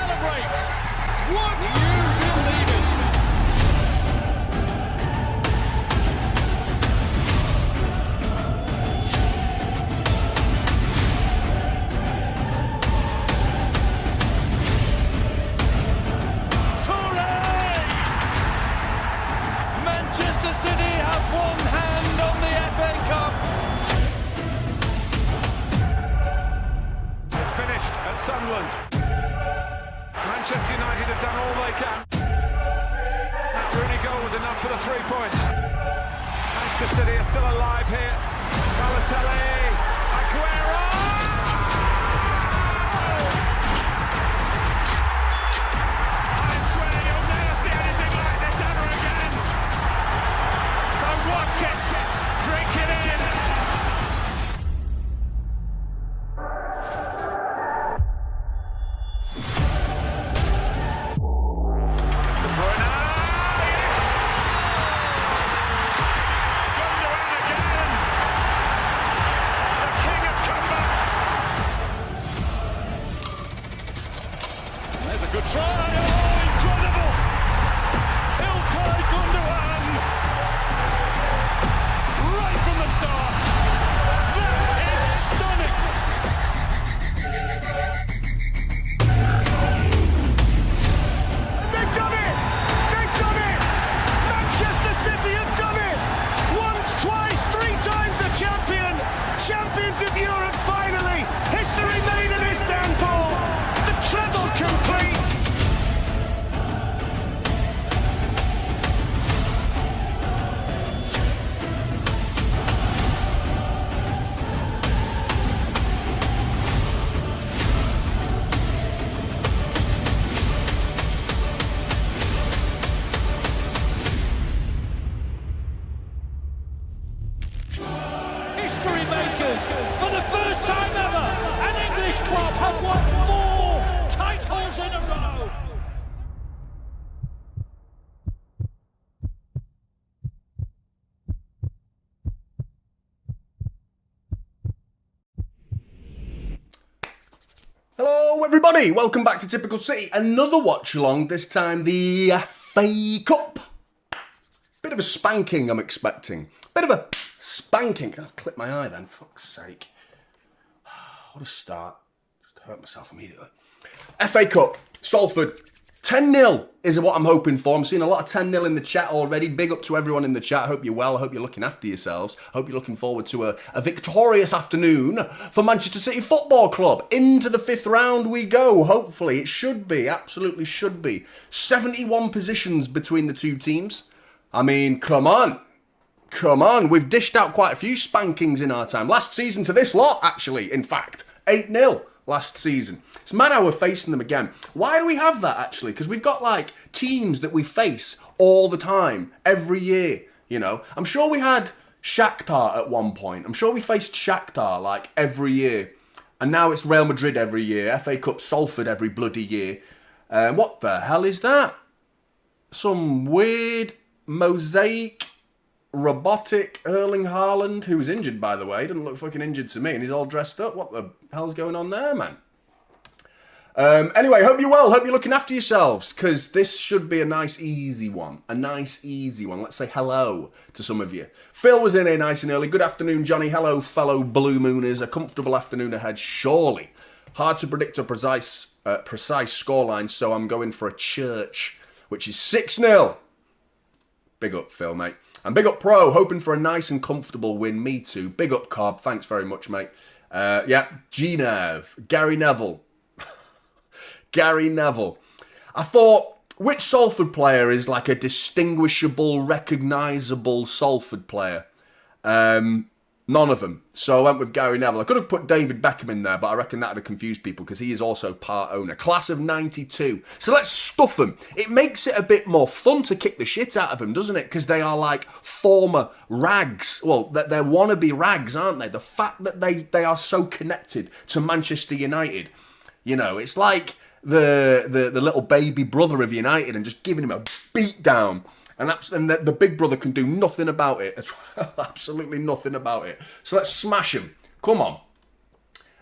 celebrate. Would you believe it? Manchester City have one hand on the FA Cup. It's finished at Sunderland. Manchester United have done all they can. That Rooney goal was enough for the 3 points. Manchester City are still alive here. Balotelli, Aguero! I swear you'll never see anything like this ever again. So watch it, drink it in. There's a good try. Oh, incredible! Ilkay Gundogan, right from the start. That is stunning. They've done it! They've done it! Manchester City have done it! Once, twice, 3 times the champion! Champions of Europe finally! History made in Istanbul! The treble complete! History makers, for the first time ever, an English club have won 4 titles in a row. Hello everybody, welcome back to Typical City. Another watch along, this time the FA Cup. Bit of a spanking I'm expecting. Bit of a spanking. I'll clip my eye then, fuck's sake. What a start. Just hurt myself immediately. FA Cup, Salford. 10-0 is what I'm hoping for. I'm seeing a lot of 10-0 in the chat already. Big up to everyone in the chat. I hope you're well. I hope you're looking after yourselves. I hope you're looking forward to a victorious afternoon for Manchester City Football Club. Into the 5th round we go. Hopefully. It should be. Absolutely should be. 71 positions between the two teams. I mean, come on. Come on. We've dished out quite a few spankings in our time. Last season to this lot, actually, in fact. 8-0 last season. It's mad how we're facing them again. Why do we have that, actually? Because we've got, like, teams that we face all the time, every year, you know. I'm sure we had Shakhtar at one point. I'm sure we faced Shakhtar, like, every year. And now it's Real Madrid every year. FA Cup Salford every bloody year. What the hell is that? Some weird mosaic robotic Erling Haaland, who was injured, by the way. Doesn't look fucking injured to me, and he's all dressed up. What the hell's going on there, man? Anyway, hope you're well. Hope you're looking after yourselves, because this should be a nice, easy one. A nice, easy one. Let's say hello to some of you. Phil was in here nice and early. Good afternoon, Jonny. Hello, fellow Blue Mooners. A comfortable afternoon ahead, surely. Hard to predict a precise scoreline, so I'm going for a church, which is 6-0. Big up, Phil, mate. And big up, Pro, hoping for a nice and comfortable win. Me too. Big up, Cobb. Thanks very much, mate. Yeah, G-Nev. Gary Neville. Gary Neville. I thought, which Salford player is like a distinguishable, recognisable Salford player? None of them. So I went with Gary Neville. I could have put David Beckham in there, but I reckon that would have confused people because he is also part owner. Class of 92. So let's stuff them. It makes it a bit more fun to kick the shit out of them, doesn't it? Because they are like former rags. Well, they're wannabe rags, aren't they? The fact that they are so connected to Manchester United. You know, it's like the little baby brother of United and just giving him a beat down. And the big brother can do nothing about it. Absolutely nothing about it. So let's smash him. Come on.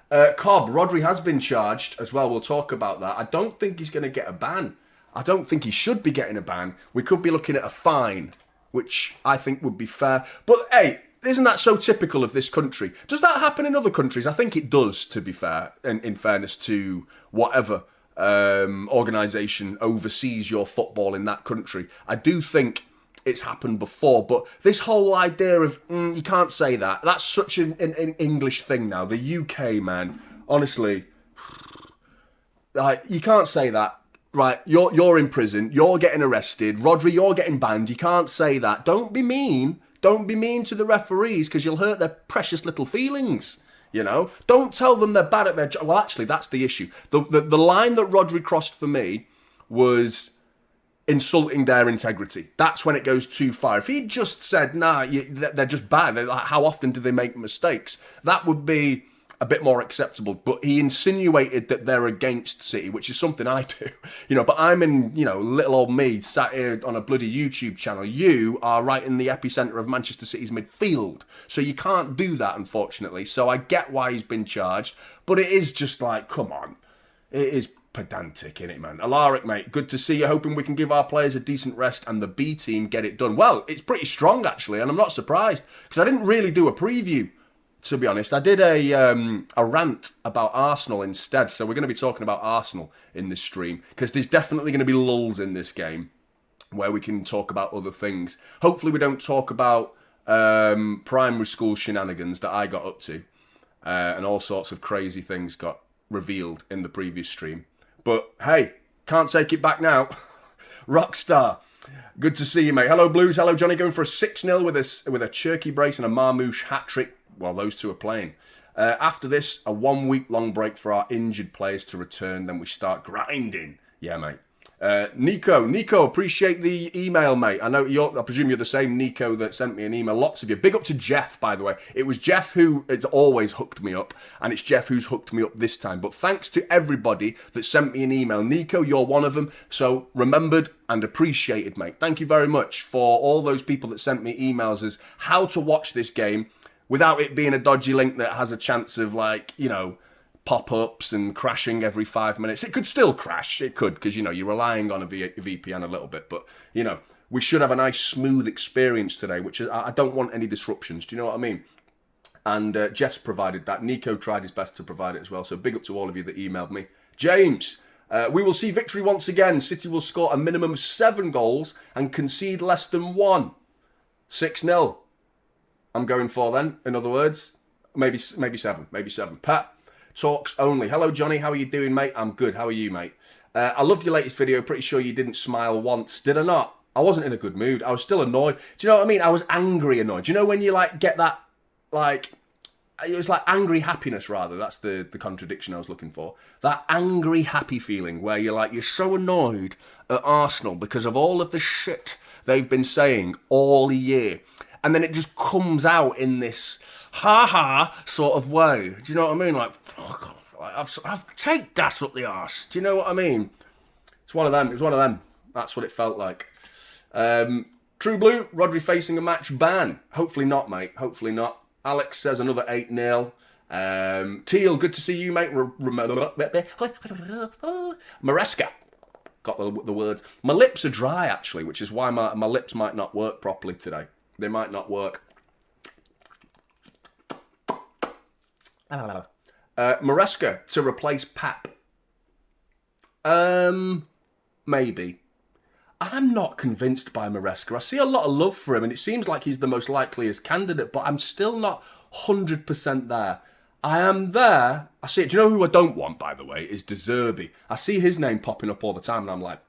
Cobb, Rodri has been charged as well. We'll talk about that. I don't think he's going to get a ban. I don't think he should be getting a ban. We could be looking at a fine, which I think would be fair. But hey, isn't that so typical of this country? Does that happen in other countries? I think it does, to be fair, in fairness to whatever organisation oversees your football in that country. I do think it's happened before, but this whole idea of you can't say that, that's such an English thing now. The UK, man, honestly, like, you can't say that. Right, you're in prison, you're getting arrested, Rodri, you're getting banned. You can't say that. Don't be mean. Don't be mean to the referees, because you'll hurt their precious little feelings. You know, don't tell them they're bad at their job. Well, actually, that's the issue. The line that Rodri crossed for me was insulting their integrity. That's when it goes too far. If he just said, nah, they're just bad, how often do they make mistakes? That would be a bit more acceptable. But he insinuated that they're against City, which is something I do. You know, but I'm in, you know, little old me sat here on a bloody YouTube channel. You are right in the epicenter of Manchester City's midfield. So you can't do that, unfortunately. So I get why he's been charged. But it is just like, come on. It is pedantic, innit, man? Alaric, mate, good to see you. Hoping we can give our players a decent rest and the B team get it done. Well, it's pretty strong, actually, and I'm not surprised. Because I didn't really do a preview, to be honest. I did a rant about Arsenal instead. So we're going to be talking about Arsenal in this stream, because there's definitely going to be lulls in this game where we can talk about other things. Hopefully we don't talk about primary school shenanigans that I got up to, and all sorts of crazy things got revealed in the previous stream. But hey, can't take it back now. Rockstar, good to see you, mate. Hello, Blues. Hello, Jonny. Going for a 6-0 with a Cherky brace and a Marmouche hat-trick. Well, those two are playing. After this, a 1 week long break for our injured players to return. Then we start grinding. Yeah, mate. Nico, appreciate the email, mate. I presume you're the same Nico that sent me an email. Lots of you. Big up to Jeff, by the way. It was Jeff who has always hooked me up, and it's Jeff who's hooked me up this time. But thanks to everybody that sent me an email. Nico, you're one of them. So remembered and appreciated, mate. Thank you very much for all those people that sent me emails as how to watch this game without it being a dodgy link that has a chance of, like, you know, pop-ups and crashing every 5 minutes. It could still crash. It could, because, you know, you're relying on a VPN a little bit. But, you know, we should have a nice, smooth experience today, which is, I don't want any disruptions. Do you know what I mean? And Jeff's provided that. Nico tried his best to provide it as well. So big up to all of you that emailed me. James, we will see victory once again. City will score a minimum of 7 goals and concede less than 1. 6-0. I'm going for then, in other words. Maybe 7. Pat, talks only. Hello, Jonny. How are you doing, mate? I'm good. How are you, mate? I loved your latest video. Pretty sure you didn't smile once. Did I not? I wasn't in a good mood. I was still annoyed. Do you know what I mean? I was angry annoyed. Do you know when you, like, get that, like, it was like angry happiness, rather. That's the contradiction I was looking for. That angry happy feeling where you're so annoyed at Arsenal because of all of the shit they've been saying all year. And then it just comes out in this ha-ha sort of way. Do you know what I mean? Like, fuck off. I've take that up the arse. Do you know what I mean? It's one of them. It was one of them. That's what it felt like. True Blue, Rodri facing a match ban. Hopefully not, mate. Hopefully not. Alex says another 8-0. Teal, good to see you, mate. Maresca. Got the words. My lips are dry, actually, which is why my lips might not work properly today. They might not work. Maresca to replace Pap. Maybe. I'm not convinced by Maresca. I see a lot of love for him, and it seems like he's the most likeliest candidate, but I'm still not 100% there. I am there. I see it. Do you know who I don't want, by the way, is De Zerbi. I see his name popping up all the time, and I'm like,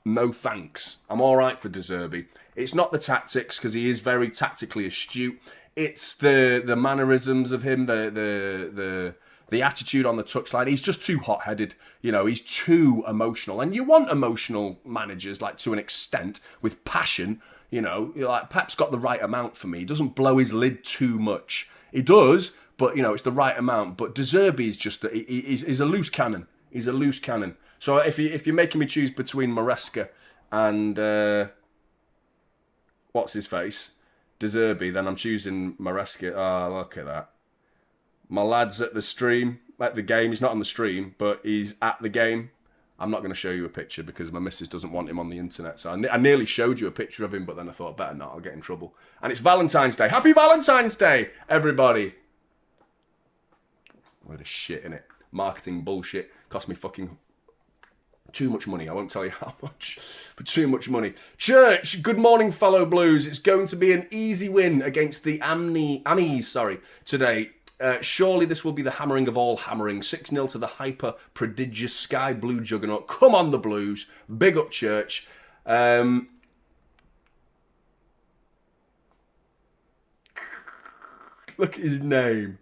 no thanks. I'm all right for De Zerbi. It's not the tactics, because he is very tactically astute. It's the mannerisms of him, the attitude on the touchline. He's just too hot-headed. You know, he's too emotional. And you want emotional managers, like, to an extent, with passion. You know, like, Pep's got the right amount for me. He doesn't blow his lid too much. He does, but, you know, it's the right amount. But De Zerbi is just, he's a loose cannon. He's a loose cannon. So if you're making me choose between Maresca and what's his face, De Zerbi, then I'm choosing Maresca. Oh, look at that. My lad's at the game. He's not on the stream, but he's at the game. I'm not going to show you a picture because my missus doesn't want him on the internet. So I nearly showed you a picture of him, but then I thought, better not, I'll get in trouble. And it's Valentine's Day. Happy Valentine's Day, everybody. What a shit, innit? Marketing bullshit. Cost me fucking too much money. I won't tell you how much, but too much money. Church, good morning, fellow Blues. It's going to be an easy win against the Amis today. Surely this will be the hammering of all hammering. 6-0 to the hyper-prodigious Sky Blue juggernaut. Come on, the Blues. Big up, Church. Look at his name.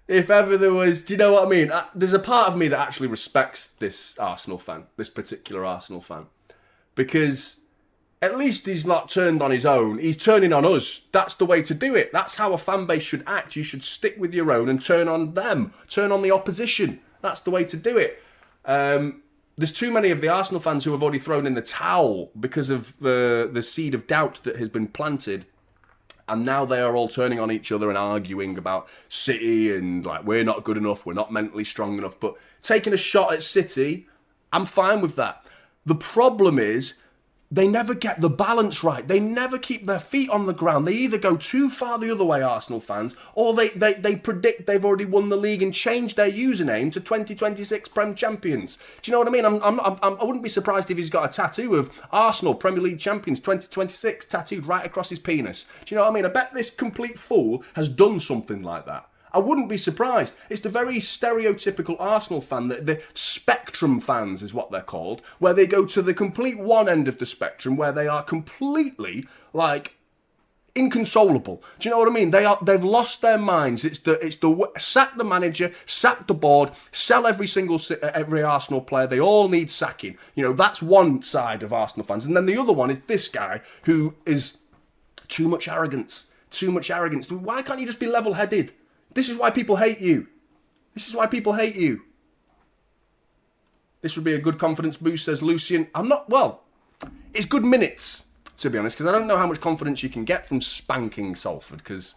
If ever there was... Do you know what I mean? There's a part of me that actually respects this Arsenal fan. This particular Arsenal fan. Because... at least he's not turned on his own. He's turning on us. That's the way to do it. That's how a fan base should act. You should stick with your own and turn on them. Turn on the opposition. That's the way to do it. There's too many of the Arsenal fans who have already thrown in the towel because of the seed of doubt that has been planted. And now they are all turning on each other and arguing about City and like, we're not good enough, we're not mentally strong enough. But taking a shot at City, I'm fine with that. The problem is, they never get the balance right. They never keep their feet on the ground. They either go too far the other way, Arsenal fans, or they predict they've already won the league and change their username to 2026 Prem Champions. Do you know what I mean? I wouldn't be surprised if he's got a tattoo of Arsenal Premier League Champions 2026 tattooed right across his penis. Do you know what I mean? I bet this complete fool has done something like that. I wouldn't be surprised. It's the very stereotypical Arsenal fan, the spectrum fans is what they're called, where they go to the complete one end of the spectrum, where they are completely, like, inconsolable. Do you know what I mean? They've lost their minds. It's the sack the manager, sack the board, sell every Arsenal player. They all need sacking. You know, that's one side of Arsenal fans. And then the other one is this guy who is too much arrogance. Too much arrogance. Why can't you just be level-headed? This is why people hate you. This is why people hate you. This would be a good confidence boost, says Lucian. It's good minutes, to be honest, because I don't know how much confidence you can get from spanking Salford, because,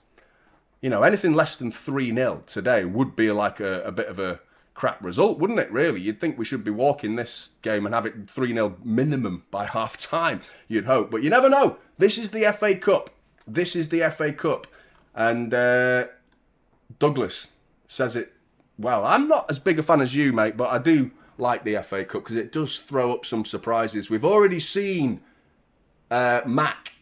you know, anything less than 3-0 today would be like a bit of a crap result, wouldn't it, really? You'd think we should be walking this game and have it 3-0 minimum by half-time, you'd hope. But you never know. This is the FA Cup. This is the FA Cup. And... Douglas says it well. I'm not as big a fan as you, mate, but I do like the FA Cup because it does throw up some surprises. We've already seen Mac,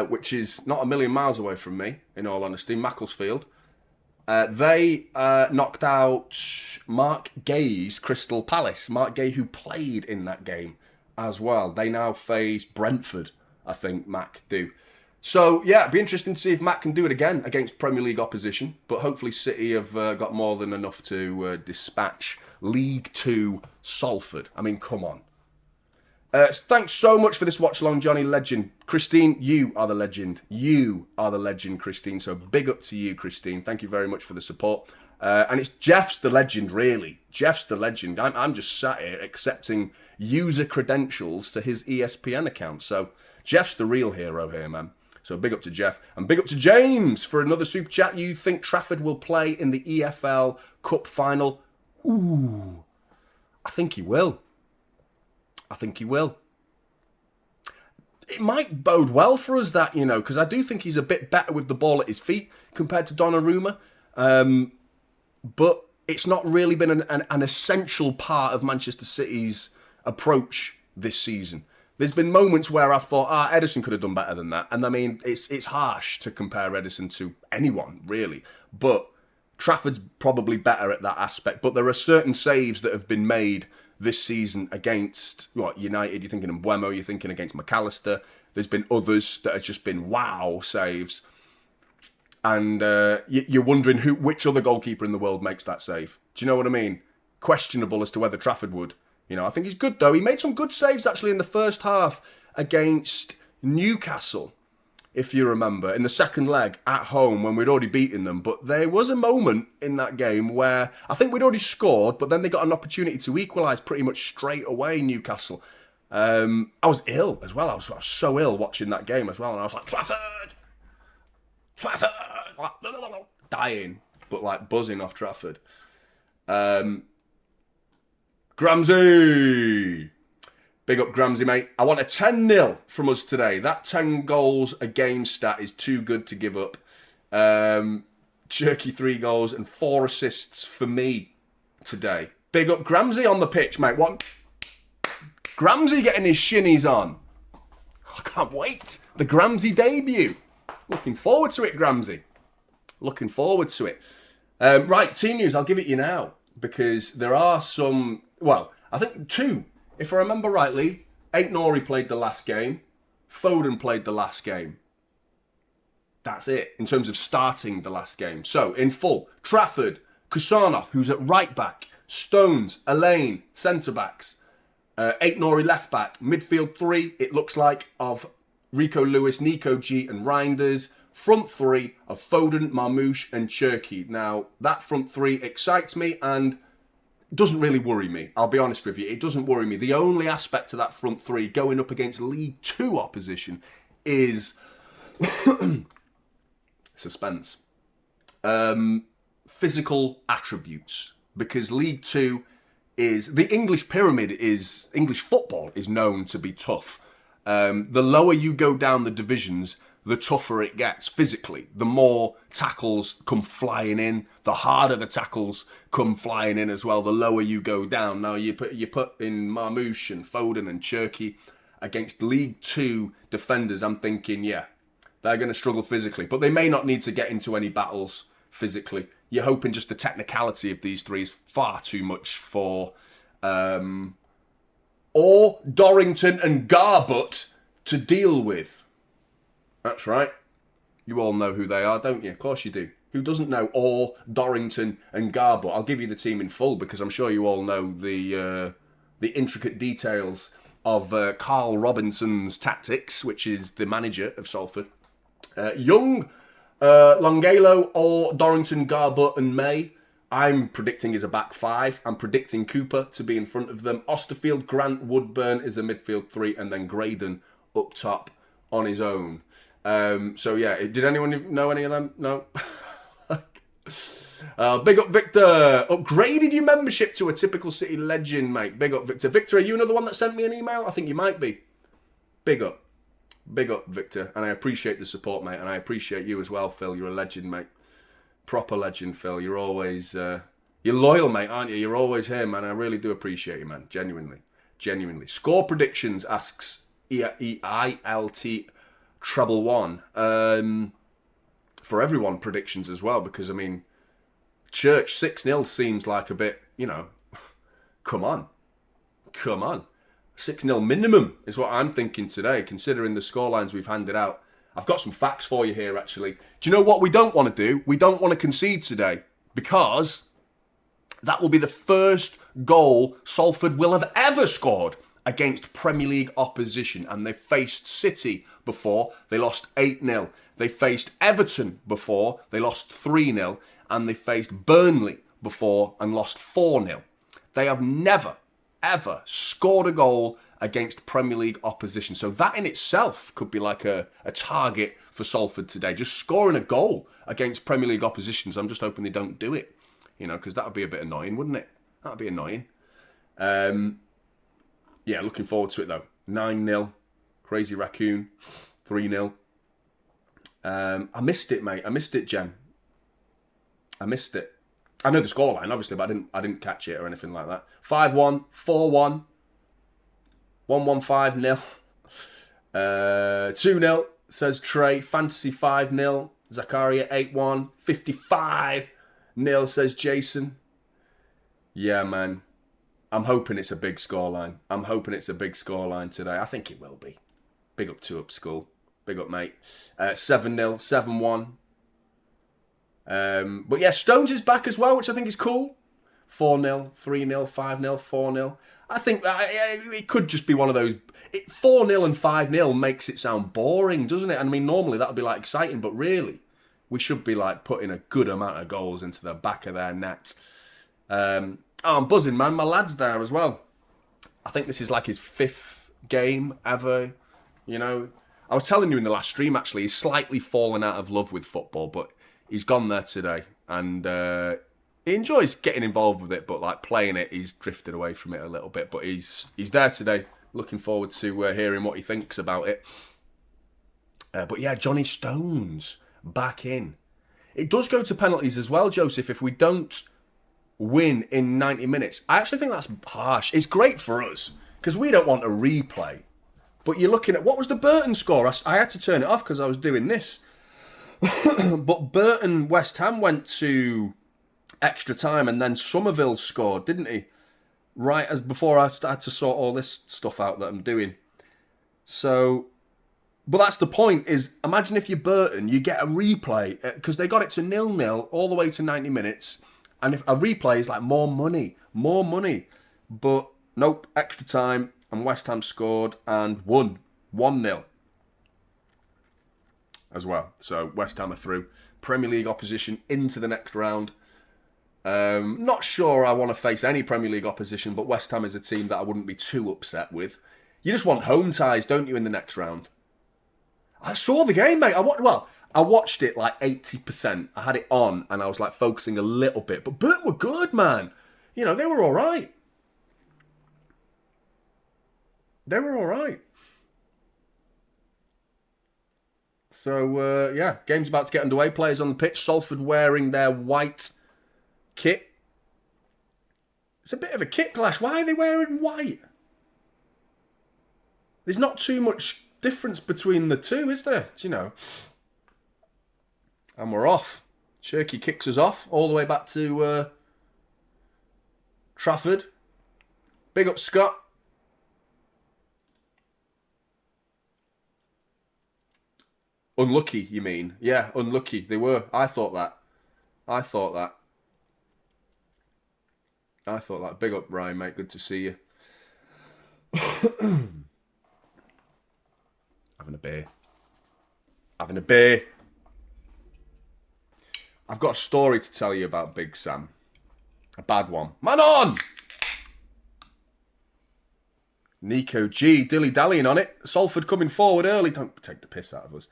which is not a million miles away from me, in all honesty, Macclesfield. They knocked out Mark Gay's Crystal Palace. Mark Gay, who played in that game as well. They now face Brentford, I think Mac do. So, yeah, it'd be interesting to see if Matt can do it again against Premier League opposition. But hopefully City have got more than enough to dispatch League 2 Salford. I mean, come on. Thanks so much for this watch-along, Jonny. Legend. Christine, you are the legend. You are the legend, Christine. So big up to you, Christine. Thank you very much for the support. And it's Jeff's the legend, really. Jeff's the legend. I'm just sat here accepting user credentials to his ESPN account. So Jeff's the real hero here, man. So big up to Jeff. And big up to James for another super chat. You think Trafford will play in the EFL Cup final? Ooh. I think he will. I think he will. It might bode well for us that, you know, because I do think he's a bit better with the ball at his feet compared to Donnarumma. But it's not really been an essential part of Manchester City's approach this season. There's been moments where I've thought, Edison could have done better than that. And I mean, it's harsh to compare Edison to anyone, really. But Trafford's probably better at that aspect. But there are certain saves that have been made this season against, United. You're thinking of Mbeumo, you're thinking against McAllister. There's been others that have just been wow saves. And you're wondering which other goalkeeper in the world makes that save. Do you know what I mean? Questionable as to whether Trafford would. You know, I think he's good, though. He made some good saves, actually, in the first half against Newcastle, if you remember, in the second leg at home when we'd already beaten them. But there was a moment in that game where I think we'd already scored, but then they got an opportunity to equalise pretty much straight away, Newcastle. I was ill as well. I was so ill watching that game as well. And I was like, Trafford! Dying, but like buzzing off Trafford. Gramsy! Big up Gramsy, mate. I want a 10-0 from us today. That 10 goals a game stat is too good to give up. Cherky 3 goals and 4 assists for me today. Big up Gramsy on the pitch, mate. What? Gramsy getting his shinnies on. I can't wait. The Gramsy debut. Looking forward to it, Gramsy. Looking forward to it. Right, team news. I'll give it you now. Because there are some... Well, I think 2. If I remember rightly, Aït-Nouri played the last game. Foden played the last game. That's it, in terms of starting the last game. So, in full, Trafford, Kusanov, who's at right back, Stones, Elaine, centre-backs, Aït-Nouri left back, midfield 3, it looks like, of Rico Lewis, Nico G and Reinders. Front 3 of Foden, Marmoush and Cherky. Now, that front 3 excites me and doesn't really worry me. I'll be honest with you, it doesn't worry me. The only aspect to that front 3 going up against League 2 opposition is suspense. Physical attributes. Because League 2 is... The English pyramid is... English football is known to be tough. The lower you go down the divisions, the tougher it gets physically. The more tackles come flying in, the harder the tackles come flying in as well, the lower you go down. Now, you put in Marmoush and Foden and Cherky against League 2 defenders, I'm thinking, yeah, they're going to struggle physically. But they may not need to get into any battles physically. You're hoping just the technicality of these 3 is far too much for... or Dorrington and Garbutt to deal with. That's right. You all know who they are, don't you? Of course you do. Who doesn't know Orr, Dorrington and Garbutt? I'll give you the team in full because I'm sure you all know the intricate details of Carl Robinson's tactics, which is the manager of Salford. Young, Longelo, Orr, Dorrington, Garbutt and May. I'm predicting is a back 5. I'm predicting Cooper to be in front of them. Osterfield, Grant, Woodburn is a midfield 3 and then Graydon up top on his own. So yeah, did anyone know any of them? No? Big up Victor. Upgraded your membership to a Typical City legend, mate. Big up Victor. Victor, are you another one that sent me an email? I think you might be. Big up. Big up, Victor. And I appreciate the support, mate. And I appreciate you as well, Phil. You're a legend, mate. Proper legend, Phil. You're always... you're loyal, mate, aren't you? You're always here, man. I really do appreciate you, man. Genuinely. Genuinely. Score predictions, asks EILT Treble 1. For everyone, predictions as well. Because, I mean, Church 6-0 seems like a bit, you know... Come on. Come on. 6-0 minimum is what I'm thinking today, considering the scorelines we've handed out. I've got some facts for you here, actually. Do you know what we don't want to do? We don't want to concede today, because that will be the first goal Salford will have ever scored against Premier League opposition. And they faced City before, they lost 8-0. They faced Everton before, they lost 3-0. And they faced Burnley before and lost 4-0. They have never, ever scored a goal against Premier League opposition. So that in itself could be like a target for Salford today. Just scoring a goal against Premier League oppositions. I'm just hoping they don't do it. You know, because that would be a bit annoying, wouldn't it? That would be annoying. Yeah, looking forward to it though. 9-0. Crazy Raccoon. 3-0. I missed it, mate. I missed it, Jen. I missed it. I know the scoreline, obviously, but I didn't catch it or anything like that. 5-1, 4-1, 1-1-5-0, 2-0, says Trey. Fantasy 5-0, Zakaria 8-1, 55-0, says Jason. Yeah, man. I'm hoping it's a big scoreline. I'm hoping it's a big scoreline today. I think it will be. Big up to Up School. Big up, mate. 7-0, 7-1. But yeah, Stones is back as well, which I think is cool. 4-0, 3-0, 5-0, 4-0. I think it could just be one of those... 4-0 and 5-0 makes it sound boring, doesn't it? I mean, normally that would be like exciting, but really, we should be like putting a good amount of goals into the back of their net. I'm buzzing, man. My lad's there as well. I think this is like his 5th game ever. You know, I was telling you in the last stream, actually, he's slightly fallen out of love with football, but he's gone there today. And he enjoys getting involved with it, but like playing it, he's drifted away from it a little bit. But he's there today. Looking forward to hearing what he thinks about it. But yeah, Johnny Stones back in. It does go to penalties as well, Joseph, if we don't win in 90 minutes. I actually think that's harsh. It's great for us, because we don't want a replay. But you're looking at, what was the Burton score? I had to turn it off because I was doing this. But Burton, West Ham went to extra time, and then Somerville scored, didn't he? Right as before I started to sort all this stuff out that I'm doing. So... But that's the point, is imagine if you're Burton, you get a replay, because they got it to 0-0 all the way to 90 minutes, and if a replay is like more money. But nope, extra time, and West Ham scored and won 1-0 as well. So West Ham are through. Premier League opposition into the next round. Not sure I want to face any Premier League opposition, but West Ham is a team that I wouldn't be too upset with. You just want home ties, don't you, in the next round? I saw the game, mate. I watched it like 80%. I had it on and I was like focusing a little bit. But Burton were good, man. You know, they were all right. So, yeah, game's about to get underway. Players on the pitch. Salford wearing their white kit. It's a bit of a kit clash. Why are they wearing white? There's not too much difference between the two, is there? Do you know? And we're off. Cherky kicks us off all the way back to Trafford. Big up, Scott. Unlucky, you mean? Yeah, unlucky. They were. I thought that. Big up, Ryan, mate. Good to see you. Having a beer. I've got a story to tell you about Big Sam. A bad one. Man on! Nico G, dilly-dallying on it. Salford coming forward early. Don't take the piss out of us.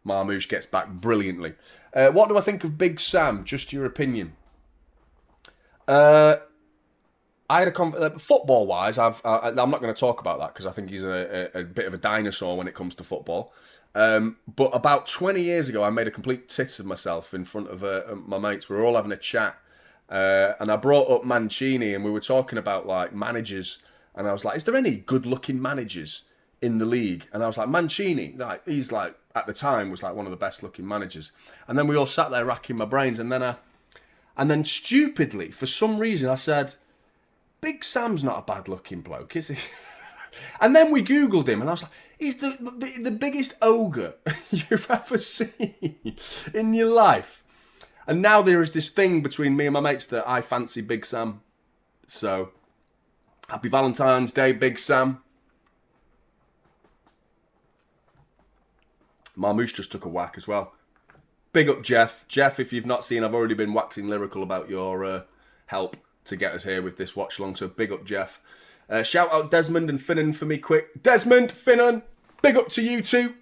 Marmouche gets back brilliantly. What do I think of Big Sam? Just your opinion. I had a football-wise, I'm not going to talk about that because I think he's a bit of a dinosaur when it comes to football. But about 20 years ago, I made a complete tit of myself in front of my mates. We were all having a chat. And I brought up Mancini, and we were talking about like managers. And I was like, is there any good-looking managers in the league? And I was like, Mancini, like, he's like, at the time, was like one of the best-looking managers. And then we all sat there racking my brains. And then stupidly, for some reason, I said, Big Sam's not a bad-looking bloke, is he? And then we Googled him, and I was like, he's the biggest ogre you've ever seen in your life. And now there is this thing between me and my mates that I fancy Big Sam. So, happy Valentine's Day, Big Sam. Marmouche just took a whack as well. Big up, Jeff. Jeff, if you've not seen, I've already been waxing lyrical about your help to get us here with this watch along. So big up, Jeff. Shout out Desmond and Finnan for me quick. Desmond, Finnan, big up to you two.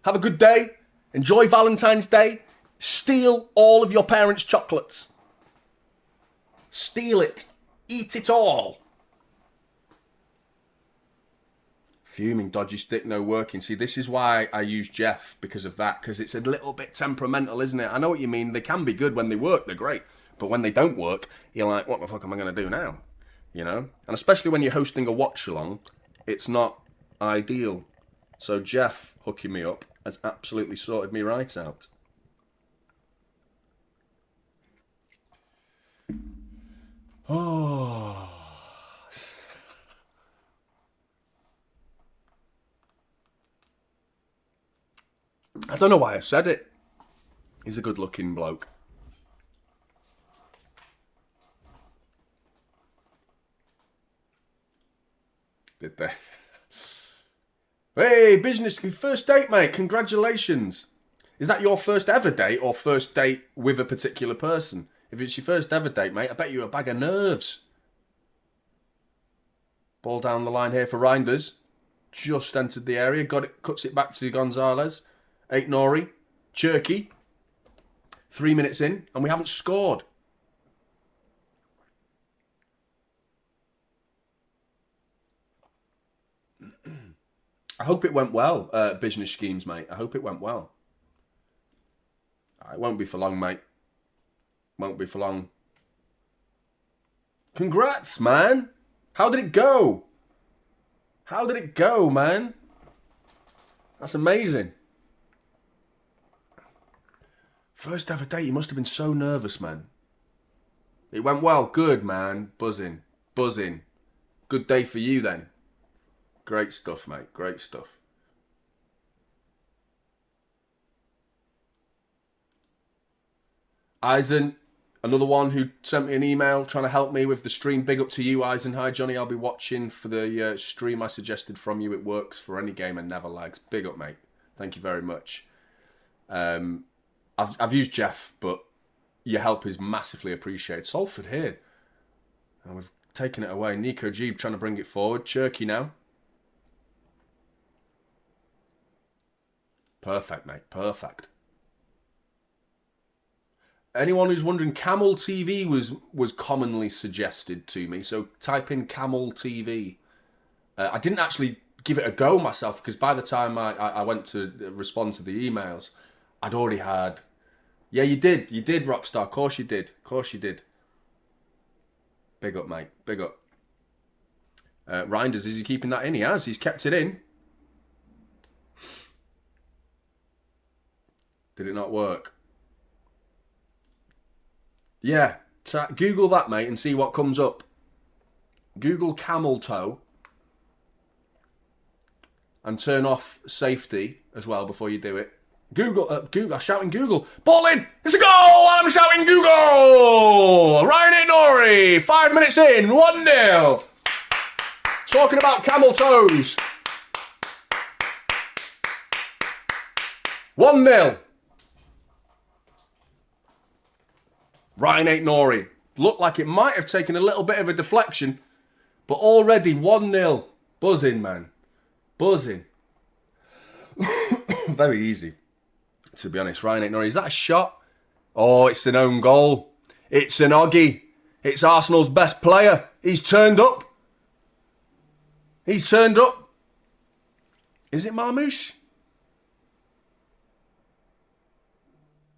Have a good day. Enjoy Valentine's Day. Steal all of your parents' chocolates. Steal it. Eat it all. Fuming, dodgy stick, no working. See, this is why I use Jeff, because of that. Because it's a little bit temperamental, isn't it? I know what you mean. They can be good when they work. They're great. But when they don't work, you're like, what the fuck am I going to do now? You know? And especially when you're hosting a watch-along, it's not ideal. So Jeff, hooking me up, has absolutely sorted me right out. Oh. I don't know why I said it. He's a good-looking bloke. Did they? Hey, business, first date, mate. Congratulations. Is that your first ever date or first date with a particular person? If it's your first ever date, mate, I bet you're a bag of nerves. Ball down the line here for Reinders. just entered the area. Got it, cuts it back to Gonzalez. Nori. Cherky. 3 minutes in, and we haven't scored. I hope it went well, business schemes, mate. I hope it went well. It won't be for long, mate. Won't be for long. Congrats, man. How did it go? How did it go, man? That's amazing. First ever date, you must have been so nervous, man. It went well. Good, man. Buzzing. Buzzing. Good day for you, then. Great stuff, mate. Great stuff. Eisen, another one who sent me an email trying to help me with the stream. Big up to you, Eisen. Hi, Johnny. I'll be watching for the stream I suggested from you. It works for any game and never lags. Big up, mate. Thank you very much. I've used Jeff, but your help is massively appreciated. Salford here. And we've taken it away. Nico Jeeb trying to bring it forward. Cherky now. Perfect, mate. Perfect. Anyone who's wondering, Camel TV was commonly suggested to me. So type in Camel TV. I didn't actually give it a go myself because by the time I went to respond to the emails, I'd already had... Yeah, you did. You did, Rockstar. Of course you did. Of course you did. Big up, mate. Big up. Reinders, is he keeping that in? He has. He's kept it in. Did it not work? Yeah. Google that, mate, and see what comes up. Google camel toe. And turn off safety as well before you do it. Google, I'm shouting Google. Ball in! It's a goal! I'm shouting Google! Ryan Nori, 5 minutes in, 1-0. Talking about camel toes. 1-0. Ryan Nori. Looked like it might have taken a little bit of a deflection, but already 1-0. Buzzing, man. Buzzing. Very easy. To be honest, Ryan Nori, is that a shot? Oh, it's an own goal. It's an Oggy. It's Arsenal's best player. He's turned up. He's turned up. Is it Marmoush?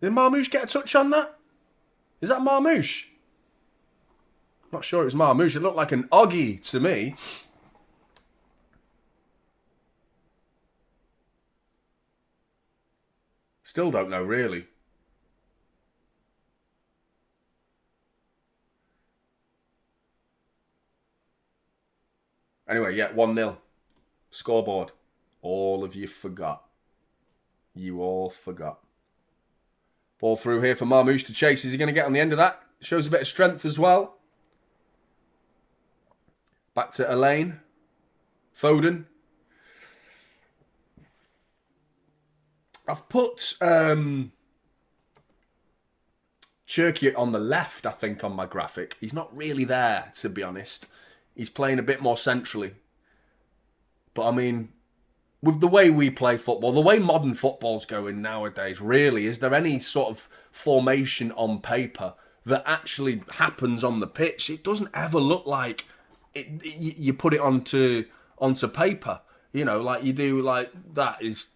Did Marmoush get a touch on that? Is that Marmoush? Not sure it was Marmoush. It looked like an Oggy to me. Still don't know, really. Anyway, yeah, 1-0. Scoreboard. All of you forgot. You all forgot. Ball through here for Marmoush to chase. Is he going to get on the end of that? Shows a bit of strength as well. Back to Elaine. Foden. I've put Cherky on the left, I think, on my graphic. He's not really there, to be honest. He's playing a bit more centrally. But, I mean, with the way we play football, the way modern football's going nowadays, really, is there any sort of formation on paper that actually happens on the pitch? It doesn't ever look like you put it onto paper. You know, like you do, like that is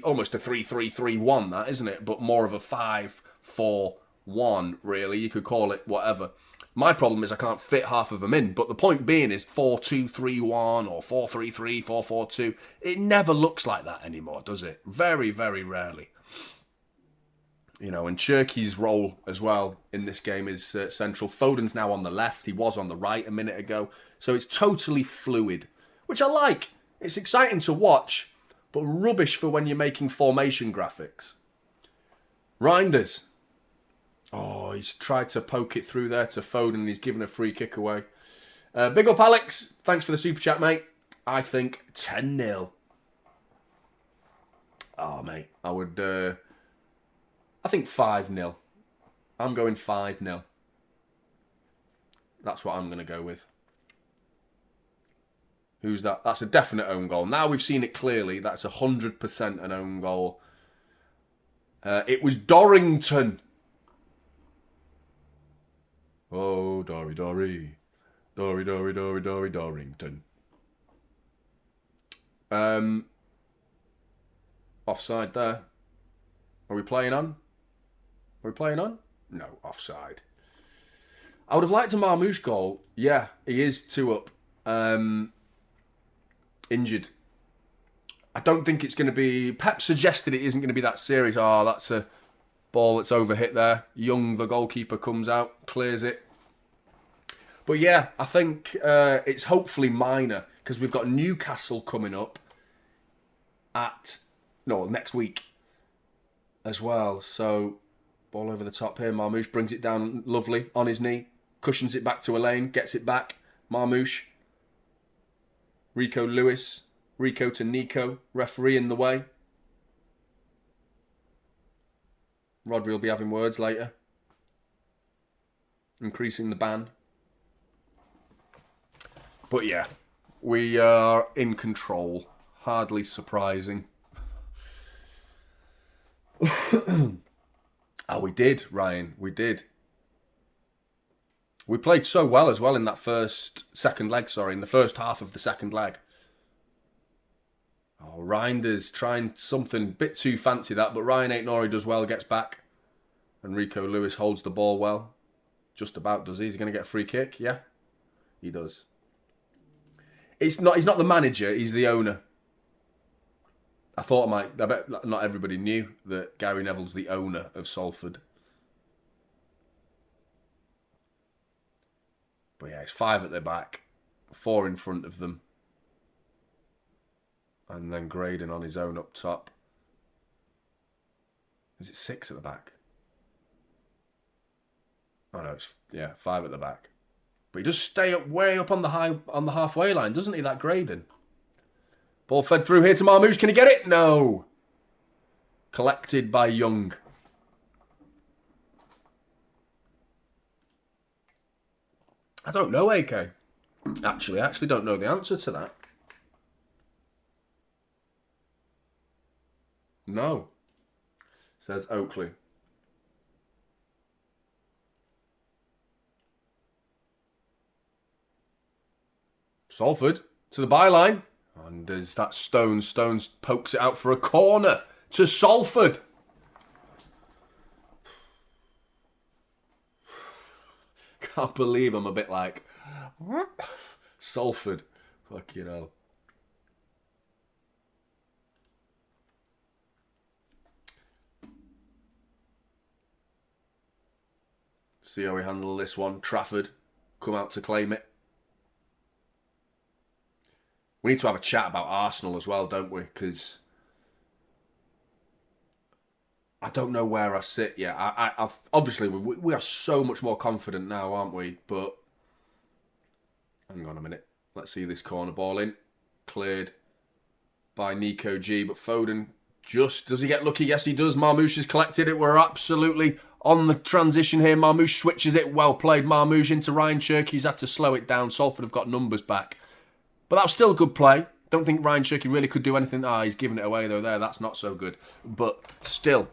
almost a 3-3-3-1, that, isn't it? But more of a 5-4-1, really. You could call it whatever. My problem is I can't fit half of them in. But the point being is 4-2-3-1 or 4-3-3, 4-4-2. It never looks like that anymore, does it? Very, very rarely. You know, and Cherky's role as well in this game is central. Foden's now on the left. He was on the right a minute ago. So it's totally fluid, which I like. It's exciting to watch, but rubbish for when you're making formation graphics. Reinders. Oh, he's tried to poke it through there to Foden. He's given a free kick away. Big up, Alex. Thanks for the super chat, mate. I think 10-0. Oh, mate. I think 5-0. I'm going 5-0. That's what I'm going to go with. Who's that? That's a definite own goal. Now we've seen it clearly. That's 100% an own goal. It was Dorrington. Oh, Dory. Dorrington. Offside there. Are we playing on? No, offside. I would have liked a Marmoush goal. Yeah, he is 2 up. Injured. I don't think it's going to be... Pep suggested it isn't going to be that serious. Oh, that's a ball that's overhit there. Young, the goalkeeper, comes out, clears it. But yeah, I think it's hopefully minor because we've got Newcastle coming up next week as well. So, ball over the top here. Marmoush brings it down lovely on his knee. Cushions it back to Elaine. Gets it back. Marmoush. Rico Lewis. Rico to Nico. Referee in the way. Rodri will be having words later. Increasing the ban. But yeah, we are in control. Hardly surprising. Oh, we did, Ryan. We did. We played so well as well in that second leg, in the first half of the second leg. Oh, Reinders trying something a bit too fancy that, but Ryan Aitnori does well, gets back. And Rico Lewis holds the ball well. Just about, does he? He's going to get a free kick, yeah? He does. He's not the manager, he's the owner. I bet not everybody knew that Gary Neville's the owner of Salford. But yeah, it's 5 at their back, 4 in front of them. And then Graydon on his own up top. Is it 6 at the back? Oh no, it's 5 at the back. But he does stay way up on the halfway line, doesn't he, that Graydon? Ball fed through here to Marmoush. Can he get it? No. Collected by Young. I don't know, AK. Actually, I actually don't know the answer to that. No. Says Oakley. Salford to the byline. And there's that Stones. Stones pokes it out for a corner to Salford. Can't believe I'm a bit like... Salford. Fucking hell. See how we handle this one. Trafford come out to claim it. We need to have a chat about Arsenal as well, don't we? Because I don't know where I sit yet. I've obviously, we are so much more confident now, aren't we? But hang on a minute. Let's see this corner ball in. Cleared by Nico G. But Foden does he get lucky? Yes, he does. Marmoush has collected it. We're absolutely on the transition here. Marmoush switches it. Well played, Marmoush into Ryan Cherky. He's had to slow it down. Salford have got numbers back. But that was still good play. Don't think Ryan Cherky really could do anything. He's giving it away though there. That's not so good. But still,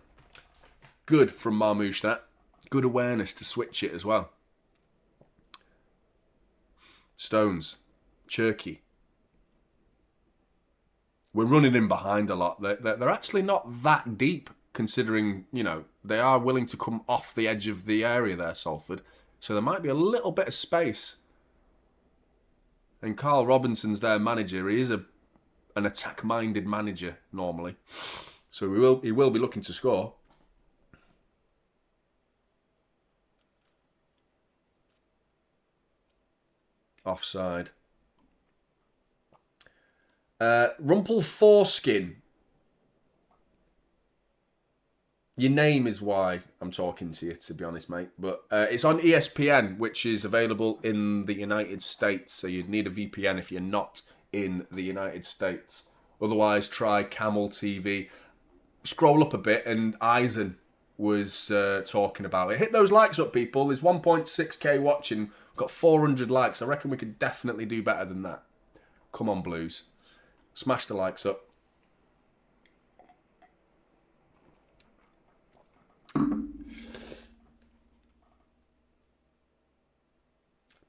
good from Marmoush that. Good awareness to switch it as well. Stones. Cherky. We're running in behind a lot. They're actually not that deep considering, they are willing to come off the edge of the area there, Salford. So there might be a little bit of space. And Carl Robinson's their manager. He is an attack-minded manager normally, so he will be looking to score. Offside. Rumple Foreskin. Your name is why I'm talking to you, to be honest, mate. But it's on ESPN, which is available in the United States. So you'd need a VPN if you're not in the United States. Otherwise, try Camel TV. Scroll up a bit, and Eisen was talking about it. Hit those likes up, people. There's 1.6k watching. We've got 400 likes. I reckon we could definitely do better than that. Come on, Blues. Smash the likes up.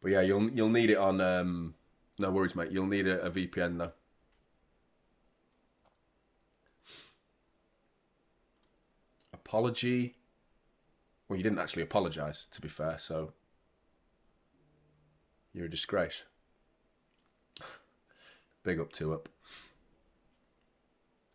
But yeah, you'll need it on... no worries, mate. You'll need a VPN, though. Apology. Well, you didn't actually apologise, to be fair, so... You're a disgrace. Big up, 2-up.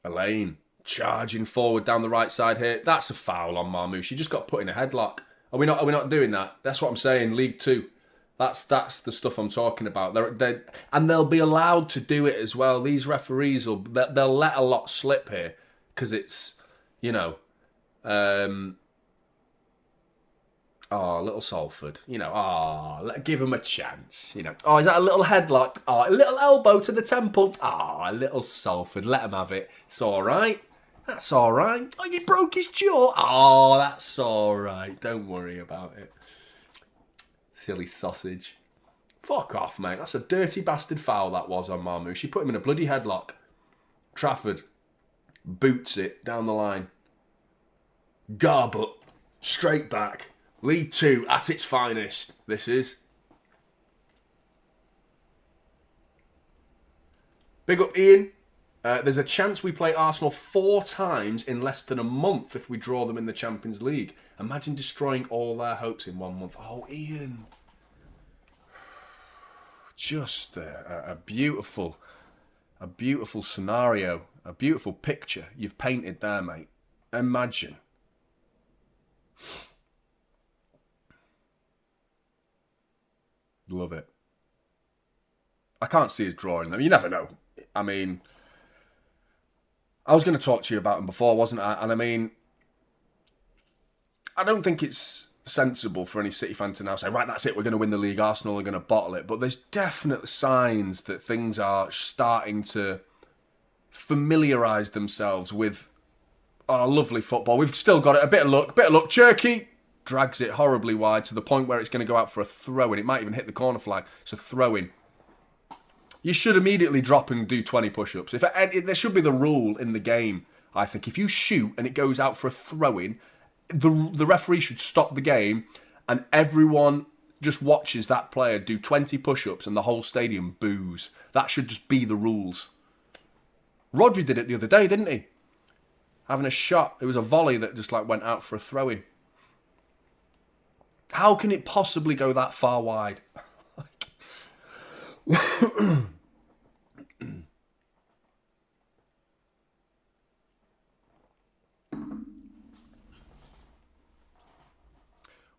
Elaine, charging forward down the right side here. That's a foul on Marmouche. She just got put in a headlock. Are we not doing that? That's what I'm saying. League 2. That's the stuff I'm talking about. And they'll be allowed to do it as well. These referees they'll let a lot slip here because it's, you know, little Salford, you know, give him a chance, you know. Oh, is that a little headlock? Oh, a little elbow to the temple. Oh, little Salford, let him have it. It's all right. That's all right. Oh, you broke his jaw. Oh, that's all right. Don't worry about it. Silly sausage. Fuck off, mate. That's a dirty bastard foul that was on Marmouche. She put him in a bloody headlock. Trafford boots it down the line. Garbutt, straight back. League 2 at its finest. This is. Big up, Ian. There's a chance we play Arsenal 4 times in less than a month if we draw them in the Champions League. Imagine destroying all their hopes in 1 month. Oh, Ian. Just a beautiful scenario, a beautiful picture you've painted there, mate. Imagine. Love it. I can't see us drawing them. You never know. I mean, I was going to talk to you about them before, wasn't I? And I mean, I don't think it's sensible for any City fan to now say, right, that's it, we're going to win the league, Arsenal are going to bottle it. But there's definite signs that things are starting to familiarise themselves with lovely football. We've still got it. A bit of luck. Cherky drags it horribly wide to the point where it's going to go out for a throw-in. It might even hit the corner flag. It's a throw-in. You should immediately drop and do 20 push-ups. There should be the rule in the game, I think. If you shoot and it goes out for a throw-in, the referee should stop the game and everyone just watches that player do 20 push-ups and the whole stadium boos. That should just be the rules. Rodri did it the other day, didn't he? Having a shot. It was a volley that just went out for a throw-in. How can it possibly go that far wide?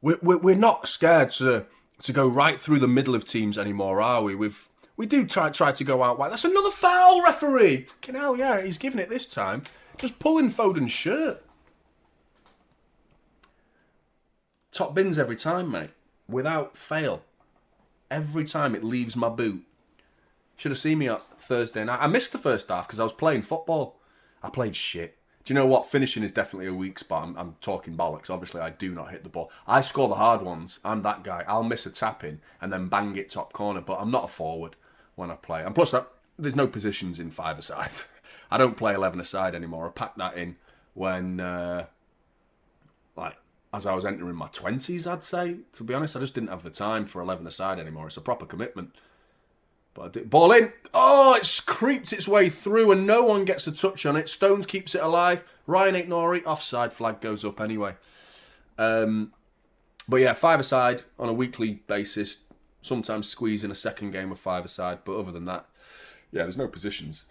We're not scared to go right through the middle of teams anymore, are we? We do try to go out wide. That's another foul, referee. Fucking hell, yeah, he's giving it this time. Just pulling Foden's shirt. Top bins every time, mate. Without fail. Every time it leaves my boot. Should have seen me on Thursday night. I missed the first half because I was playing football. I played shit. Do you know what? Finishing is definitely a weak spot. I'm talking bollocks. Obviously, I do not hit the ball. I score the hard ones. I'm that guy. I'll miss a tap-in and then bang it top corner. But I'm not a forward when I play. And plus, there's no positions in 5-a-side. I don't play 11-a-side anymore. I packed that in when... as I was entering my 20s, I'd say. To be honest, I just didn't have the time for 11-a-side anymore. It's a proper commitment. But I did. Ball in. Oh, it's creeped its way through and no one gets a touch on it. Stones keeps it alive. Ryan Ignori, offside flag goes up anyway. But yeah, 5-a-side on a weekly basis. Sometimes squeeze in a second game of 5-a-side. But other than that, yeah, there's no positions.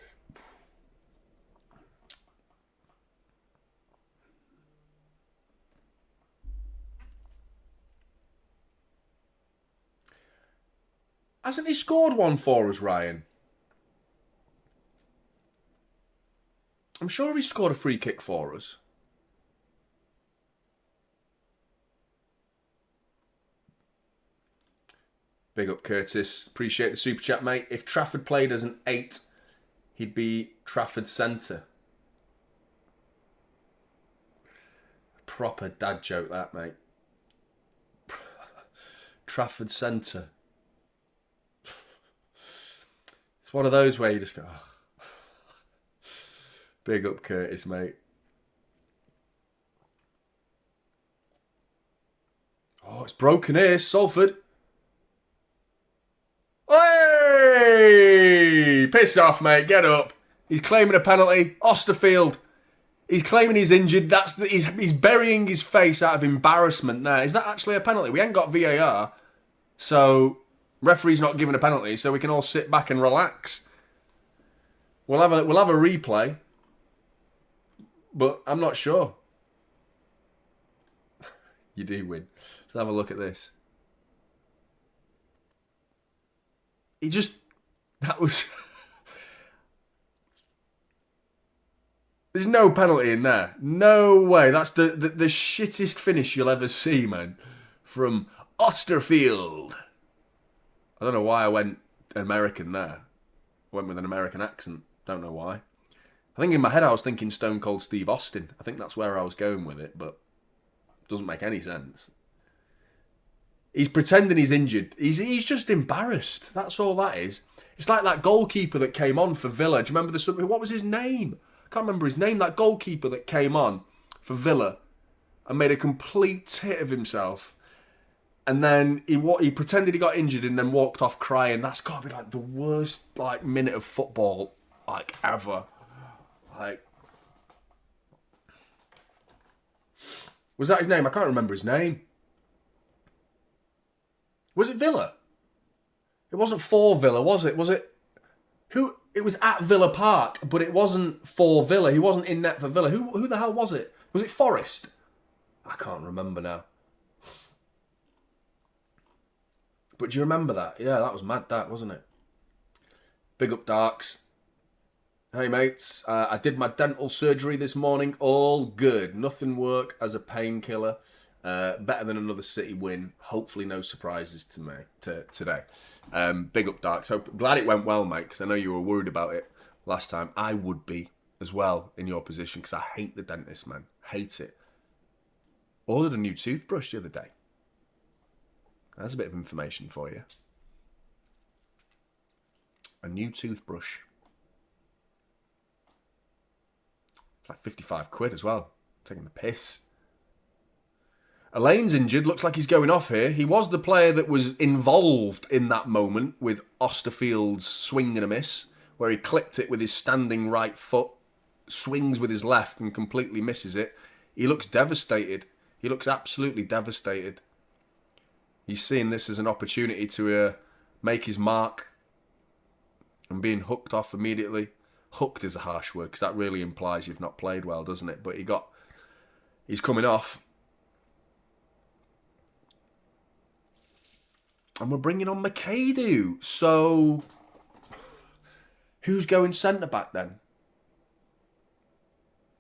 Hasn't he scored one for us, Ryan? I'm sure he scored a free kick for us. Big up, Curtis. Appreciate the super chat, mate. If Trafford played as an 8, he'd be Trafford centre. Proper dad joke, that, mate. Trafford centre. It's one of those where you just go, oh. Big up Curtis, mate. Oh, it's broken here, Salford. Hey! Piss off, mate. Get up. He's claiming a penalty. Osterfield. He's claiming he's injured. He's burying his face out of embarrassment there. Is that actually a penalty? We ain't got VAR. So, referee's not giving a penalty, so we can all sit back and relax. We'll have a replay. But I'm not sure. You do win. Let's have a look at this. That was... There's no penalty in there. No way. That's the shittest finish you'll ever see, man. From Osterfield. I don't know why I went American there. I went with an American accent. Don't know why. I think in my head I was thinking Stone Cold Steve Austin. I think that's where I was going with it, but it doesn't make any sense. He's pretending he's injured. He's just embarrassed. That's all that is. It's like that goalkeeper that came on for Villa. Do you remember what was his name? I can't remember his name. That goalkeeper that came on for Villa and made a complete tit of himself. And then he pretended he got injured and then walked off crying. That's got to be like the worst minute of football ever. Was that his name? I can't remember his name. Was it Villa? It wasn't for Villa, was it? Was it... Who? It was at Villa Park, but it wasn't for Villa. He wasn't in net for Villa. Who the hell was it? Was it Forrest? I can't remember now. But do you remember that? Yeah, that was mad, that, wasn't it? Big up, Darks. Hey, mates. I did my dental surgery this morning. All good. Nothing work as a painkiller. Better than another City win. Hopefully no surprises today. Big up, Darks. Glad it went well, mate, because I know you were worried about it last time. I would be as well in your position, because I hate the dentist, man. Hate it. Ordered a new toothbrush the other day. That's a bit of information for you. A new toothbrush. It's like 55 quid as well. Taking the piss. Elaine's injured. Looks like he's going off here. He was the player that was involved in that moment with Osterfield's swing and a miss, where he clipped it with his standing right foot, swings with his left and completely misses it. He looks devastated. He looks absolutely devastated. He's seeing this as an opportunity to make his mark and being hooked off immediately. Hooked is a harsh word because that really implies you've not played well, doesn't it? But he's coming off. And we're bringing on McAdoo. So, who's going centre-back then?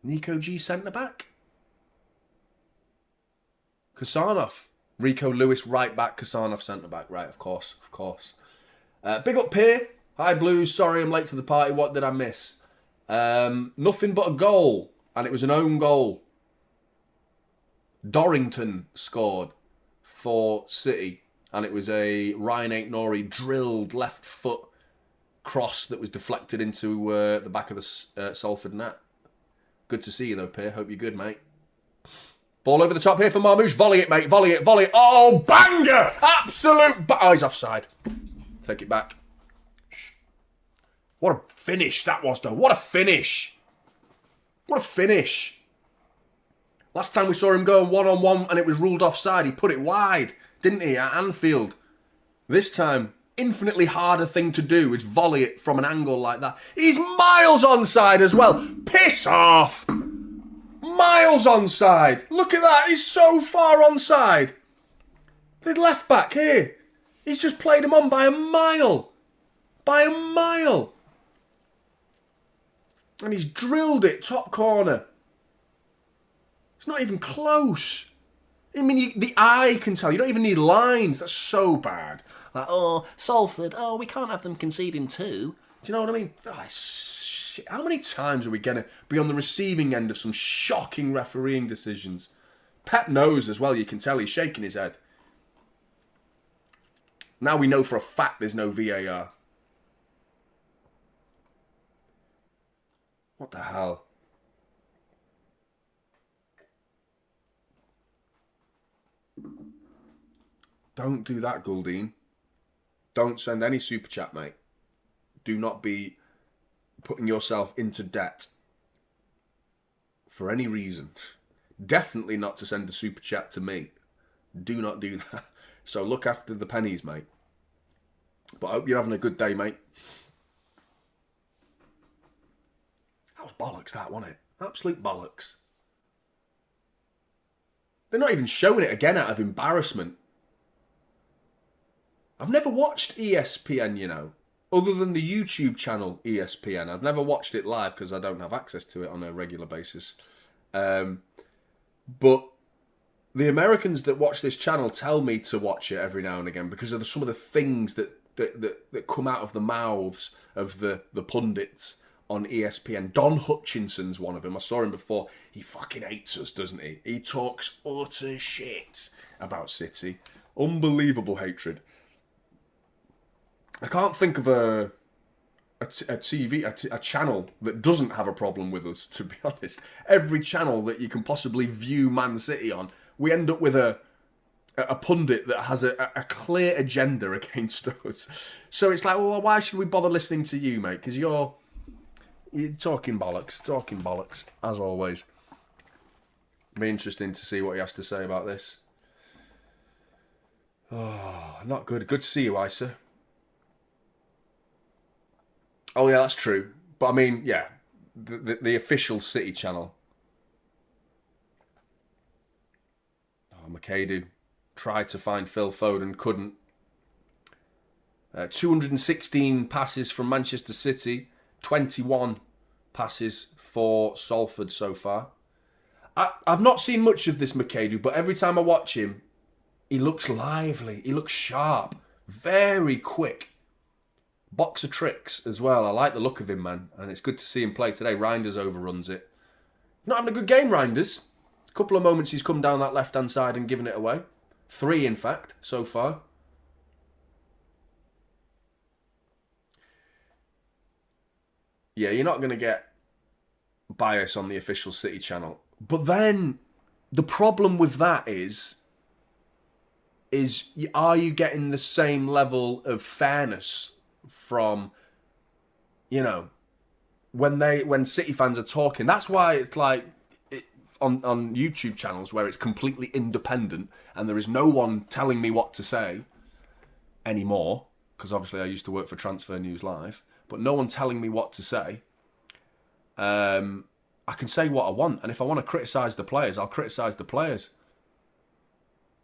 Nico G centre-back? Kasanoff. Rico Lewis right-back, Kasanoff centre-back. Right, of course. Big up here. Hi, Blues. Sorry I'm late to the party. What did I miss? Nothing but a goal. And it was an own goal. Dorrington scored for City. And it was a Ryan Aitnori drilled left foot cross that was deflected into the back of the Salford net. Good to see you though, Pierre. Hope you're good, mate. Ball over the top here for Marmouche. Volley it, mate. Volley it. Oh, banger! Absolute... Oh, he's offside. Take it back. What a finish that was, though. What a finish. Last time we saw him go one-on-one and it was ruled offside, he put it wide. Didn't he, at Anfield? This time, infinitely harder thing to do is volley it from an angle like that. He's miles onside as well. Piss off! Miles onside. Look at that, he's so far onside. The left back here. He's just played him on by a mile. And he's drilled it top corner. It's not even close. I mean, the eye can tell. You don't even need lines. That's so bad. Like, oh, Salford, we can't have them conceding two. Do you know what I mean? Oh, shit. How many times are we going to be on the receiving end of some shocking refereeing decisions? Pep knows as well. You can tell he's shaking his head. Now we know for a fact there's no VAR. What the hell? Don't do that, Gouldine. Don't send any super chat, mate. Do not be putting yourself into debt for any reason. Definitely not to send a super chat to me. Do not do that. So look after the pennies, mate. But I hope you're having a good day, mate. That was bollocks, that, wasn't it? Absolute bollocks. They're not even showing it again out of embarrassment. I've never watched ESPN, you know, other than the YouTube channel ESPN. I've never watched it live because I don't have access to it on a regular basis. But the Americans that watch this channel tell me to watch it every now and again because of some of the things that come out of the mouths of the pundits on ESPN. Don Hutchinson's one of them. I saw him before. He fucking hates us, doesn't he? He talks utter shit about City. Unbelievable hatred. I can't think of a channel that doesn't have a problem with us, to be honest. Every channel that you can possibly view Man City on, we end up with a pundit that has a clear agenda against us. So it's like, well, why should we bother listening to you, mate? Because you're talking bollocks, as always. Be interesting to see what he has to say about this. Oh, not good. Good to see you, Isa. Oh, yeah, that's true. But, I mean, yeah, the official City channel. Oh, McAdoo tried to find Phil Foden, couldn't. 216 passes from Manchester City, 21 passes for Salford so far. I've not seen much of this McAdoo, but every time I watch him, he looks lively, he looks sharp, very quick. Box of tricks as well. I like the look of him, man. And it's good to see him play today. Reinders overruns it. Not having a good game, Reinders. A couple of moments he's come down that left-hand side and given it away. 3, in fact, so far. Yeah, you're not going to get bias on the official City channel. But then, the problem with that is are you getting the same level of fairness from, you know, when City fans are talking? That's why it's like on YouTube channels where it's completely independent and there is no one telling me what to say anymore, because obviously I used to work for Transfer News Live, but no one telling me what to say. I can say what I want, and if I want to criticise the players, I'll criticise the players.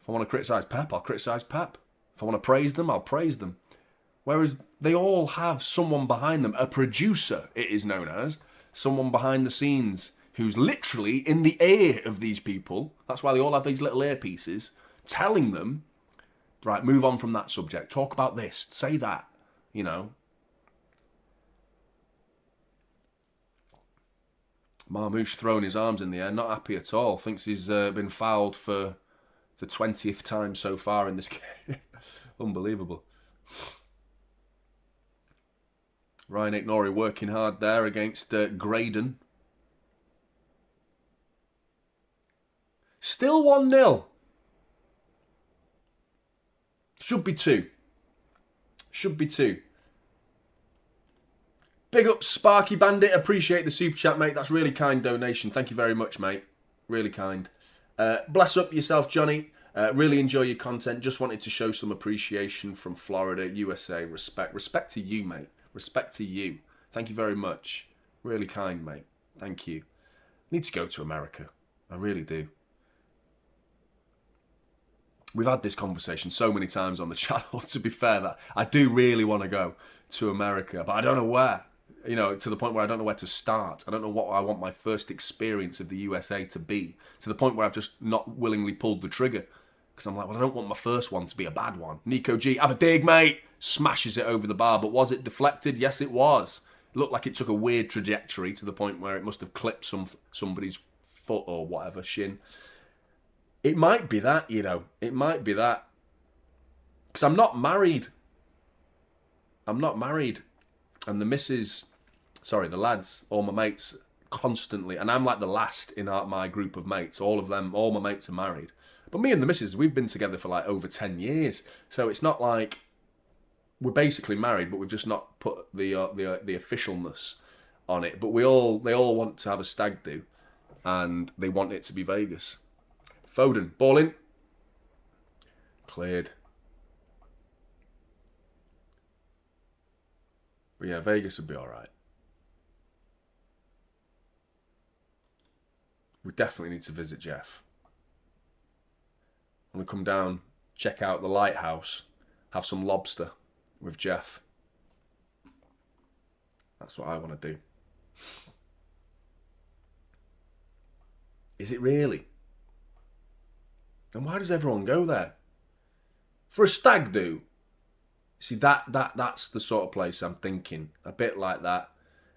If I want to criticise Pep, I'll criticise Pep. If I want to praise them, I'll praise them. Whereas they all have someone behind them, a producer, it is known as, someone behind the scenes who's literally in the ear of these people. That's why they all have these little earpieces, telling them, right, move on from that subject, talk about this, say that, you know. Marmoush throwing his arms in the air, not happy at all. Thinks he's been fouled for the 20th time so far in this game. Unbelievable. Ryan Ignori working hard there against Graydon. Still 1-0. Should be 2. Should be 2. Big up Sparky Bandit. Appreciate the super chat, mate. That's really kind donation. Thank you very much, mate. Really kind. Bless up yourself, Jonny. Really enjoy your content. Just wanted to show some appreciation from Florida, USA. Respect. Respect to you, mate. Respect to you. Thank you very much. Really kind, mate. Thank you. Need to go to America. I really do. We've had this conversation so many times on the channel, to be fair, that I do really want to go to America, but I don't know where. You know, to the point where I don't know where to start. I don't know what I want my first experience of the USA to be. To the point where I've just not willingly pulled the trigger. Because I'm like, well, I don't want my first one to be a bad one. Nico G, have a dig, mate. Smashes it over the bar. But was it deflected? Yes, it was. It looked like it took a weird trajectory to the point where it must have clipped somebody's foot or whatever, shin. It might be that, you know. It might be that. Because I'm not married. I'm not married. And the lads, all my mates, constantly, and I'm like the last in my group of mates. All my mates are married. But me and the missus, we've been together for like over 10 years. So it's not like we're basically married, but we've just not put the officialness on it. But they all want to have a stag do, and they want it to be Vegas. Foden, ball in. Cleared. But yeah, Vegas would be alright. We definitely need to visit Jeff. I'm going to come down, check out the lighthouse, have some lobster with Jeff. That's what I want to do. Is it really? And why does everyone go there? For a stag do? See, that's the sort of place I'm thinking. A bit like that.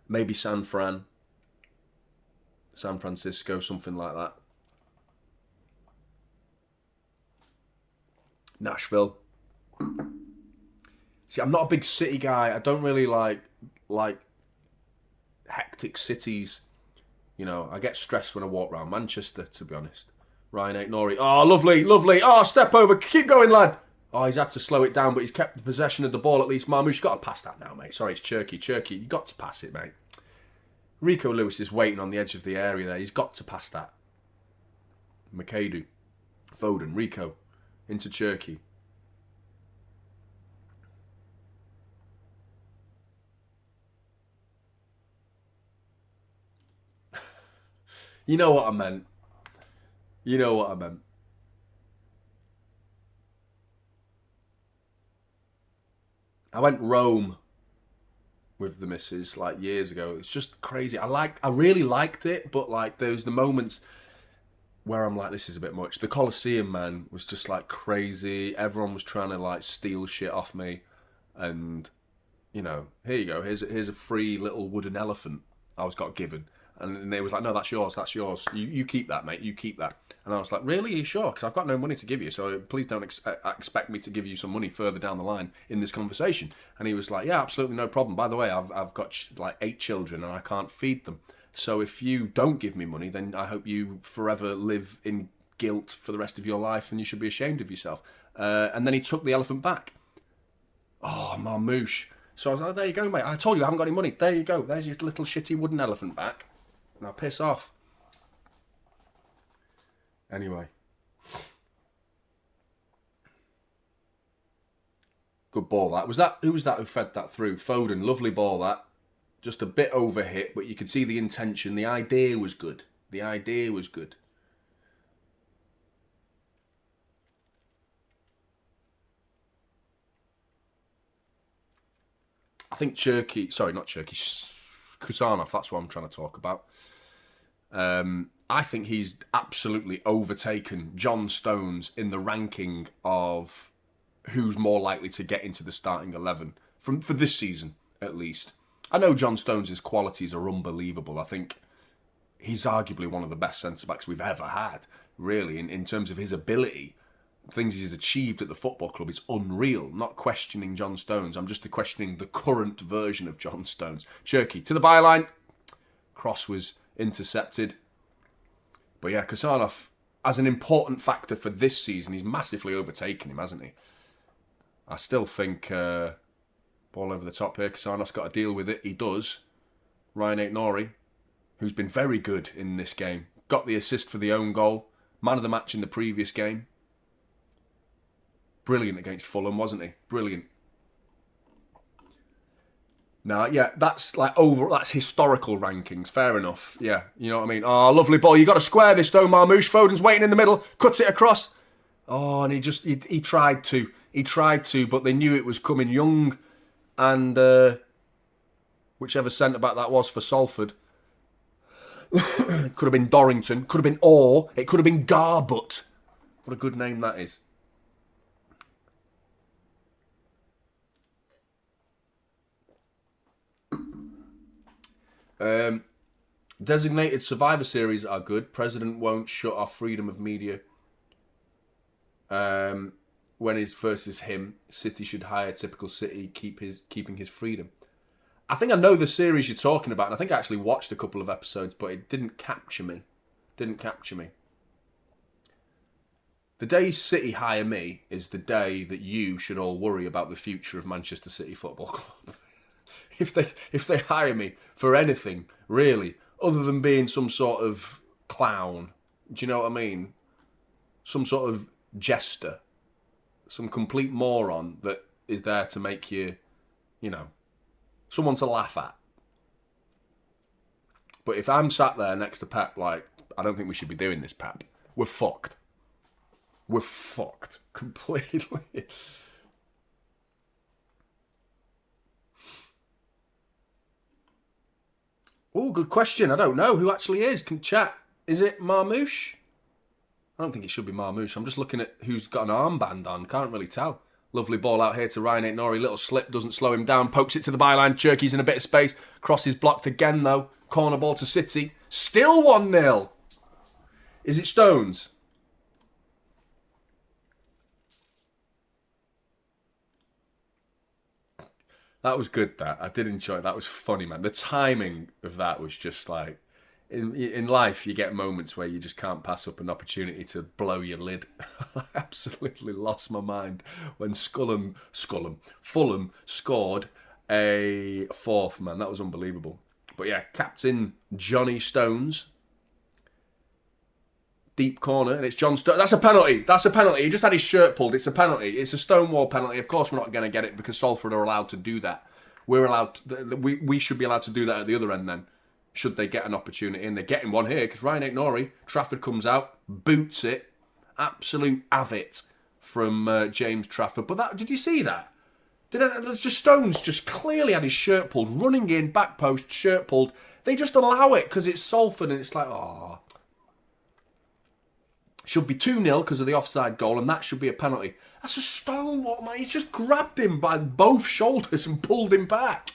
Maybe San Francisco, something like that. Nashville. See, I'm not a big city guy. I don't really like hectic cities. You know, I get stressed when I walk around Manchester, to be honest. Ryan Aitnori. Oh, lovely, lovely. Oh, step over. Keep going, lad. Oh, he's had to slow it down, but he's kept the possession of the ball at least. Marmoush, you've got to pass that now, mate. Sorry, it's Churky. You've got to pass it, mate. Rico Lewis is waiting on the edge of the area there. He's got to pass that. McAdoo. Foden. Rico. Into Churky. You know what I meant. You know what I meant. I went Rome with the missus like years ago. It's just crazy. I really liked it, but like there's the moments where I'm like, this is a bit much. The Colosseum, man, was just like crazy. Everyone was trying to like steal shit off me, and you know, here you go. Here's a free little wooden elephant I got given. And they was like, no, that's yours. You keep that, mate. You keep that. And I was like, really? Are you sure? Because I've got no money to give you, so please don't expect me to give you some money further down the line in this conversation. And he was like, yeah, absolutely no problem. By the way, I've got like 8 children and I can't feed them. So if you don't give me money, then I hope you forever live in guilt for the rest of your life and you should be ashamed of yourself. And then he took the elephant back. Oh, Marmoush. So I was like, there you go, mate. I told you I haven't got any money. There you go. There's your little shitty wooden elephant back. Now piss off. Anyway. Good ball that. Who was that who fed that through? Foden, lovely ball that. Just a bit over hit, but you could see the intention. The idea was good. I think Kusanov, that's what I'm trying to talk about. I think he's absolutely overtaken John Stones in the ranking of who's more likely to get into the starting 11 for this season, at least. I know John Stones' qualities are unbelievable. I think he's arguably one of the best centre-backs we've ever had, really, in terms of his ability. Things he's achieved at the football club is unreal. Not questioning John Stones. I'm just questioning the current version of John Stones. Cherky to the byline. Cross was intercepted. But yeah, Kusanov, as an important factor for this season, he's massively overtaken him, hasn't he? I still think ball over the top here. Kusanov's got to deal with it. He does. Ryan Aitnori, who's been very good in this game, got the assist for the own goal. Man of the match in the previous game. Brilliant against Fulham, wasn't he? Brilliant. Now, yeah, that's historical rankings. Fair enough. Yeah, you know what I mean? Oh, lovely ball. You got to square this though, Marmoush. Foden's waiting in the middle, cuts it across. Oh, and he tried to. He tried to, but they knew it was coming. Young and whichever centre-back that was for Salford. Could have been Dorrington. Could have been Orr. It could have been Garbutt. What a good name that is. Designated Survivor Series are good. President won't shut off freedom of media. When it's versus him, City should hire typical City, keeping his freedom. I think I know the series you're talking about, and I think I actually watched a couple of episodes, but it didn't capture me. The day City hire me is the day that you should all worry about the future of Manchester City Football Club. If they hire me for anything, really, other than being some sort of clown, do you know what I mean? Some sort of jester, some complete moron that is there to make you, someone to laugh at. But if I'm sat there next to Pep, like, I don't think we should be doing this, Pep. We're fucked. We're fucked completely. Oh, good question. I don't know who actually is. Can chat. Is it Marmouche? I don't think it should be Marmouche. I'm just looking at who's got an armband on. Can't really tell. Lovely ball out here to Ryan Aitnori. Little slip, doesn't slow him down. Pokes it to the byline. Cherky's in a bit of space. Crosses blocked again, though. Corner ball to City. Still 1-0. Is it Stones? That was good, that. I did enjoy it. That was funny, man. The timing of that was just like... In life, you get moments where you just can't pass up an opportunity to blow your lid. I absolutely lost my mind when Fulham scored a fourth, man. That was unbelievable. But yeah, captain Jonny Stones. Deep corner, and it's John Stones. That's a penalty. He just had his shirt pulled. It's a penalty. It's a Stonewall penalty. Of course, we're not going to get it because Salford are allowed to do that. We should be allowed to do that at the other end then. Should they get an opportunity, and they're getting one here because Ryan Aitnori, Trafford comes out, boots it, absolute avet from James Trafford. But did you see that? Stones just clearly had his shirt pulled, running in, back post, shirt pulled. They just allow it because it's Salford, and it's like, oh. Should be 2-0 because of the offside goal, and that should be a penalty. That's a Stonewall, man. He's just grabbed him by both shoulders and pulled him back.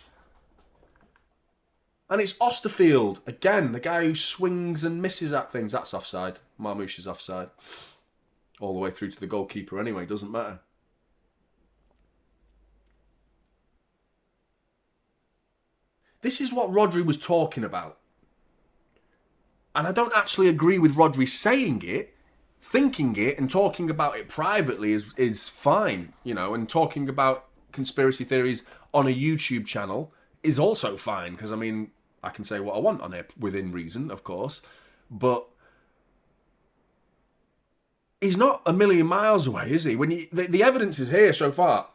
And it's Osterfield, again, the guy who swings and misses at things. That's offside. Marmouche is offside. All the way through to the goalkeeper anyway, doesn't matter. This is what Rodri was talking about. And I don't actually agree with Rodri saying it. Thinking it and talking about it privately is fine, and talking about conspiracy theories on a YouTube channel is also fine, because, I mean, I can say what I want on it, within reason, of course, but he's not a million miles away, is he? When the evidence is here so far,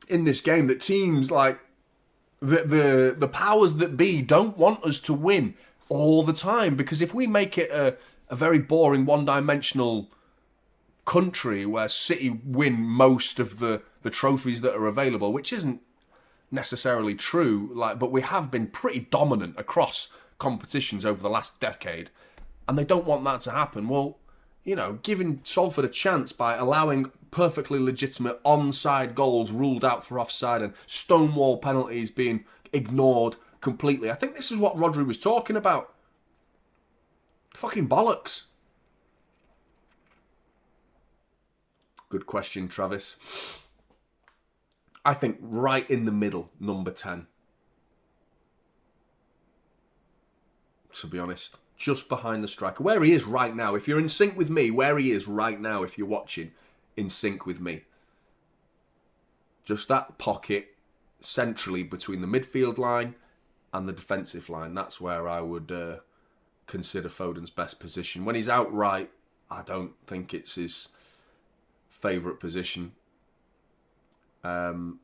in this game, that teams like the powers that be don't want us to win all the time, because if we make it a very boring, one-dimensional country where City win most of the trophies that are available, which isn't necessarily true, but we have been pretty dominant across competitions over the last decade, and they don't want that to happen. Well, giving Salford a chance by allowing perfectly legitimate onside goals ruled out for offside and Stonewall penalties being ignored completely. I think this is what Rodri was talking about. Fucking bollocks. Good question, Travis. I think right in the middle, number 10. To be honest. Just behind the striker. Where he is right now. If you're in sync with me, where he is right now, if you're watching, in sync with me. Just that pocket centrally between the midfield line and the defensive line. That's where I would consider Foden's best position. When he's outright, I don't think it's his favourite position. And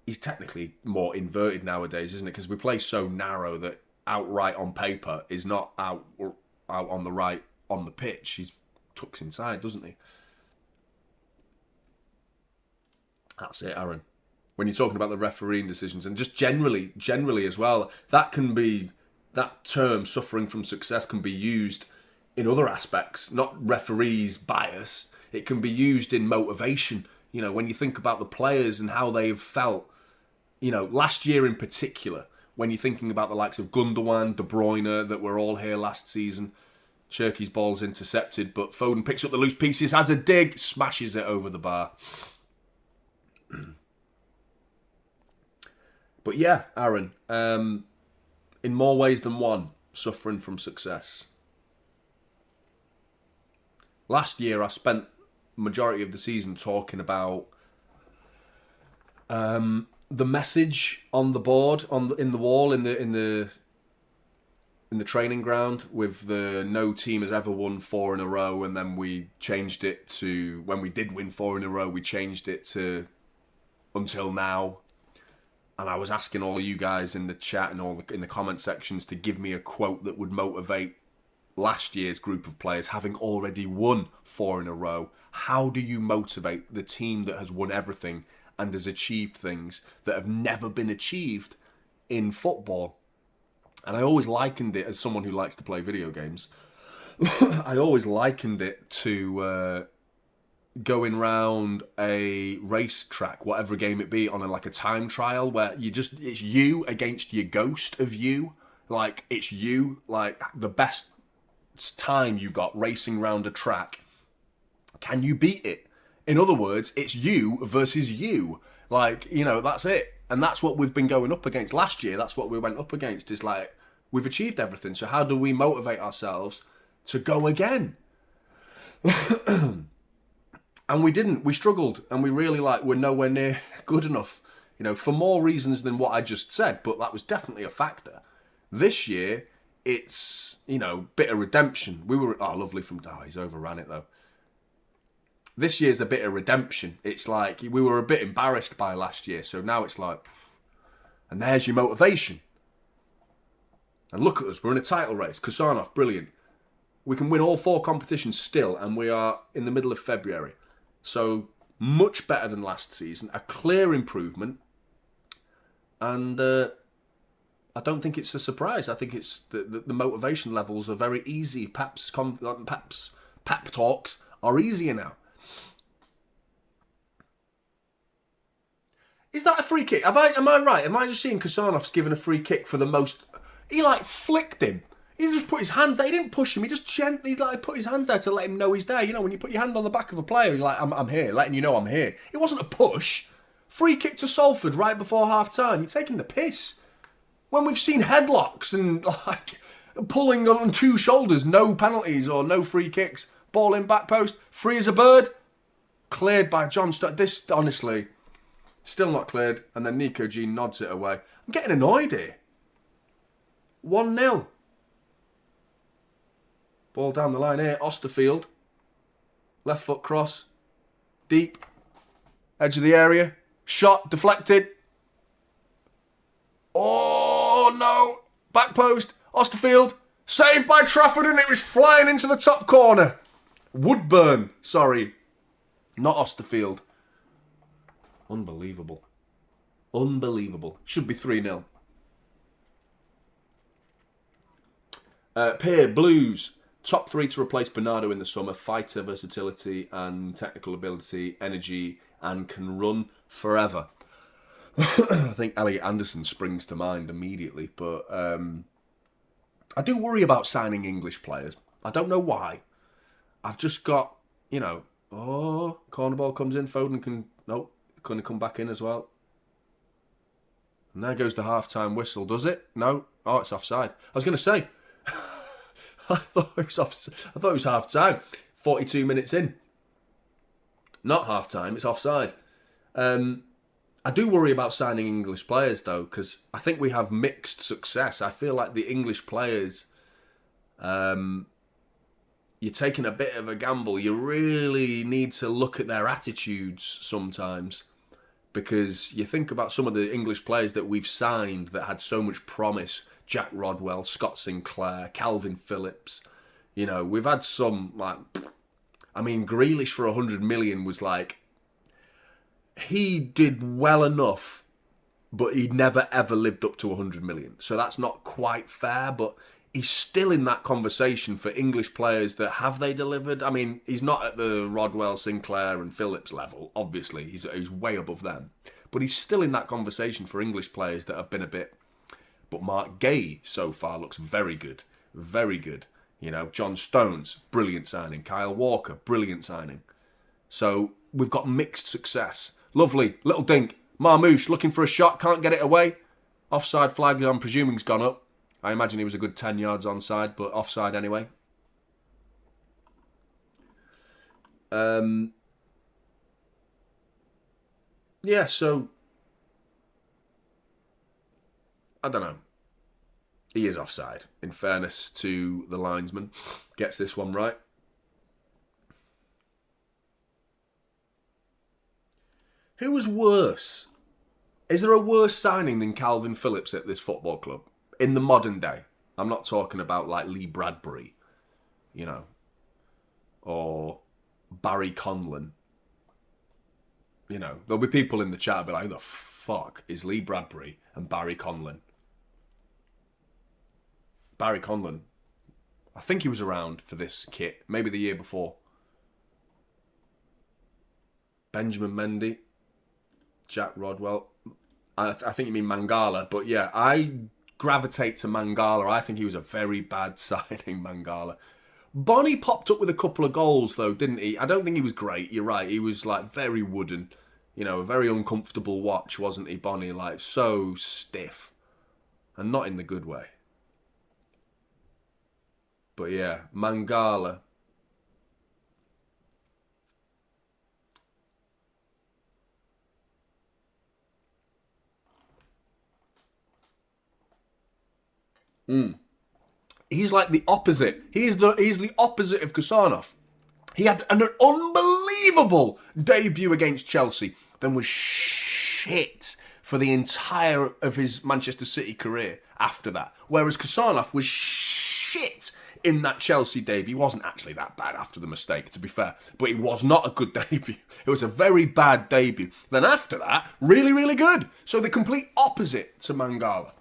he's technically more inverted nowadays, isn't it? Because we play so narrow that outright on paper is not out on the right on the pitch. He tucks inside, doesn't he? That's it, Aaron. When you're talking about the refereeing decisions, and just generally as well, that term, suffering from success, can be used in other aspects, not referees' bias. It can be used in motivation. When you think about the players and how they've felt, last year in particular, when you're thinking about the likes of Gundogan, De Bruyne, that were all here last season, Cherky's ball's intercepted, but Foden picks up the loose pieces, has a dig, smashes it over the bar. But yeah, Aaron, in more ways than one, suffering from success. Last year, I spent the majority of the season talking about the message on the board, in the wall, in the training ground, with the no team has ever won 4 in a row, and then we changed it to, when we did win 4 in a row, we changed it to until now. And I was asking all of you guys in the chat and in the comment sections to give me a quote that would motivate last year's group of players, having already won 4 in a row. How do you motivate the team that has won everything and has achieved things that have never been achieved in football? And I always likened it, as someone who likes to play video games, I always likened it to going round a race track, whatever game it be, on like a time trial, where it's you against your ghost of you. Like, it's you, like the best time you got racing round a track. Can you beat it? In other words, it's you versus you. Like, that's it. And that's what we've been going up against last year. That's what we went up against, is like, we've achieved everything. So how do we motivate ourselves to go again? And we didn't. We struggled. And we really, were nowhere near good enough. For more reasons than what I just said. But that was definitely a factor. This year, it's, bit of redemption. We were, lovely from, he's overran it though. This year's a bit of redemption. It's like, we were a bit embarrassed by last year. So now it's like, and there's your motivation. And look at us, we're in a title race. Kusanov, brilliant. We can win all 4 competitions still, and we are in the middle of February. So, much better than last season. A clear improvement. And I don't think it's a surprise. I think it's the motivation levels are very easy. Pep talks are easier now. Is that a free kick? Am I right? Am I just seeing Kusanov's given a free kick for the most... He flicked him. He just put his hands there. He didn't push him. He just gently put his hands there to let him know he's there. When you put your hand on the back of a player, you're like, I'm here, letting you know I'm here. It wasn't a push. Free kick to Salford right before half-time. You're taking the piss. When we've seen headlocks and, pulling on 2 shoulders, no penalties or no free kicks. Ball in back post, free as a bird. Cleared by John This, honestly, still not cleared. And then Nico G nods it away. I'm getting annoyed here. 1-0. Ball down the line here. Osterfield. Left foot cross. Deep. Edge of the area. Shot. Deflected. Oh, no. Back post. Osterfield. Saved by Trafford, and it was flying into the top corner. Woodburn. Sorry. Not Osterfield. Unbelievable. Unbelievable. Should be 3-0. Peer, Blues. Top 3 to replace Bernardo in the summer. Fighter, versatility and technical ability, energy, and can run forever. I think Elliot Anderson springs to mind immediately, but I do worry about signing English players. I don't know why. I've just got, corner ball comes in, Foden couldn't come back in as well. And there goes the half-time whistle. Does it? No? Oh, it's offside. I was going to say, I thought it was half-time. 42 minutes in. Not half-time, it's offside. I do worry about signing English players, though, because I think we have mixed success. I feel like the English players, you're taking a bit of a gamble. You really need to look at their attitudes sometimes, because you think about some of the English players that we've signed that had so much promise. Jack Rodwell, Scott Sinclair, Calvin Phillips. We've had some, Grealish for 100 million was he did well enough, but he never ever lived up to 100 million. So that's not quite fair, but he's still in that conversation for English players that have they delivered. He's not at the Rodwell, Sinclair and Phillips level, obviously. He's way above them. But he's still in that conversation for English players that have been a bit... But Mark Gay so far looks very good. Very good. John Stones, brilliant signing. Kyle Walker, brilliant signing. So we've got mixed success. Lovely. Little dink. Marmouche looking for a shot, can't get it away. Offside flag, I'm presuming, has gone up. I imagine he was a good 10 yards onside, but offside anyway. Yeah, so I don't know. He is offside, in fairness to the linesman. Gets this one right. Who was worse? Is there a worse signing than Calvin Phillips at this football club? In the modern day. I'm not talking about like Lee Bradbury, you know, or Barry Conlon. You know, there'll be people in the chat be like, who the fuck is Lee Bradbury and Barry Conlon? Barry Conlon, I think he was around for this kit, maybe the year before. Benjamin Mendy, Jack Rodwell. I think you mean Mangala, but yeah, I gravitate to Mangala. I think he was a very bad signing, Mangala. Bonnie popped up with a couple of goals, though, didn't he? I don't think he was great. You're right. He was, like, very wooden. You know, a very uncomfortable watch, wasn't he, Bonnie? Like, so stiff. And not in the good way. But, yeah, Mangala. He's like the opposite. He's the opposite of Kusanov. He had an unbelievable debut against Chelsea, then was shit for the entire of his Manchester City career after that. Whereas Kusanov was shit in that Chelsea debut. He wasn't actually that bad after the mistake, to be fair, but it was not a good debut. It was a very bad debut. Then after that, really, really good. So the complete opposite to Mangala.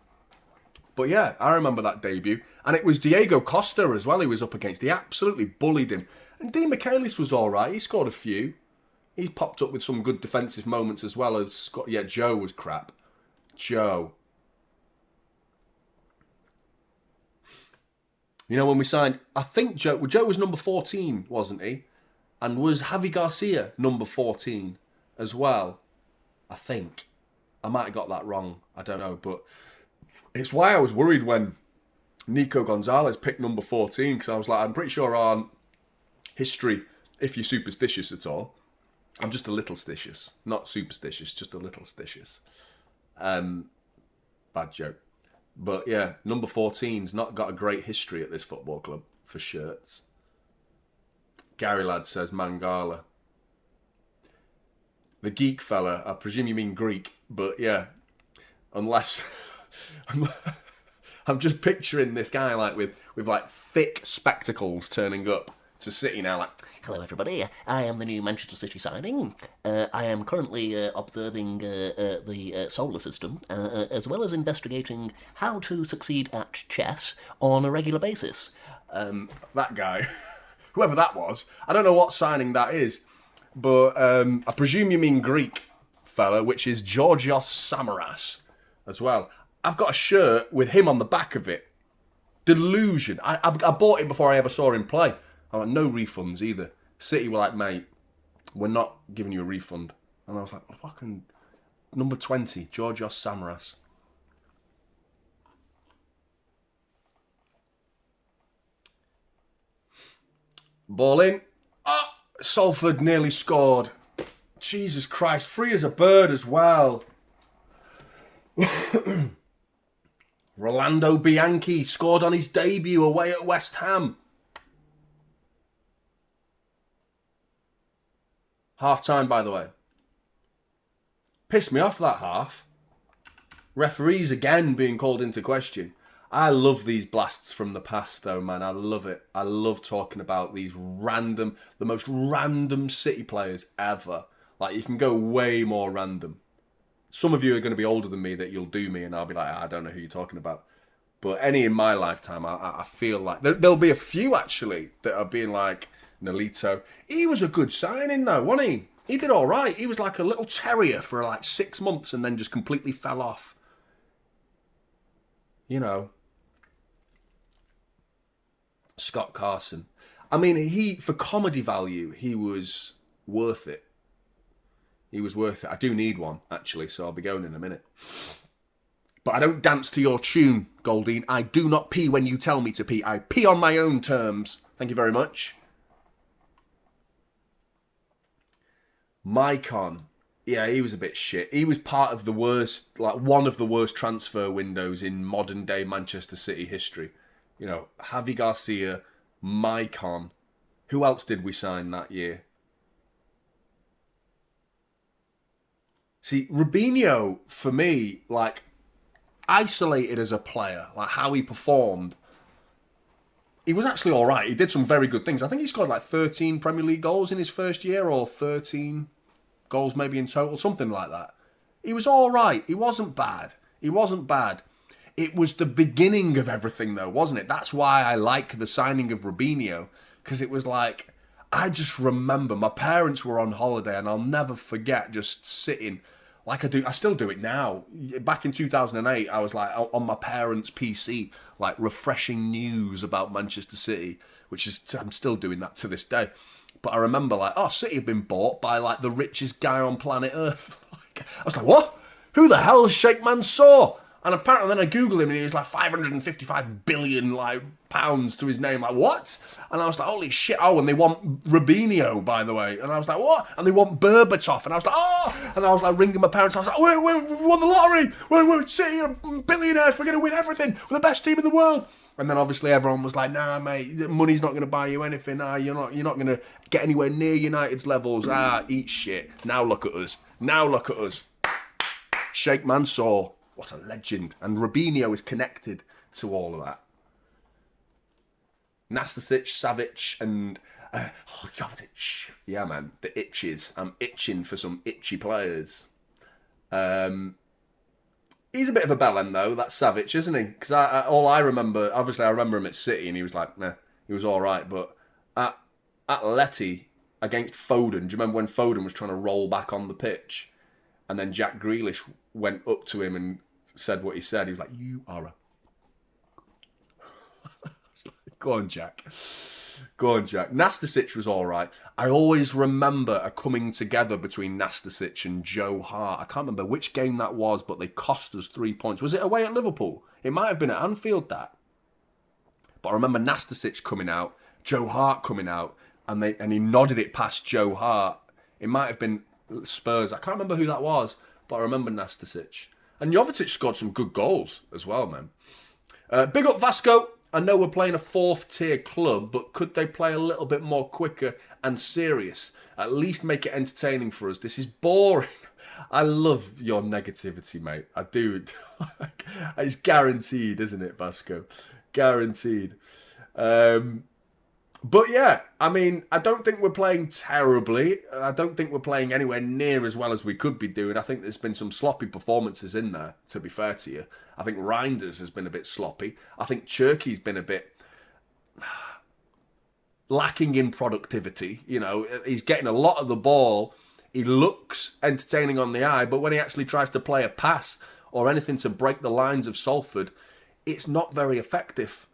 But yeah, I remember that debut. And it was Diego Costa as well he was up against. He absolutely bullied him. And Dean Michaelis was all right. He scored a few. He popped up with some good defensive moments as well as... Yeah, Joe was crap. Joe. You know, when we signed... I think Joe was number 14, wasn't he? And was Javi Garcia number 14 as well? I think. I might have got that wrong. I don't know, but... It's why I was worried when Nico Gonzalez picked number 14, because I was like, I'm pretty sure our history, if you're superstitious at all, I'm just a little stitious. Not superstitious, just a little stitious. Bad joke. But yeah, number 14's not got a great history at this football club for shirts. Gary Ladd says Mangala. The geek fella, I presume you mean Greek, but yeah, unless... I'm just picturing this guy like with like thick spectacles turning up to City now like, hello everybody, I am the new Manchester City signing. I am currently observing the solar system, as well as investigating how to succeed at chess on a regular basis. That guy, whoever that was, I don't know what signing that is, but I presume you mean Greek fella, which is Georgios Samaras as well. I've got a shirt with him on the back of it. Delusion. I bought it before I ever saw him play. I had no refunds either. City were like, mate, we're not giving you a refund. And I was like, fucking number 20, Georgios Samaras. Ball in. Oh, Salford nearly scored. Jesus Christ, free as a bird as well. Rolando Bianchi scored on his debut away at West Ham. Half time, by the way. Pissed me off that half. Referees again being called into question. I love these blasts from the past though, man. I love it. I love talking about these the most random City players ever. Like, you can go way more random. Some of you are going to be older than me that you'll do me and I'll be like, I don't know who you're talking about. But any in my lifetime, I feel like... There'll be a few, actually, that are being like, Nolito. He was a good signing, though, wasn't he? He did all right. He was like a little terrier for like 6 months and then just completely fell off. You know. Scott Carson. I mean, for comedy value, he was worth it. He was worth it. I do need one, actually, so I'll be going in a minute. But I don't dance to your tune, Goldine. I do not pee when you tell me to pee. I pee on my own terms. Thank you very much. Maicon. Yeah, he was a bit shit. He was part of the worst, like one of the worst transfer windows in modern day Manchester City history. You know, Javi Garcia, Maicon. Who else did we sign that year? See, Robinho, for me, like, isolated as a player, like how he performed, he was actually all right. He did some very good things. I think he scored like 13 Premier League goals in his first year, or 13 goals maybe in total, something like that. He was all right. He wasn't bad. He wasn't bad. It was the beginning of everything, though, wasn't it? That's why I like the signing of Robinho, because it was like, I just remember my parents were on holiday, and I'll never forget just sitting, like I do, I still do it now. Back in 2008, I was like on my parents' PC, like refreshing news about Manchester City, which is, I'm still doing that to this day. But I remember like, oh, City have been bought by like the richest guy on planet Earth. I was like, what? Who the hell is Sheikh Mansour? And apparently then I Googled him and he was like 555 billion like pounds to his name. Like, what? And I was like, holy shit. Oh, and they want Robinho, by the way. And I was like, what? And they want Berbatov. And I was like, oh. And I was like ringing my parents. I was like, we won the lottery. We're City are billionaires. We're going to win everything. We're the best team in the world. And then obviously everyone was like, nah, mate, money's not going to buy you anything. Nah, you're not going to get anywhere near United's levels. Ah, eat shit. Now look at us. Now look at us. Sheikh Mansour. What a legend. And Robinho is connected to all of that. Nastasic, Savic, and Jovetic. Yeah, man. The itches. I'm itching for some itchy players. He's a bit of a bellend, though. That's Savic, isn't he? Because all I remember, obviously I remember him at City, and he was like, nah, he was all right. But at Letty against Foden, do you remember when Foden was trying to roll back on the pitch? And then Jack Grealish went up to him and said what he said. He was like, you are a... Go on, Jack. Go on, Jack. Nastasic was all right. I always remember a coming together between Nastasic and Joe Hart. I can't remember which game that was, but they cost us 3 points. Was it away at Liverpool? It might have been at Anfield, that. But I remember Nastasic coming out, Joe Hart coming out, and he nodded it past Joe Hart. It might have been Spurs. I can't remember who that was, but I remember Nastasic. And Jovetic scored some good goals as well, man. Big up Vasco. I know we're playing a fourth-tier club, but could they play a little bit more quicker and serious? At least make it entertaining for us. This is boring. I love your negativity, mate. I do. It's guaranteed, isn't it, Vasco? Guaranteed. But yeah, I mean, I don't think we're playing terribly. I don't think we're playing anywhere near as well as we could be doing. I think there's been some sloppy performances in there, to be fair to you. I think Reinders has been a bit sloppy. I think Cherky's been a bit lacking in productivity. You know, he's getting a lot of the ball. He looks entertaining on the eye, but when he actually tries to play a pass or anything to break the lines of Salford, it's not very effective.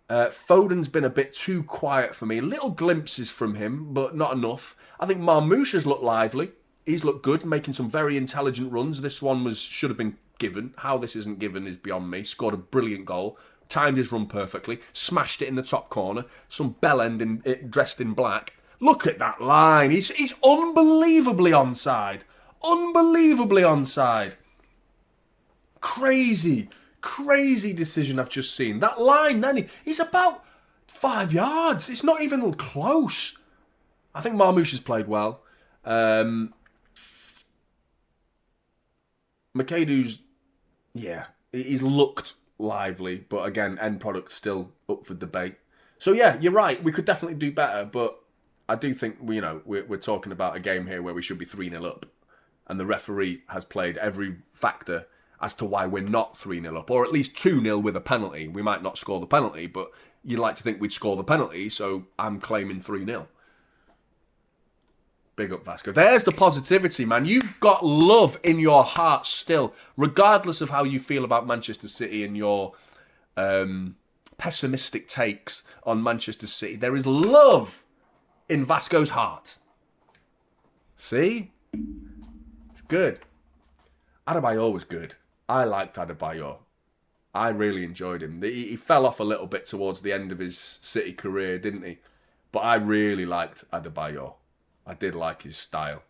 Foden's been a bit too quiet for me. Little glimpses from him, but not enough. I think Marmoush has looked lively. He's looked good, making some very intelligent runs. This one should have been given. How this isn't given is beyond me. Scored a brilliant goal. Timed his run perfectly. Smashed it in the top corner. Some bellend dressed in black. Look at that line. He's unbelievably onside. Unbelievably onside. Crazy decision I've just seen. That line, then, he's about 5 yards. It's not even close. I think Marmoush has played well. McAdoo's, yeah, he's looked lively, but again, end product still up for debate. So yeah, you're right. We could definitely do better, but I do think we're talking about a game here where we should be 3-0 up, and the referee has played every factor as to why we're not 3-0 up, or at least 2-0 with a penalty. We might not score the penalty, but you'd like to think we'd score the penalty, so I'm claiming 3-0. Big up, Vasco. There's the positivity, man. You've got love in your heart still, regardless of how you feel about Manchester City and your pessimistic takes on Manchester City. There is love in Vasco's heart. See? It's good. Adebayor was good. I liked Adebayor. I really enjoyed him. He fell off a little bit towards the end of his City career, didn't he? But I really liked Adebayor. I did like his style.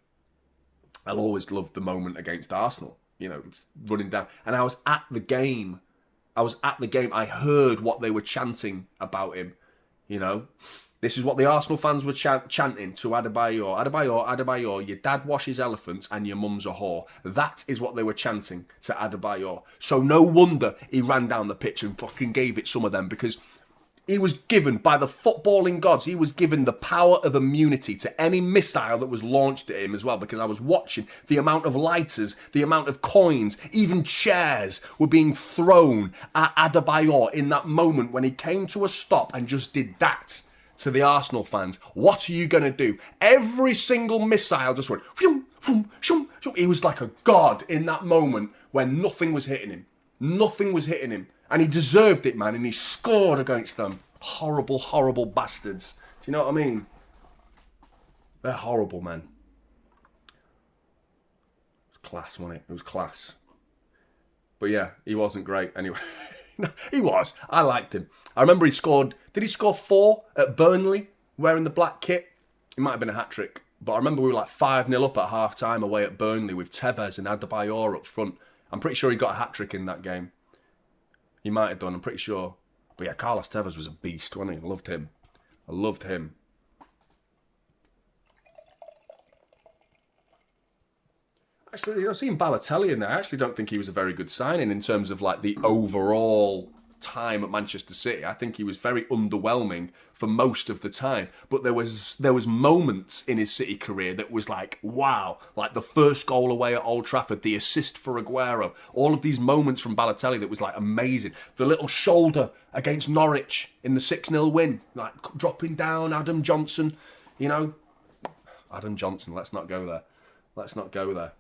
I'll always love the moment against Arsenal. You know, it's running down. And I was at the game. I heard what they were chanting about him. You know, this is what the Arsenal fans were chanting to Adebayor. Adebayor, Adebayor, your dad washes elephants and your mum's a whore. That is what they were chanting to Adebayor. So no wonder he ran down the pitch and fucking gave it some of them, because he was given, by the footballing gods, he was given the power of immunity to any missile that was launched at him as well, because I was watching the amount of lighters, the amount of coins, even chairs were being thrown at Adebayor in that moment when he came to a stop and just did that to the Arsenal fans. What are you going to do? Every single missile just went, phoom, phoom, shoom, shoom. He was like a god in that moment when nothing was hitting him. Nothing was hitting him. And he deserved it, man, and he scored against them. Horrible, horrible bastards. Do you know what I mean? They're horrible, man. It was class, wasn't it? It was class. But yeah, he wasn't great anyway. No, he was. I liked him. I remember he scored... Did he score 4 at Burnley, wearing the black kit? It might have been a hat-trick. But I remember we were like 5-0 up at half-time away at Burnley with Tevez and Adebayor up front. I'm pretty sure he got a hat-trick in that game. He might have done, I'm pretty sure. But yeah, Carlos Tevez was a beast, wasn't he? I loved him. I loved him. Actually, I've seen Balotelli in there. I actually don't think he was a very good signing in terms of like the overall time at Manchester City. I think he was very underwhelming for most of the time. But there was moments in his City career that was like, wow. Like the first goal away at Old Trafford, the assist for Aguero. All of these moments from Balotelli that was like amazing. The little shoulder against Norwich in the 6-0 win. Like dropping down Adam Johnson, you know. Adam Johnson, let's not go there. Let's not go there.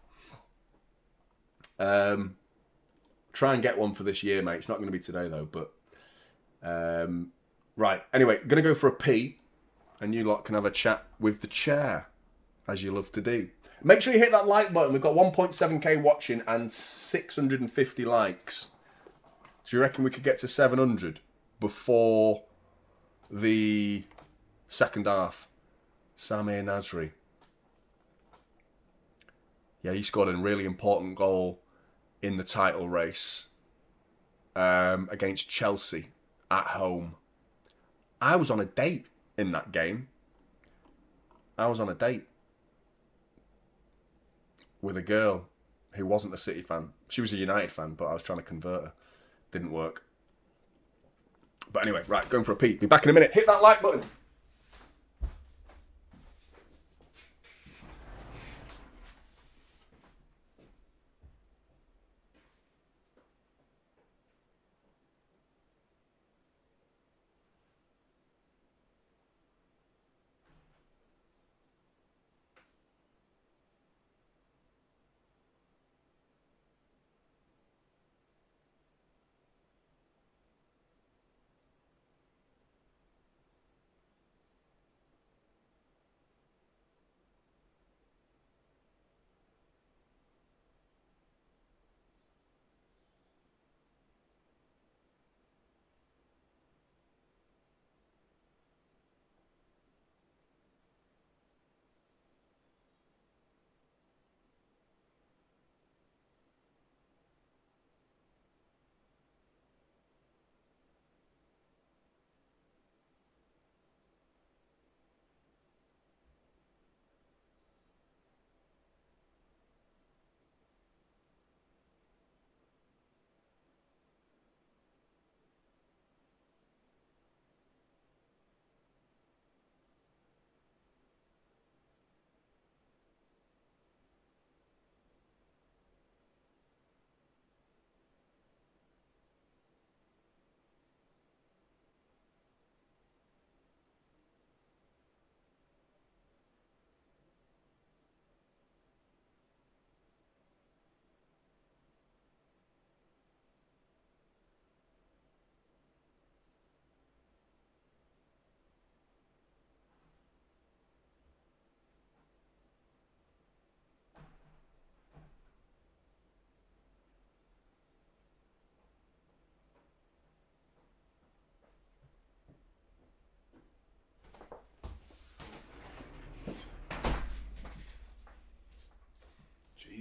Try and get one for this year, mate. It's not going to be today, though. But right. Anyway, going to go for a pee. And you lot can have a chat with the chair, as you love to do. Make sure you hit that like button. We've got 1.7k watching and 650 likes. Do you reckon we could get to 700 before the second half? Samir Nasri. Yeah, he scored a really important goal in the title race against Chelsea at home. I was on a date in that game. I was on a date with a girl who wasn't a City fan. She was a United fan, but I was trying to convert her. Didn't work. But anyway, right, going for a pee. Be back in a minute. Hit that like button.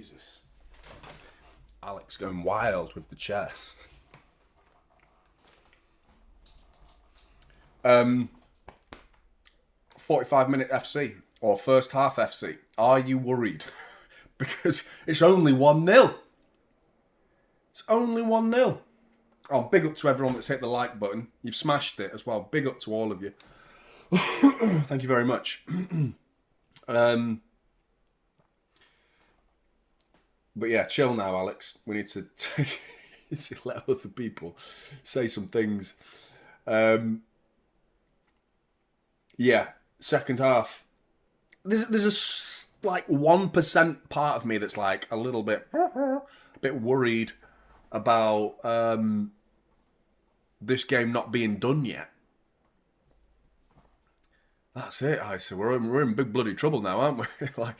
Jesus. Alex going wild with the chess. 45-minute FC or first half FC. Are you worried? Because it's only 1-0. It's only 1-0. Oh, big up to everyone that's hit the like button. You've smashed it as well. Big up to all of you. Thank you very much. But yeah, chill now, Alex. We need to let other people say some things. Yeah, second half. There's a like 1% part of me that's like a little bit worried about this game not being done yet. That's it, so we're in big bloody trouble now, aren't we? Like,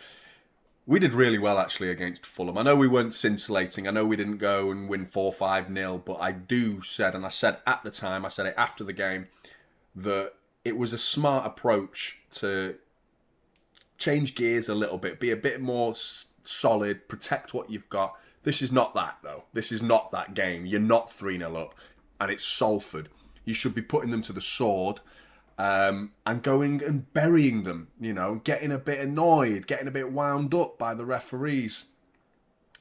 we did really well actually against Fulham. I know we weren't scintillating. I know we didn't go and win 4-5-0, but I said at the time, I said it after the game, that it was a smart approach to change gears a little bit, be a bit more solid, protect what you've got. This is not that, though. This is not that game. You're not 3-0 up, and it's Salford. You should be putting them to the sword and going and burying them, getting a bit annoyed, getting a bit wound up by the referees'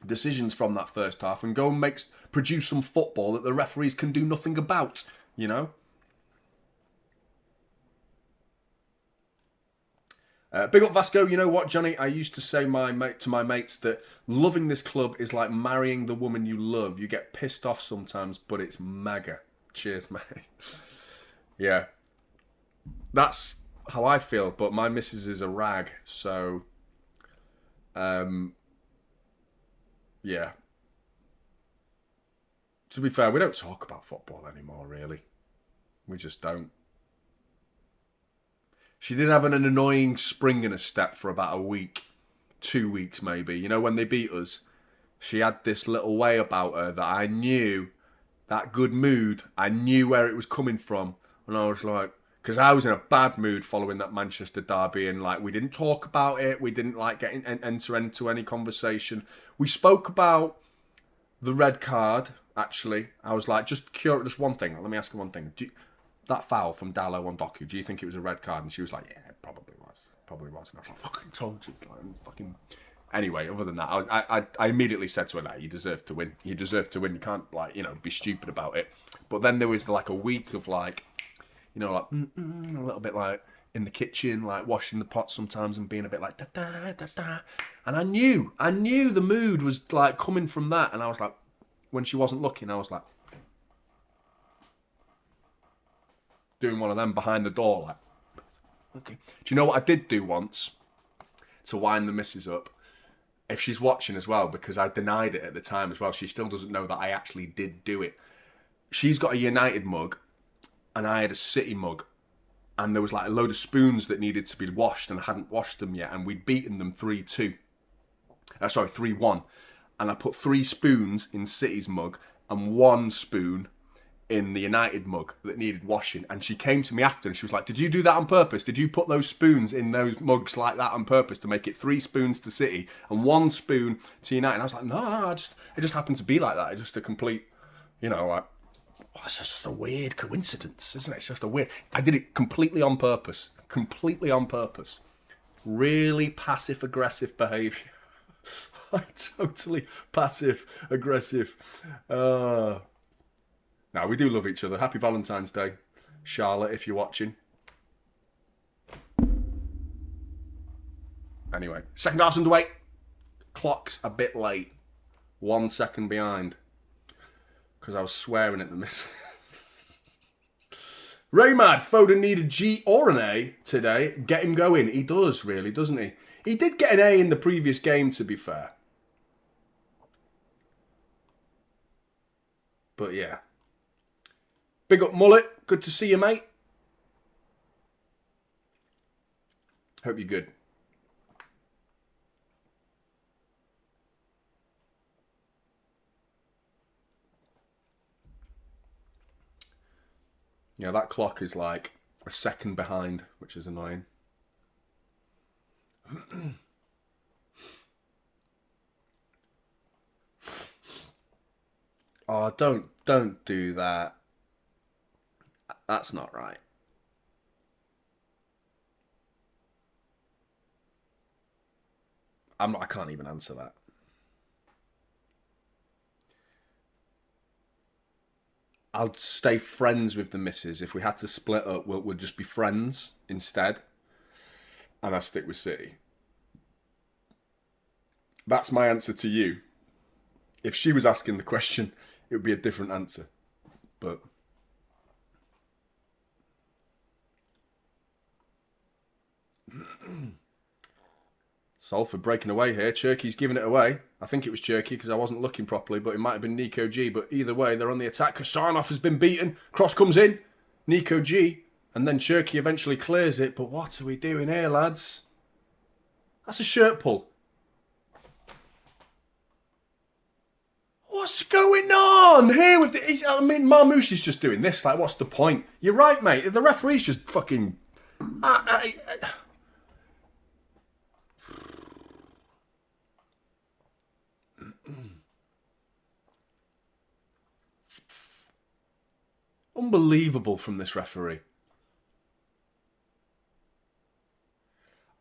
decisions from that first half, and go and produce some football that the referees can do nothing about, Big up Vasco. You know what, Jonny? I used to say to my mates that loving this club is like marrying the woman you love. You get pissed off sometimes, but it's mega. Cheers, mate. Yeah. That's how I feel, but my missus is a rag, so... yeah. To be fair, we don't talk about football anymore, really. We just don't. She did have an annoying spring in her step for about a week, 2 weeks maybe. When they beat us, she had this little way about her that I knew, that good mood, I knew where it was coming from. And I was like, because I was in a bad mood following that Manchester derby, and like we didn't talk about it, we didn't like enter into any conversation. We spoke about the red card, actually. I was like, just one thing, let me ask you one thing. That foul from Dallo on Doku, do you think it was a red card? And she was like, yeah, it probably was. Probably was. And I was like, fucking told you. Fucking... Anyway, other than that, I immediately said to her, nah, you deserve to win. You deserve to win. You can't, be stupid about it. But then there was, a week of, a little bit, in the kitchen, washing the pots sometimes and being a bit like, da-da. And I knew the mood was, coming from that. And I was like, when she wasn't looking, I was like, doing one of them behind the door, okay. Do you know what I did do once to wind the missus up? If she's watching as well, because I denied it at the time as well, she still doesn't know that I actually did do it. She's got a United mug, and I had a City mug, and there was a load of spoons that needed to be washed, and I hadn't washed them yet, and we'd beaten them 3-1, and I put 3 spoons in City's mug and 1 spoon in the United mug that needed washing. And she came to me after and she was like, did you do that on purpose? Did you put those spoons in those mugs like that on purpose to make it 3 spoons to City and 1 spoon to United? And I was like, no, it just happened to be like that. It's just a complete, it's just a weird coincidence, isn't it? It's just a weird... I did it completely on purpose. Really passive-aggressive behaviour. Totally passive-aggressive. Now, we do love each other. Happy Valentine's Day, Charlotte, if you're watching. Anyway, second half's underway. Clock's a bit late. 1 second behind. Because I was swearing at the missus. Raymad, Foden need a G or an A today. Get him going. He does, really, doesn't he? He did get an A in the previous game, to be fair. But yeah. Big up Mullet. Good to see you, mate. Hope you're good. Yeah, that clock is like a second behind, which is annoying. Oh, don't do that. That's not right. I can't even answer that. I'll stay friends with the missus. If we had to split up, we'll just be friends instead. And I'll stick with City. That's my answer to you. If she was asking the question, it would be a different answer. But Salford breaking away here. Cherky's giving it away. I think it was Cherky because I wasn't looking properly, but it might have been Nico G. But either way, they're on the attack. Kasarnoff has been beaten. Cross comes in. Nico G. And then Cherky eventually clears it. But what are we doing here, lads? That's a shirt pull. What's going on here with the... I mean, Marmouche is just doing this. Like, what's the point? You're right, mate. The referee's just fucking... Unbelievable from this referee.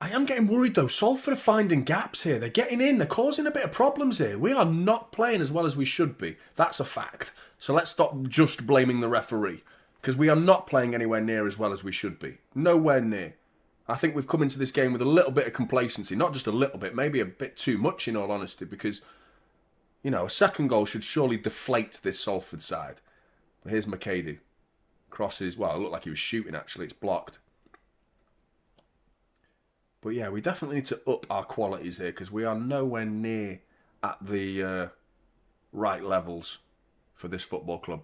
I am getting worried though. Salford are finding gaps here. They're getting in. They're causing a bit of problems here. We are not playing as well as we should be. That's a fact. So let's stop just blaming the referee. Because we are not playing anywhere near as well as we should be. Nowhere near. I think we've come into this game with a little bit of complacency. Not just a little bit. Maybe a bit too much in all honesty. Because, you know, a second goal should surely deflate this Salford side. But here's McAdoo. Crosses. Well, it looked like he was shooting actually. It's blocked. But yeah, we definitely need to up our qualities here because we are nowhere near at the right levels for this football club.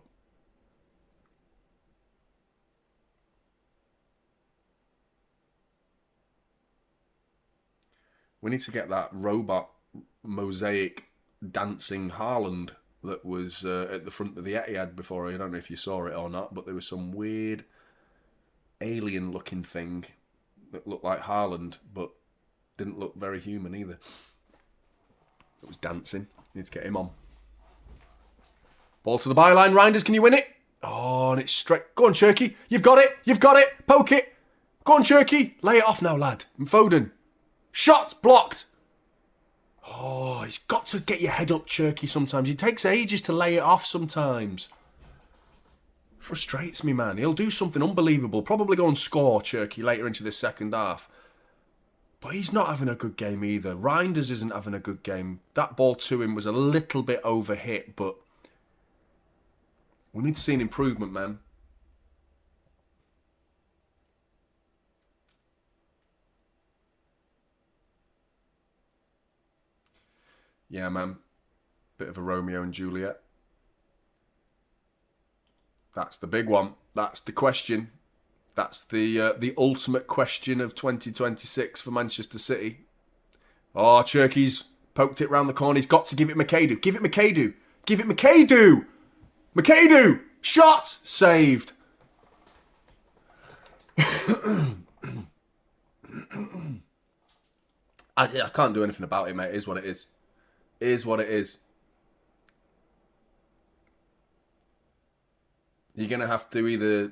We need to get that robot mosaic dancing Haaland that was at the front of the Etihad before. I don't know if you saw it or not, but there was some weird alien looking thing that looked like Haaland, but didn't look very human either. It was dancing. Need to get him on. Ball to the byline. Reinders, can you win it? Oh, and it's straight. Go on, Cherky. You've got it. You've got it. Poke it. Go on, Cherky. Lay it off now, lad. And Foden. Shot blocked. Oh, he's got to get your head up, Cherky, sometimes. It takes ages to lay it off sometimes. Frustrates me, man. He'll do something unbelievable. Probably go and score, Cherky, later into the second half. But he's not having a good game either. Reinders isn't having a good game. That ball to him was a little bit overhit, but we need to see an improvement, man. Yeah, man. Bit of a Romeo and Juliet. That's the big one. That's the question. That's the ultimate question of 2026 for Manchester City. Oh, Cherky's poked it round the corner. He's got to give it McAdoo. Give it McAdoo. Give it McAdoo. McAdoo. Shot. Saved. I can't do anything about it, mate. It is what it is. It is what it is. You're going to have to either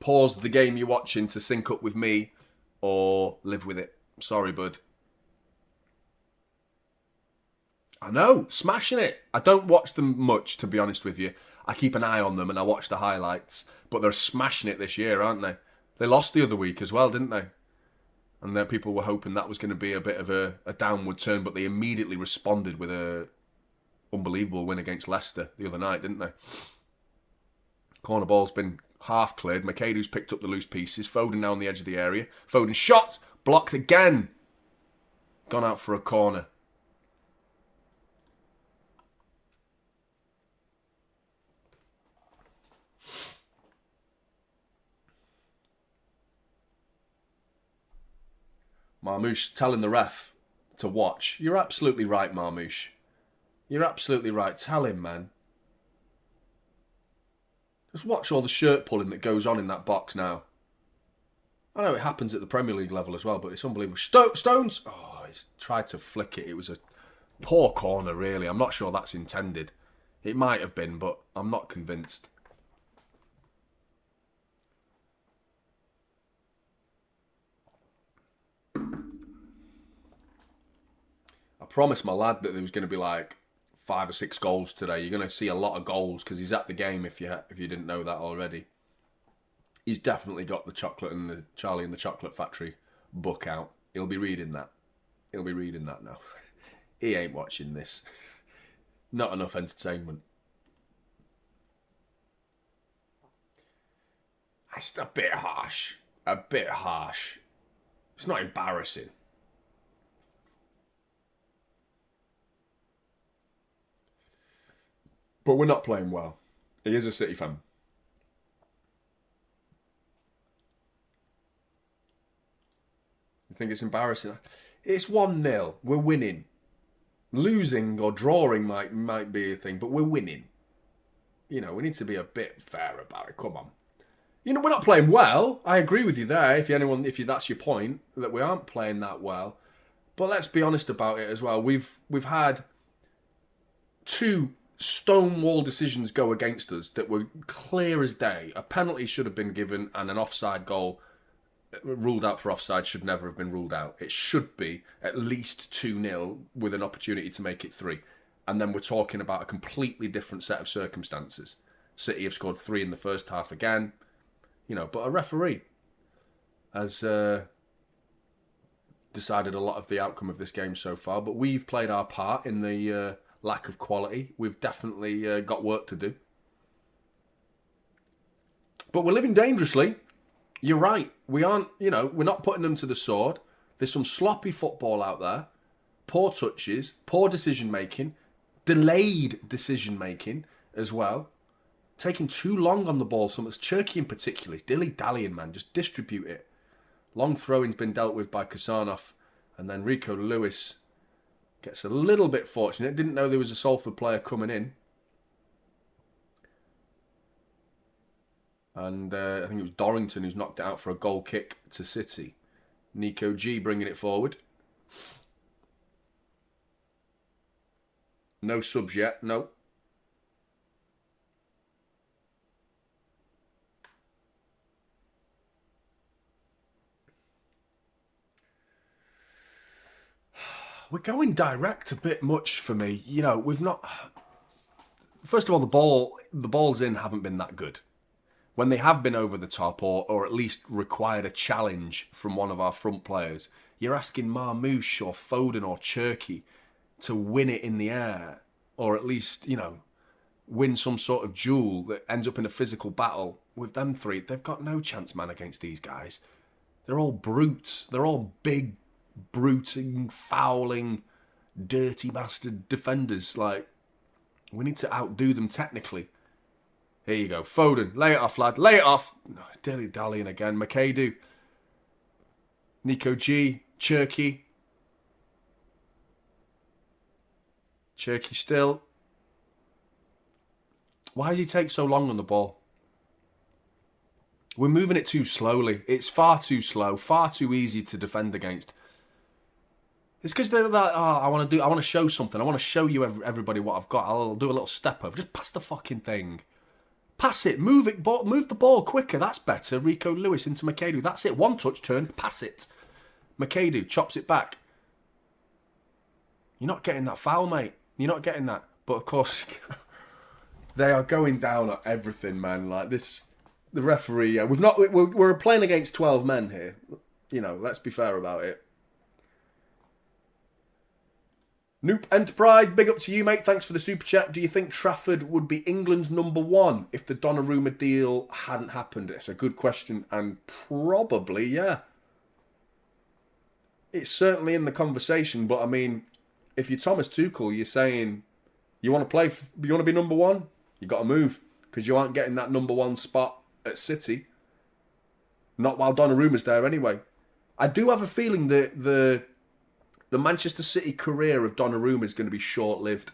pause the game you're watching to sync up with me or live with it. Sorry, bud. I know, smashing it. I don't watch them much, to be honest with you. I keep an eye on them and I watch the highlights. But they're smashing it this year, aren't they? They lost the other week as well, didn't they? And then people were hoping that was going to be a bit of a downward turn, but they immediately responded with a unbelievable win against Leicester the other night, didn't they? Corner ball's been half cleared. McAdoo's picked up the loose pieces. Foden down the edge of the area. Foden shot. Blocked again. Gone out for a corner. Marmouche telling the ref to watch. You're absolutely right, Marmouche. You're absolutely right. Tell him, man. Just watch all the shirt pulling that goes on in that box now. I know it happens at the Premier League level as well, but it's unbelievable. Stones! Oh, he's tried to flick it. It was a poor corner, really. I'm not sure that's intended. It might have been, but I'm not convinced. I promised my lad that there was going to be like 5 or 6 goals today. You're going to see a lot of goals because he's at the game if you didn't know that already. He's definitely got the Chocolate and the Charlie and the Chocolate Factory book out. He'll be reading that. He'll be reading that now. He ain't watching this. Not enough entertainment. It's a bit harsh. A bit harsh. It's not embarrassing. But we're not playing well. He is a City fan. You think it's embarrassing? It's 1-0. We're winning. Losing or drawing might be a thing, but we're winning. You know, we need to be a bit fair about it. Come on. You know, we're not playing well. I agree with you there. If that's your point, that we aren't playing that well. But let's be honest about it as well. We've had 2 stonewall decisions go against us that were clear as day. A penalty should have been given, and an offside goal ruled out for offside should never have been ruled out. It should be at least 2-0 with an opportunity to make it 3. And then we're talking about a completely different set of circumstances. City have scored 3 in the first half again. You know, but a referee has decided a lot of the outcome of this game so far. But we've played our part in the lack of quality. We've definitely got work to do. But we're living dangerously. You're right. We aren't, we're not putting them to the sword. There's some sloppy football out there. Poor touches, poor decision-making, delayed decision-making as well. Taking too long on the ball. Something's Cherky in particular. Dilly-dallying, man. Just distribute it. Long throwing's been dealt with by Kasanov. And then Rico Lewis gets a little bit fortunate. Didn't know there was a Salford player coming in. And I think it was Dorrington who's knocked it out for a goal kick to City. Nico G bringing it forward. No subs yet. No. We're going direct a bit much for me. We've not... First of all, the balls in haven't been that good. When they have been over the top or at least required a challenge from one of our front players, you're asking Marmoush or Foden or Cherky to win it in the air, or at least, win some sort of duel that ends up in a physical battle. With them 3, they've got no chance, man, against these guys. They're all brutes. They're all big, bruting, fouling, dirty bastard defenders. We need to outdo them technically. Here you go. Foden. Lay it off, lad. Lay it off. No, dilly-dallying again. McAdoo. Nico G. Cherky. Cherky still. Why does he take so long on the ball? We're moving it too slowly. It's far too slow. Far too easy to defend against. It's because they're like, I want to show something. I want to show you everybody what I've got. I'll do a little step over. Just pass the fucking thing. Pass it. Move it. Move the ball quicker. That's better. Rico Lewis into McAdoo. That's it. One touch turn. Pass it. McAdoo chops it back. You're not getting that foul, mate. You're not getting that. But of course, they are going down at everything, man. Like this, the referee. We're playing against 12 men here. Let's be fair about it. Noop Enterprise, big up to you, mate. Thanks for the super chat. Do you think Trafford would be England's number 1 if the Donnarumma deal hadn't happened? It's a good question, and probably, yeah. It's certainly in the conversation, but I mean, if you're Thomas Tuchel, you're saying you want to play, you want to be number 1, you got to move, because you aren't getting that number 1 spot at City. Not while Donnarumma's there anyway. I do have a feeling that the Manchester City career of Donnarumma is going to be short-lived.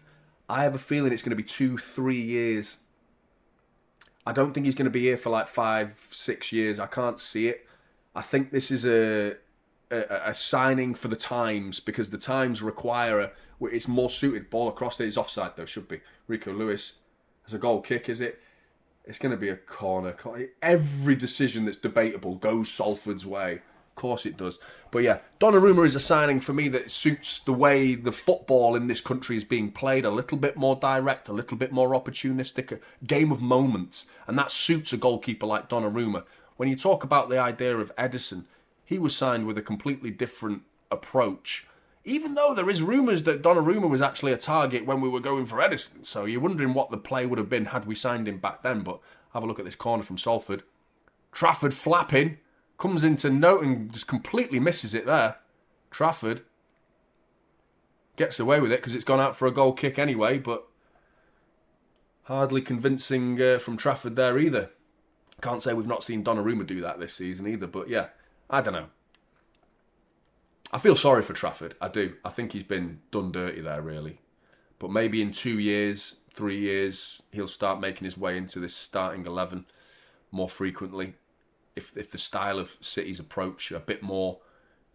I have a feeling it's going to be 2-3 years. I don't think he's going to be here for like 5-6 years. I can't see it. I think this is a signing for the times, because the times require it's more suited. Ball across it is offside though, should be. Rico Lewis has a goal kick, is it? It's going to be a corner. Every decision that's debatable goes Salford's way. Of course it does. But yeah, Donnarumma is a signing for me that suits the way the football in this country is being played. A little bit more direct, a little bit more opportunistic, a game of moments. And that suits a goalkeeper like Donnarumma. When you talk about the idea of Edison, he was signed with a completely different approach. Even though there is rumours that Donnarumma was actually a target when we were going for Edison. So you're wondering what the play would have been had we signed him back then. But have a look at this corner from Salford. Trafford flapping. Comes into note and just completely misses it there. Trafford gets away with it because it's gone out for a goal kick anyway. But hardly convincing from Trafford there either. Can't say we've not seen Donnarumma do that this season either. But yeah, I don't know. I feel sorry for Trafford, I do. I think he's been done dirty there, really. But maybe in 2 years, 3 years, he'll start making his way into this starting 11 more frequently. If the style of City's approach, a bit more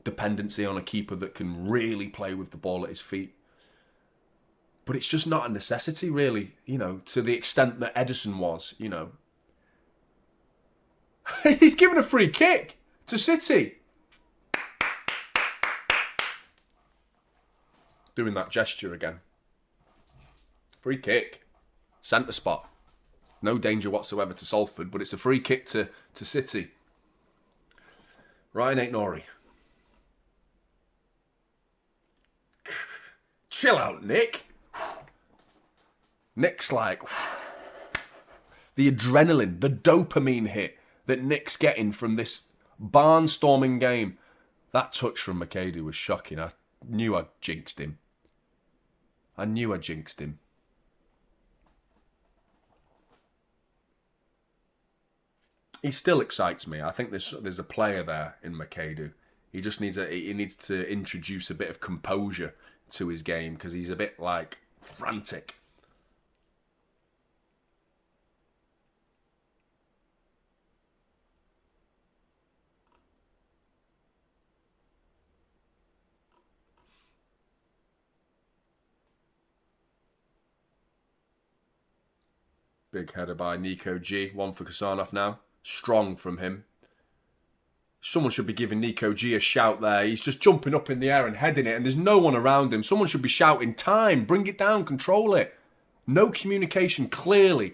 dependency on a keeper that can really play with the ball at his feet. But it's just not a necessity, really, you know, to the extent that Edison was, you know. He's given a free kick to City. Doing that gesture again. Free kick. Centre spot. No danger whatsoever to Salford, but it's a free kick to City. Ryan Aitnori. Chill out, Nick. Nick's like... the adrenaline, the dopamine hit that Nick's getting from this barnstorming game. That touch from McAdoo was shocking. I knew I'd jinxed him. He still excites me. I think there's a player there in McAdoo. He just needs to introduce a bit of composure to his game because he's a bit like frantic. Big header by Nico G. One for Kasanov now. Strong from him. Someone should be giving Nico G a shout there. He's just jumping up in the air and heading it, and there's no one around him. Someone should be shouting, time, bring it down, control it. No communication, clearly.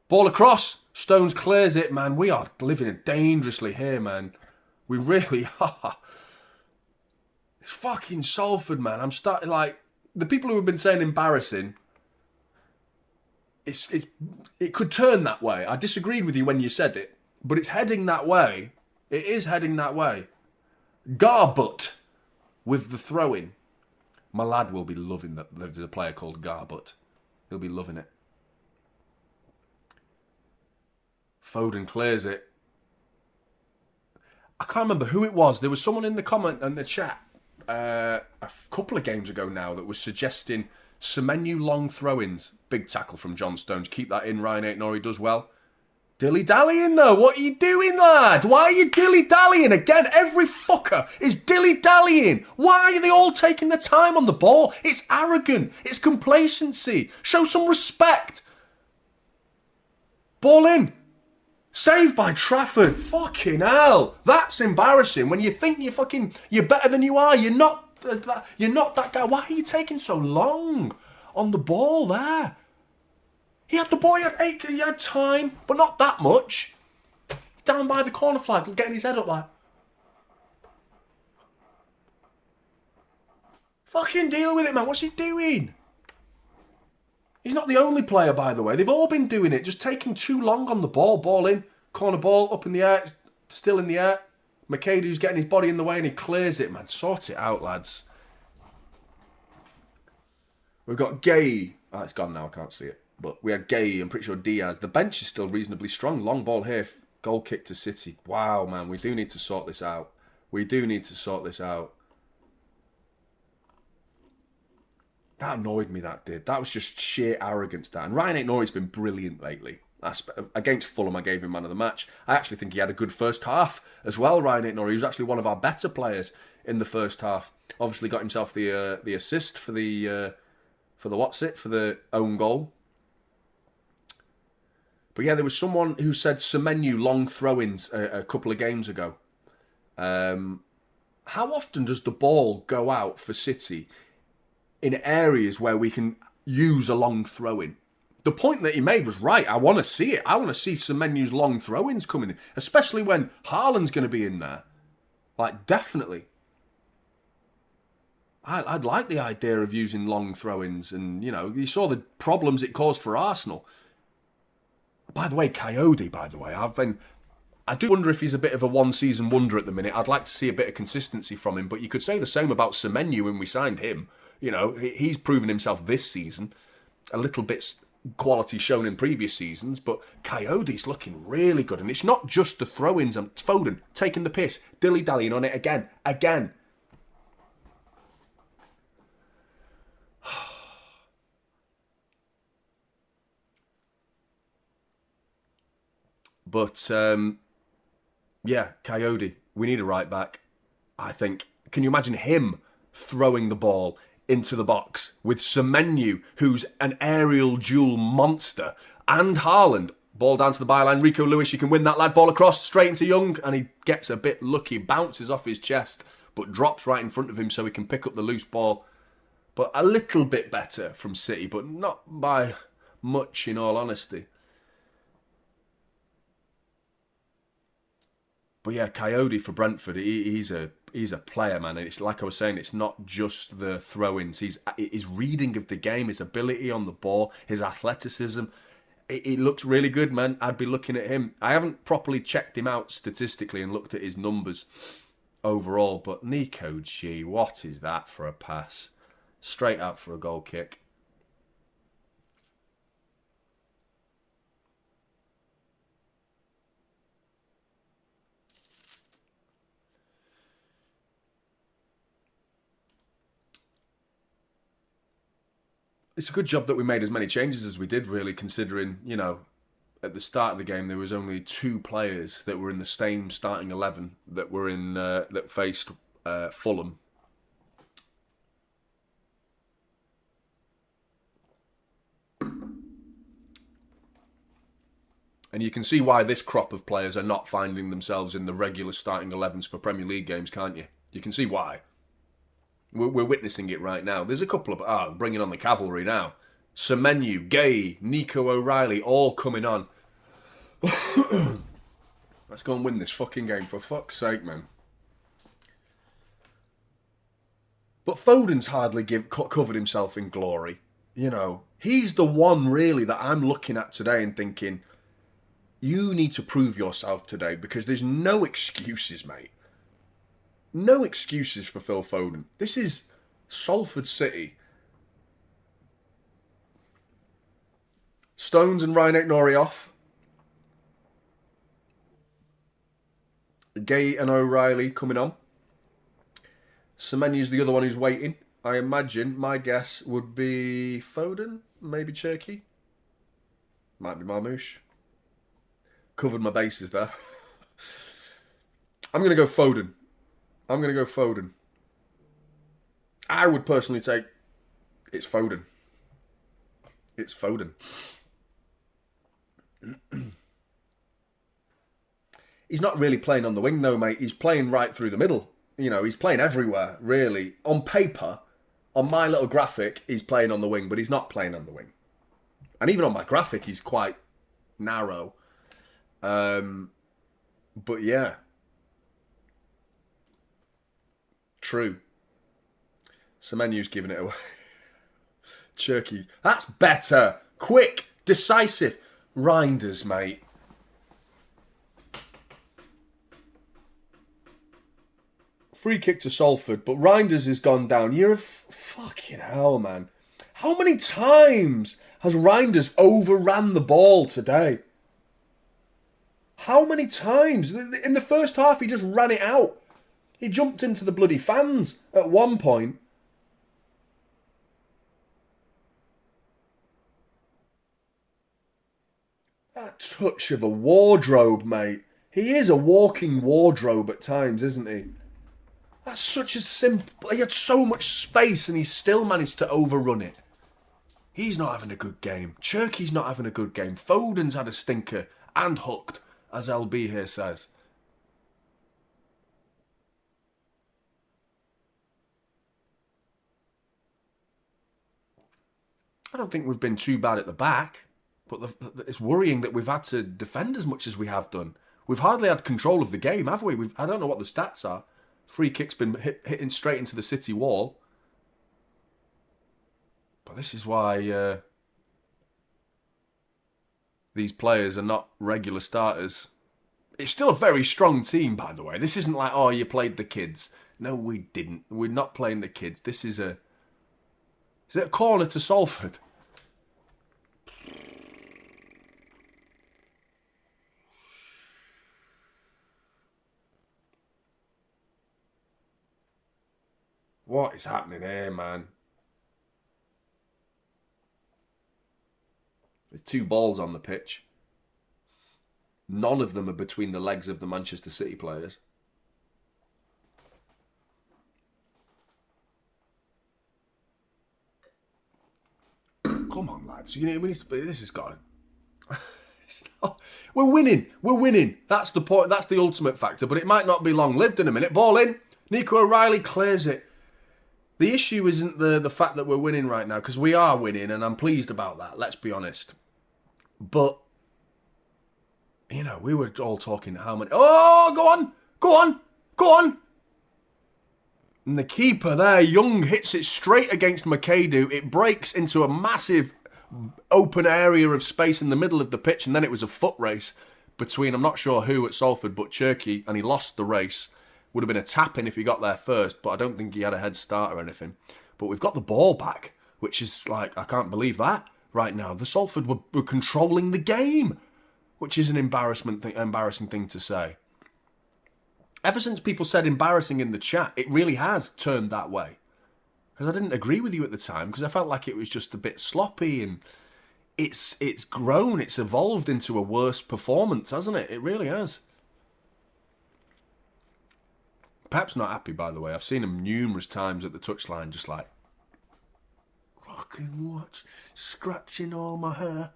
Ball across. Stones clears it, man. We are living dangerously here, man. We really are. It's fucking Salford, man. I'm starting, like, the people who have been saying embarrassing... It could turn that way. I disagreed with you when you said it, but it's heading that way. It is heading that way. Garbut with the throw-in. My lad will be loving that. There's a player called Garbut. He'll be loving it. Foden clears it. I can't remember who it was. There was someone in the comment and the chat a couple of games ago now that was suggesting Semenyo long throw-ins. Big tackle from John Stones. Keep that in. Ryan Aitnori does well. Dilly-dallying though. What are you doing, lad? Why are you dilly-dallying? Again, every fucker is dilly-dallying. Why are they all taking the time on the ball? It's arrogant. It's complacency. Show some respect. Ball in. Saved by Trafford. Fucking hell. That's embarrassing. When you think you're better than you are, you're not that guy. Why are you taking so long on the ball there? He had the ball, he had time, but not that much. Down by the corner flag, getting his head up like... Fucking deal with it, man. What's he doing? He's not the only player, by the way. They've all been doing it, just taking too long on the ball. Ball in, corner ball, up in the air, it's still in the air. McAdoo's getting his body in the way and he clears it, man. Sort it out, lads. We've got Gay. Oh, it's gone now, I can't see it. But we had Gay, I'm pretty sure Diaz. The bench is still reasonably strong. Long ball here. Goal kick to City. Wow, man. We do need to sort this out. That annoyed me, that did. That was just sheer arrogance, that. And Ryan Aitnori's been brilliant lately. Against Fulham, I gave him man of the match. I actually think he had a good first half as well, Ryan Ignore. He was actually one of our better players in the first half. Obviously got himself the assist for the own goal. But yeah, there was someone who said Semenyo long throw-ins a couple of games ago. How often does the ball go out for City in areas where we can use a long throw-in? The point that he made was right. I want to see it. I want to see Semenyo's long throw-ins coming in, especially when Haaland's going to be in there. Like, definitely. I'd like the idea of using long throw-ins, and, you know, you saw the problems it caused for Arsenal. By the way, Coyote, I do wonder if he's a bit of a one-season wonder at the minute. I'd like to see a bit of consistency from him, but you could say the same about Semenyo when we signed him. You know, he's proven himself this season. A little bit quality shown in previous seasons, but Coyote's looking really good. And it's not just the throw-ins. It's Foden taking the piss, dilly-dallying on it again. But, yeah, Coyote, we need a right back, I think. Can you imagine him throwing the ball into the box with Semenyo, who's an aerial duel monster, and Haaland? Ball down to the byline, Rico Lewis, you can win that lad, ball across, straight into Young, and he gets a bit lucky, bounces off his chest, but drops right in front of him so he can pick up the loose ball. But a little bit better from City, but not by much, in all honesty. But yeah, Coyote for Brentford, he's a player, man. And it's like I was saying, it's not just the throw-ins. His reading of the game, his ability on the ball, his athleticism. It looks really good, man. I'd be looking at him. I haven't properly checked him out statistically and looked at his numbers overall. But Nico G, what is that for a pass? Straight out for a goal kick. It's a good job that we made as many changes as we did, really, considering, you know, at the start of the game there was only 2 players that were in the same starting 11 that were in that faced Fulham. And you can see why this crop of players are not finding themselves in the regular starting 11s for Premier League games, can't you? You can see why. We're witnessing it right now. There's a couple of... bringing on the Cavalry now. Semenyo, Gay, Nico O'Reilly, all coming on. Let's go and win this fucking game, for fuck's sake, man. But Foden's hardly covered himself in glory. You know, he's the one, really, that I'm looking at today and thinking, you need to prove yourself today, because there's no excuses, mate. No excuses for Phil Foden. This is Salford City. Stones and Ryan Nori off. Gay and O'Reilly coming on. Semenyo's the other one who's waiting. I imagine, my guess would be Foden, maybe Cherky. Might be Marmouche. Covered my bases there. I'm going to go Foden. I would personally take... It's Foden. He's not really playing on the wing, though, mate. He's playing right through the middle. You know, he's playing everywhere, really. On paper, on my little graphic, he's playing on the wing, but he's not playing on the wing. And even on my graphic, he's quite narrow. But yeah. True. Semenyo's giving it away. Cherky. That's better. Quick. Decisive. Reinders, mate. Free kick to Salford, but Reinders has gone down. You're a fucking hell, man. How many times has Reinders overran the ball today? How many times? In the first half, he just ran it out. He jumped into the bloody fans at one point. That touch of a wardrobe, mate. He is a walking wardrobe at times, isn't he? That's such a simple... He had so much space and he still managed to overrun it. He's not having a good game. Cherky's not having a good game. Foden's had a stinker and hooked, as LB here says. I don't think we've been too bad at the back, but it's worrying that we've had to defend as much as we have done. We've hardly had control of the game, have we? I don't know what the stats are. Free kick's been hitting straight into the City wall. But this is why these players are not regular starters. It's still a very strong team, by the way. This isn't like, oh, you played the kids. No, we didn't. We're not playing the kids. This is a... Is it a corner to Salford? What is happening here, man? There's 2 balls on the pitch. None of them are between the legs of the Manchester City players. Come on, lads. You know, this has got to... We're winning. We're winning. That's the point. That's the ultimate factor. But it might not be long-lived in a minute. Ball in. Nico O'Reilly clears it. The issue isn't the fact that we're winning right now, because we are winning, and I'm pleased about that, let's be honest. But, you know, we were all talking how many... Oh, go on! Go on! Go on! And the keeper there, Young, hits it straight against McAdoo. It breaks into a massive open area of space in the middle of the pitch, and then it was a foot race between, I'm not sure who at Salford, but Cherky, and he lost the race. Would have been a tap-in if he got there first, but I don't think he had a head start or anything. But we've got the ball back, which is like, I can't believe that right now. The Salford were controlling the game, which is an embarrassing thing to say. Ever since people said embarrassing in the chat, it really has turned that way. Because I didn't agree with you at the time, because I felt like it was just a bit sloppy, and it's grown, it's evolved into a worse performance, hasn't it? It really has. Pep's not happy, by the way. I've seen him numerous times at the touchline, just like, fucking what? Scratching all my hair.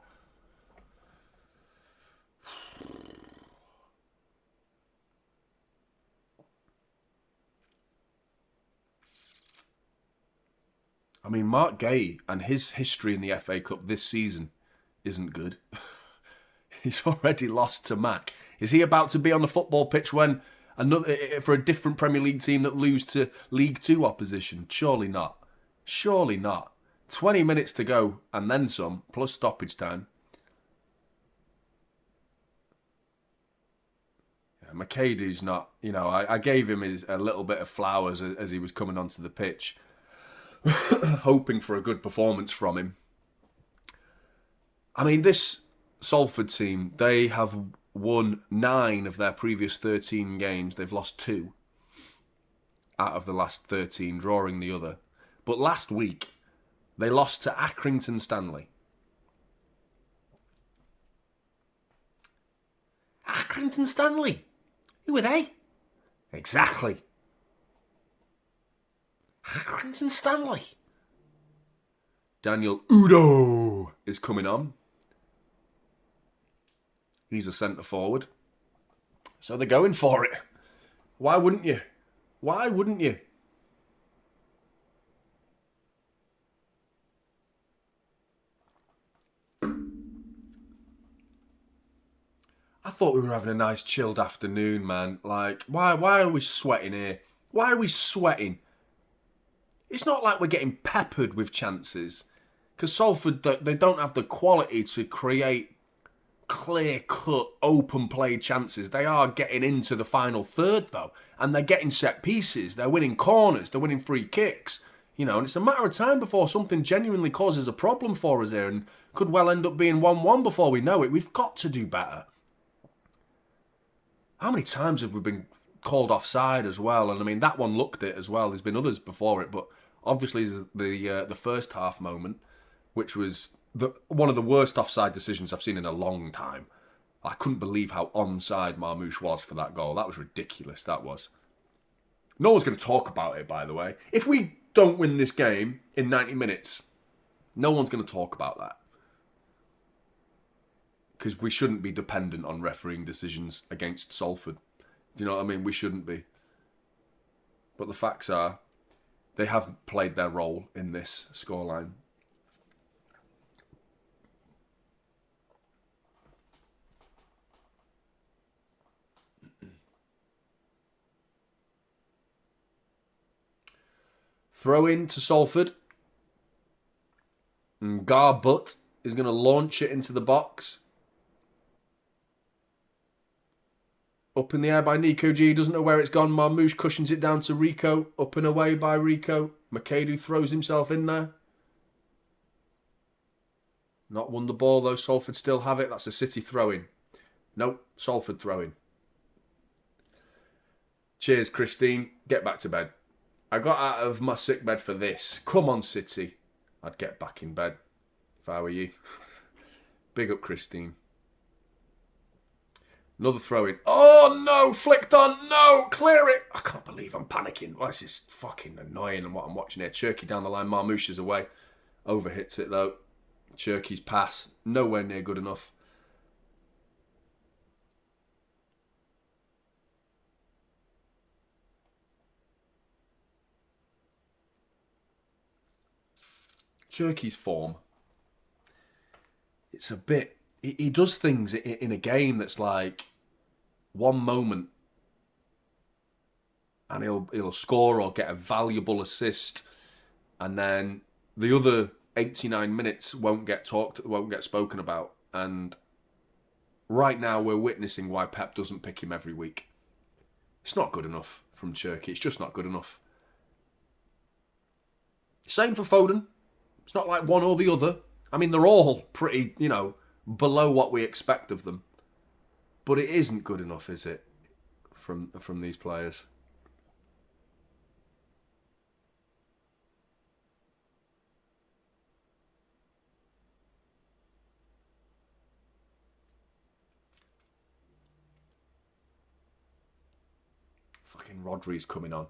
I mean, Mark Gay and his history in the FA Cup this season isn't good. He's already lost to Mac. Is he about to be on the football pitch when for a different Premier League team that lose to League 2 opposition? Surely not. Surely not. 20 minutes to go and then some, plus stoppage time. Yeah, McAdoo's not, you know, I gave him a little bit of flowers as he was coming onto the pitch, hoping for a good performance from him. I mean, this Salford team, they have won 9 of their previous 13 games. They've lost 2 out of the last 13, drawing the other. But last week, they lost to Accrington Stanley. Accrington Stanley? Who are they? Exactly. Accrington Stanley. Daniel Udo is coming on. He's a centre forward. So they're going for it. Why wouldn't you? Why wouldn't you? I thought we were having a nice chilled afternoon, man. Like, why are we sweating here? Why are we sweating? It's not like we're getting peppered with chances. Because Salford, they don't have the quality to create clear-cut, open-play chances. They are getting into the final third, though. And they're getting set pieces. They're winning corners. They're winning free kicks. You know, and it's a matter of time before something genuinely causes a problem for us here. And could well end up being 1-1 before we know it. We've got to do better. How many times have we been called offside as well? And I mean, that one looked it as well. There's been others before it. But obviously the first half moment, which was one of the worst offside decisions I've seen in a long time. I couldn't believe how onside Marmoush was for that goal. That was ridiculous, that was. No one's going to talk about it, by the way. If we don't win this game in 90 minutes, no one's going to talk about that. Because we shouldn't be dependent on refereeing decisions against Salford. Do you know what I mean? We shouldn't be. But the facts are, they haven't played their role in this scoreline. Throw in to Salford. And Garbutt is going to launch it into the box. Up in the air by Nico G. Doesn't know where it's gone. Marmoush cushions it down to Rico. Up and away by Rico. McAdoo throws himself in there. Not won the ball though. Salford still have it. That's a City throw-in. Nope. Salford throw-in. Cheers, Christine. Get back to bed. I got out of my sick bed for this. Come on, City. I'd get back in bed if I were you. Big up, Christine. Another throw-in. Oh, no. Flicked on. No. Clear it. I can't believe I'm panicking. Well, this is fucking annoying and what I'm watching here. Cherky down the line. Marmoush is away. Overhits it, though. Cherky's pass. Nowhere near good enough. Cherky's form. It's a bit... He does things in a game that's like one moment and he'll score or get a valuable assist, and then the other 89 minutes won't get spoken about. And right now we're witnessing why Pep doesn't pick him every week. It's not good enough from Cherky. It's just not good enough. Same for Foden. It's not like one or the other. I mean, they're all pretty, below what we expect of them. But it isn't good enough, is it, from these players? Fucking Rodri's coming on.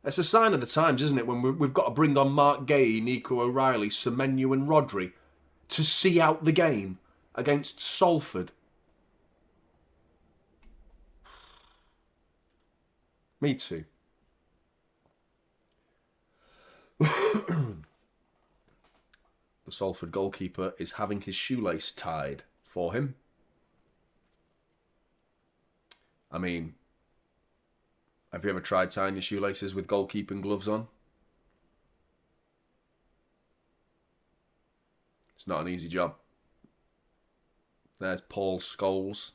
It's a sign of the times, isn't it, when we've got to bring on Mark Gay, Nico O'Reilly, Semenyo and Rodri to see out the game against Salford. Me too. The Salford goalkeeper is having his shoelace tied for him. I mean, have you ever tried tying your shoelaces with goalkeeping gloves on? It's not an easy job. There's Paul Scholes.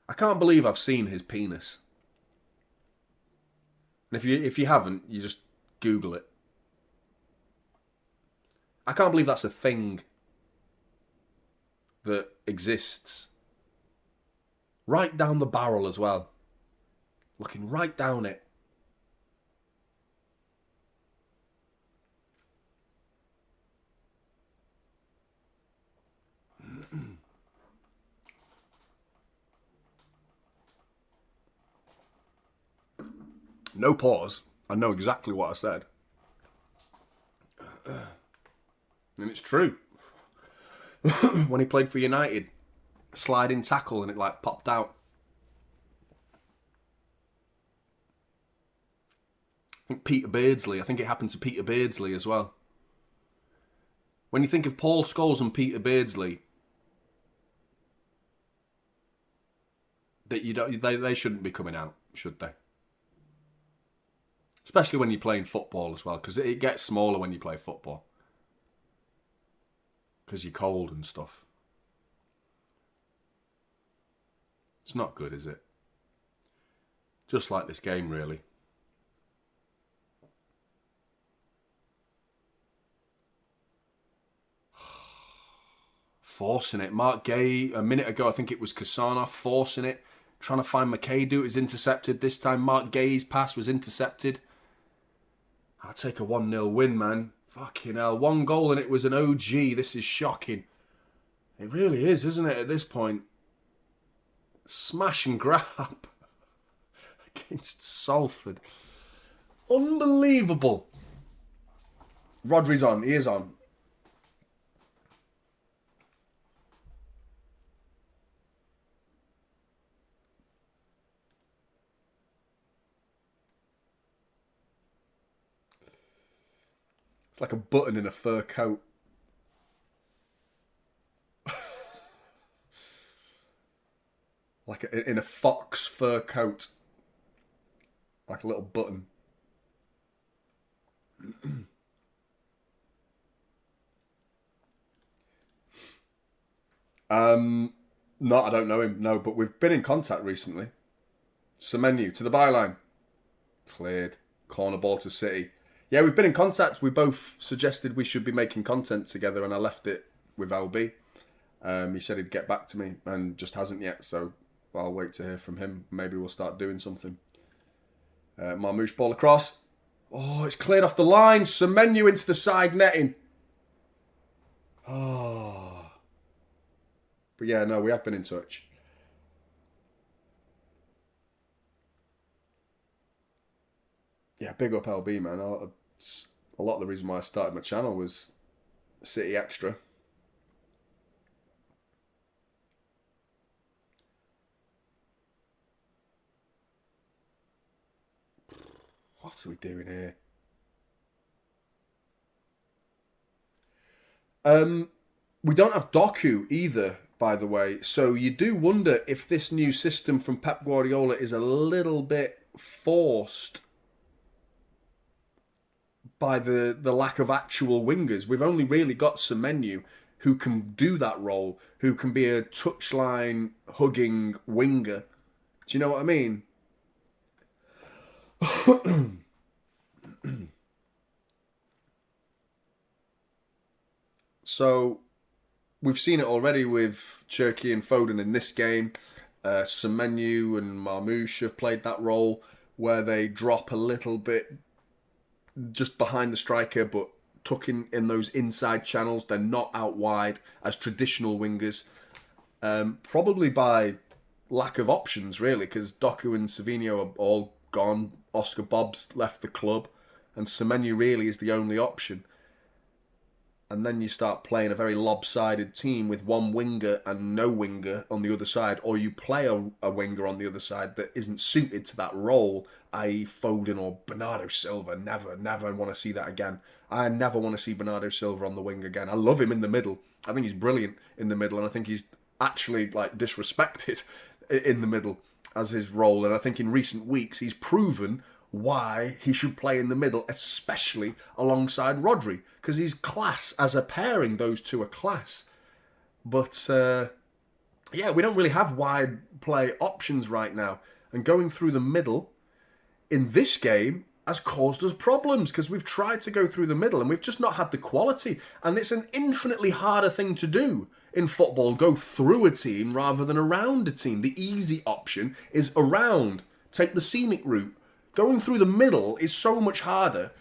I can't believe I've seen his penis. And if you haven't, you just Google it. I can't believe that's a thing that exists. Right down the barrel as well. Looking right down it. No pause. I know exactly what I said. And it's true. When he played for United, sliding tackle and it popped out. I think Peter Beardsley. I think it happened to Peter Beardsley as well. When you think of Paul Scholes and Peter Beardsley, that they shouldn't be coming out, should they? Especially when you're playing football as well, because it gets smaller when you play football. Because you're cold and stuff. It's not good, is it? Just like this game, really. Forcing it. Mark Gay, a minute ago, I think it was Kassanov, forcing it. Trying to find McAdoo. It was intercepted. This time, Mark Gay's pass was intercepted. I'll take a 1-0 win, man. Fucking hell. 1 goal and it was an OG. This is shocking. It really is, isn't it, at this point? Smash and grab against Salford. Unbelievable. Rodri's on. He is on. It's like a button in a fur coat. Like in a fox fur coat. Like a little button. No, I don't know him. No, but we've been in contact recently. Semenyo to the byline. Cleared. Corner ball to City. Yeah, we've been in contact. We both suggested we should be making content together, and I left it with LB. He said he'd get back to me, and just hasn't yet, so I'll wait to hear from him. Maybe we'll start doing something. Marmoush ball across. Oh, it's cleared off the line. Semenyo into the side netting. Oh. But yeah, no, we have been in touch. Yeah, big up LB, man. A lot of the reason why I started my channel was City Extra. What are we doing here? We don't have Doku either, by the way. So you do wonder if this new system from Pep Guardiola is a little bit forced by the lack of actual wingers. We've only really got Semenyo who can do that role, who can be a touchline hugging winger. Do you know what I mean? So we've seen it already with Cherki and Foden in this game. Semenyo and Marmoush have played that role where they drop a little bit just behind the striker, but tucking in those inside channels. They're not out wide as traditional wingers. Probably by lack of options, really, because Doku and Savinho are all gone. Oscar Bobb's left the club, and Semenyo really is the only option. And then you start playing a very lopsided team with one winger and no winger on the other side, or you play a winger on the other side that isn't suited to that role, i.e. Foden or Bernardo Silva. Never want to see that again. I never want to see Bernardo Silva on the wing again. I love him in the middle. I think he's brilliant in the middle, and I think he's actually like disrespected in the middle as his role. And I think in recent weeks he's proven why he should play in the middle, especially alongside Rodri, because he's class as a pairing. Those two are class. But yeah, we don't really have wide play options right now, and going through the middle in this game has caused us problems, because we've tried to go through the middle and we've just not had the quality. And it's an infinitely harder thing to do in football, go through a team rather than around a team. The easy option is around, take the scenic route. Going through the middle is so much harder,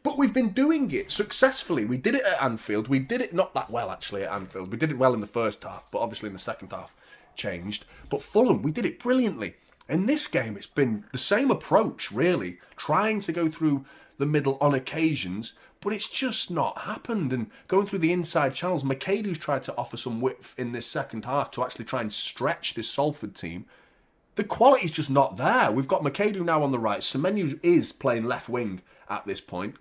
but we've been doing it successfully. We did it at Anfield. We did it not that well, actually, at Anfield. We did it well in the first half, but obviously in the second half changed. But Fulham, we did it brilliantly. In this game, it's been the same approach, really, trying to go through the middle on occasions, but it's just not happened. And going through the inside channels, Makedu's tried to offer some width in this second half to actually try and stretch this Salford team. The quality's just not there. We've got Makedu now on the right. Semenyo is playing left wing at this point,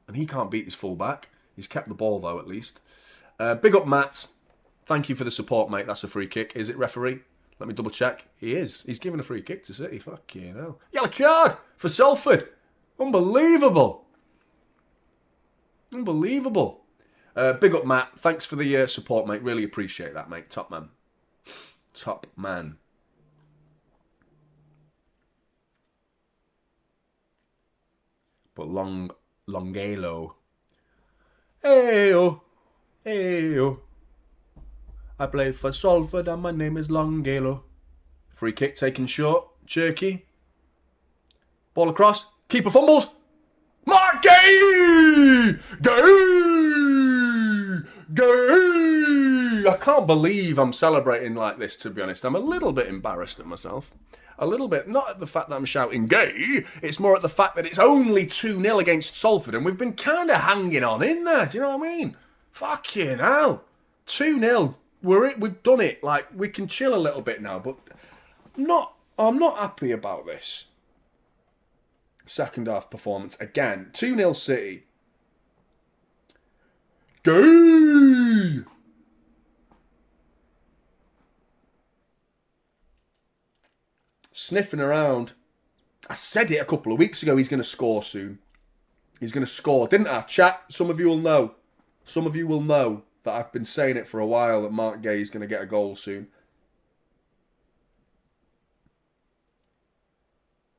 and he can't beat his fullback. He's kept the ball, though, at least. Big up, Matt. Thank you for the support, mate. That's a free kick. Is it, referee? Let me double check. He is. He's given a free kick to City. Fuck you know. Yellow card for Salford. Unbelievable. Unbelievable. Big up, Matt. Thanks for the support, mate. Really appreciate that, mate. Top man. Top man. But Longelo. Heyo. Heyo. I play for Salford and my name is Longelo. Free kick taken short. Cherki. Ball across. Keeper fumbles. Gay! Gay! Gay! I can't believe I'm celebrating like this, to be honest. I'm a little bit embarrassed at myself. A little bit. Not at the fact that I'm shouting gay. It's more at the fact that it's only 2-0 against Salford and we've been kind of hanging on in there. Do you know what I mean? Fucking hell. 2-0. We've done it. Like, we can chill a little bit now, but I'm not happy about this. Second half performance. Again, 2-0 City. Gay! Sniffing around. I said it a couple of weeks ago, he's going to score soon. He's going to score, didn't I? Chat, some of you will know. Some of you will know that I've been saying it for a while that Mark Gay is going to get a goal soon.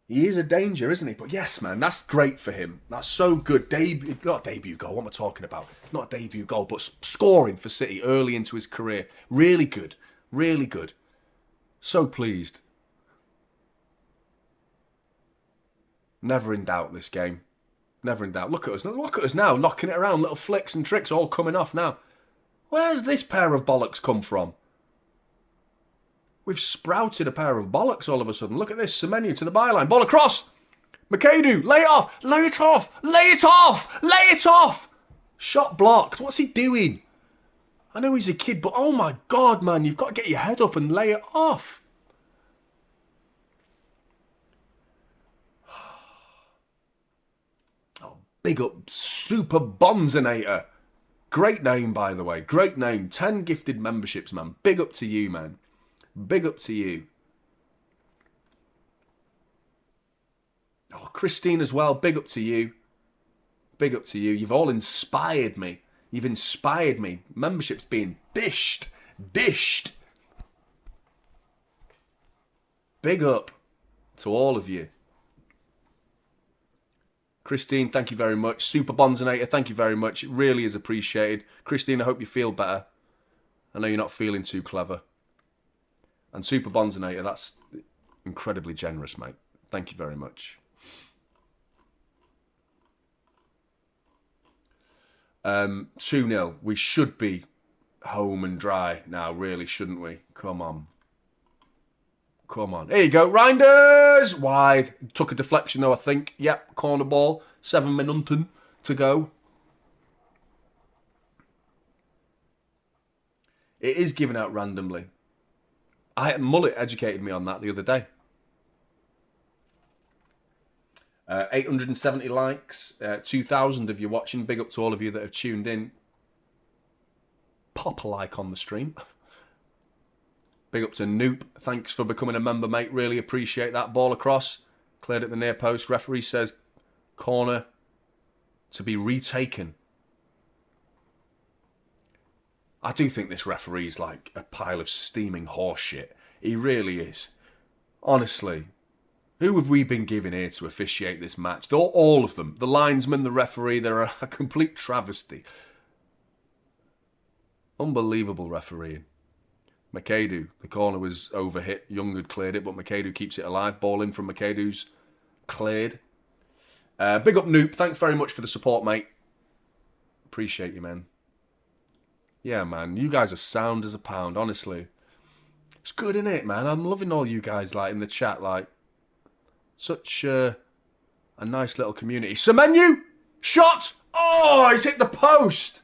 He is a danger, isn't he? But yes, man, that's great for him. That's so good. Not a debut goal, what am I talking about? Not a debut goal, but scoring for City early into his career. Really good. Really good. So pleased. Never in doubt this game. Never in doubt. Look at us. Look at us now, knocking it around. Little flicks and tricks all coming off now. Where's this pair of bollocks come from? We've sprouted a pair of bollocks all of a sudden. Look at this. Semenyo to the byline. Ball across. McAdoo. Lay it off. Lay it off. Lay it off. Lay it off. Shot blocked. What's he doing? I know he's a kid, but oh my God, man. You've got to get your head up and lay it off. Oh, big up Super Bonzinator. Great name, by the way. Great name. 10 gifted memberships, man. Big up to you, man. Big up to you. Oh, Christine as well. Big up to you. Big up to you. You've all inspired me. You've inspired me. Membership's being dished. Dished. Big up to all of you. Christine, thank you very much. Super Bonzinator, thank you very much. It really is appreciated. Christine, I hope you feel better. I know you're not feeling too clever. And Super Bonzinator, that's incredibly generous, mate. Thank you very much. 2-0. We should be home and dry now, really, shouldn't we? Come on. Come on. Here you go. Reinders! Wide. Took a deflection, though, I think. Yep, corner ball. 7 minutes to go. It is given out randomly. Mullet educated me on that the other day. 870 likes, 2,000 of you watching. Big up to all of you that have tuned in. Pop a like on the stream. Big up to Noop. Thanks for becoming a member, mate. Really appreciate that. Ball across. Cleared at the near post. Referee says corner to be retaken. I do think this referee's like a pile of steaming horse shit. He really is. Honestly. Who have we been given here to officiate this match? All of them. The linesman, the referee, they're a complete travesty. Unbelievable refereeing. McAdoo, the corner was overhit. Young had cleared it, but McAdoo keeps it alive. Ball in from McAdoo's cleared. Big up Noop. Thanks very much for the support, mate. Appreciate you, man. Yeah, man. You guys are sound as a pound, honestly. It's good, isn't it, man? I'm loving all you guys, like, in the chat, like. Such a nice little community. Semenyo! Shot! Oh, he's hit the post!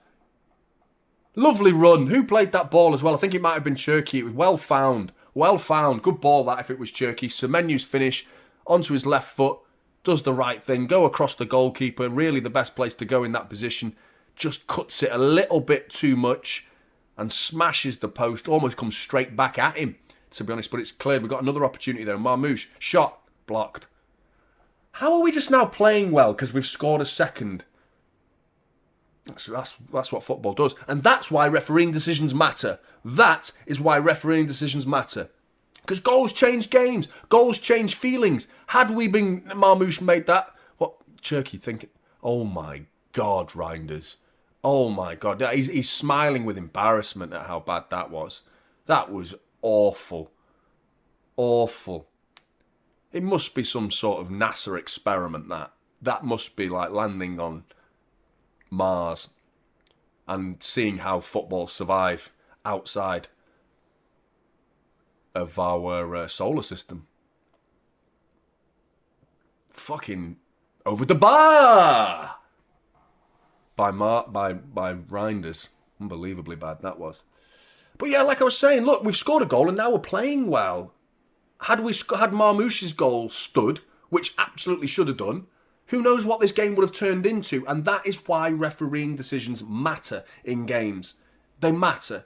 Lovely run. Who played that ball as well? I think it might have been Cherky. It was well found. Well found. Good ball, that, if it was Cherky. Semenyu's finish. Onto his left foot. Does the right thing. Go across the goalkeeper. Really the best place to go in that position. Just cuts it a little bit too much. And smashes the post. Almost comes straight back at him, to be honest. But it's cleared. We've got another opportunity there. Marmouche. Shot. Blocked. How are we just now playing well because we've scored a second? So that's what football does. And that's why refereeing decisions matter. That is why refereeing decisions matter. Because goals change games. Goals change feelings. Had we been... Marmouche made that... What? Cherky thinking... Oh my God, Reinders. Oh my God. He's smiling with embarrassment at how bad that was. That was awful. Awful. It must be some sort of NASA experiment, that. that must be like landing on Mars and seeing how football survive outside of our solar system. Fucking over the bar by Reinders. Unbelievably bad that was. But yeah, like I was saying, look, we've scored a goal and now we're playing well. Had Marmoush's goal stood, which absolutely should have done, who knows what this game would have turned into? And that is why refereeing decisions matter in games. They matter.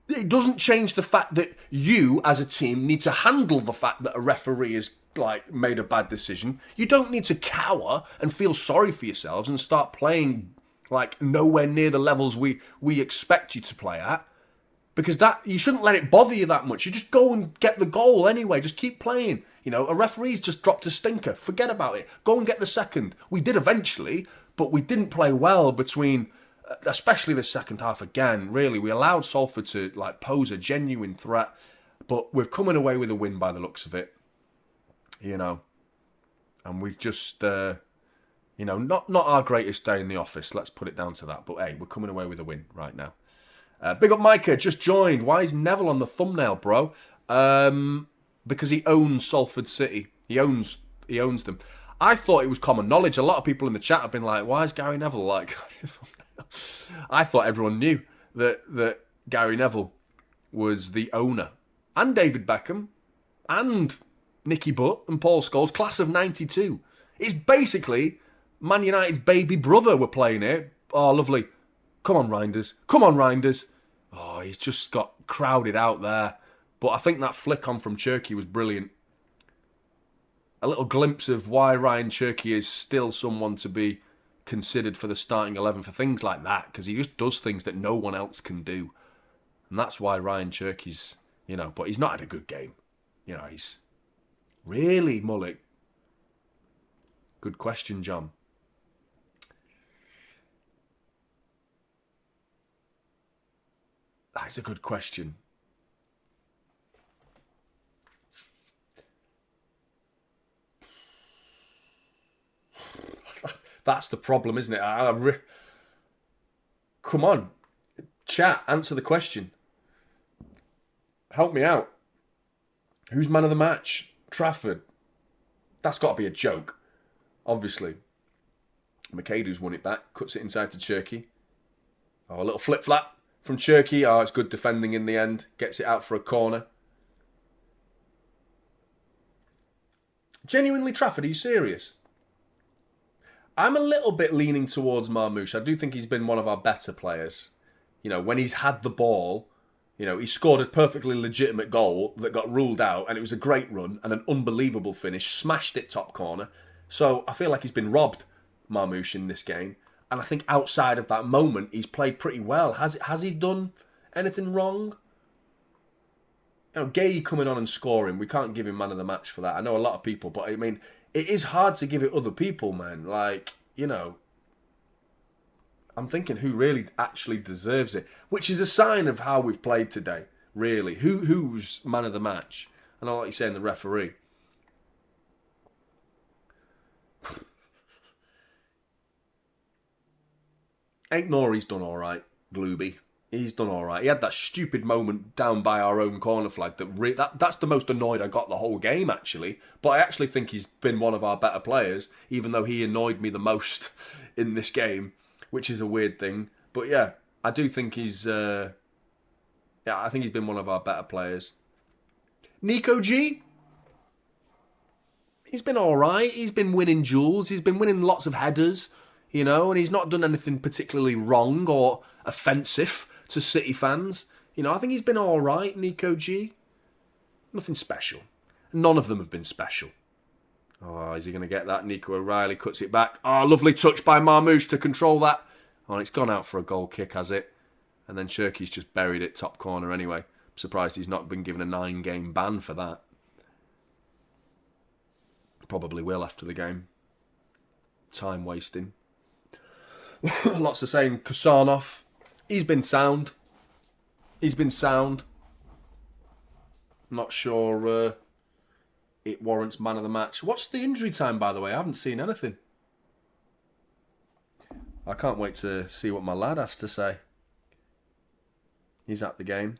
It doesn't change the fact that you, as a team, need to handle the fact that a referee has made a bad decision. You don't need to cower and feel sorry for yourselves and start playing nowhere near the levels we expect you to play at. Because that you shouldn't let it bother you that much. You just go and get the goal anyway. Just keep playing. You know, a referee's just dropped a stinker. Forget about it. Go and get the second. We did eventually, but we didn't play well between, especially the second half again. Really, we allowed Salford to pose a genuine threat, but we're coming away with a win by the looks of it. You know, and we've just, not our greatest day in the office. Let's put it down to that. But hey, we're coming away with a win right now. Big up Micah, just joined. Why is Neville on the thumbnail, bro? Because he owns Salford City. He owns them. I thought it was common knowledge. A lot of people in the chat have been like, why is Gary Neville like... I thought everyone knew that Gary Neville was the owner. And David Beckham. And Nicky Butt and Paul Scholes. Class of 92. It's basically Man United's baby brother we're playing here. Oh, lovely. Come on, Reinders. Come on, Reinders. Oh, he's just got crowded out there. But I think that flick on from Cherky was brilliant. A little glimpse of why Ryan Cherky is still someone to be considered for the starting 11 for things like that. Because he just does things that no one else can do. And that's why Ryan Cherky's, but he's not had a good game. He's... Really, Mullick? Good question, John. That's a good question. That's the problem, isn't it? Come on. Chat, answer the question. Help me out. Who's man of the match? Trafford. That's got to be a joke. Obviously. McAdoo's won it back. Cuts it inside to Cherky. Oh, a little flip-flap from Cherky. Oh, it's good defending in the end. Gets it out for a corner. Genuinely, Trafford, are you serious? I'm a little bit leaning towards Marmoush. I do think he's been one of our better players. When he's had the ball, he scored a perfectly legitimate goal that got ruled out, and it was a great run and an unbelievable finish. Smashed it top corner. So I feel like he's been robbed, Marmoush, in this game. And I think outside of that moment, he's played pretty well. Has he done anything wrong? Gay coming on and scoring, we can't give him man of the match for that. I know a lot of people, but I mean, it is hard to give it other people, man. I'm thinking who really actually deserves it, which is a sign of how we've played today, really. Who's man of the match? And I like you saying the referee. Ain't Norie's done all right, Glooby. He's done all right. He had that stupid moment down by our own corner flag. That's the most annoyed I got the whole game, actually. But I actually think he's been one of our better players, even though he annoyed me the most in this game, which is a weird thing. But yeah, I do think he's... I think he's been one of our better players. Nico G? He's been all right. He's been winning duels. He's been winning lots of headers, and he's not done anything particularly wrong or offensive to City fans. I think he's been all right, Nico G. Nothing special. None of them have been special. Oh, is he going to get that? Nico O'Reilly cuts it back. Oh, lovely touch by Marmoush to control that. Oh, it's gone out for a goal kick, has it? And then Cherky's just buried it top corner anyway. I'm surprised he's not been given a 9-game ban for that. Probably will after the game. Time wasting. Lots of saying Kusanov. He's been sound. Not sure it warrants man of the match. What's the injury time, by the way? I haven't seen anything. I can't wait to see what my lad has to say. He's at the game.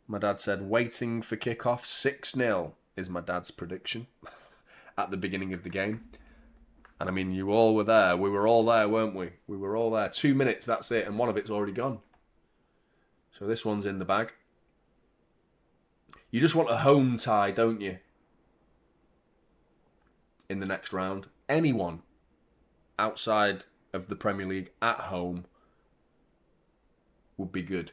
My dad said, waiting for kickoff, 6-0 is my dad's prediction at the beginning of the game. And I mean, you all were there. We were all there, weren't we? We were all there. 2 minutes, that's it. And one of it's already gone. So this one's in the bag. You just want a home tie, don't you? In the next round. Anyone outside of the Premier League at home would be good.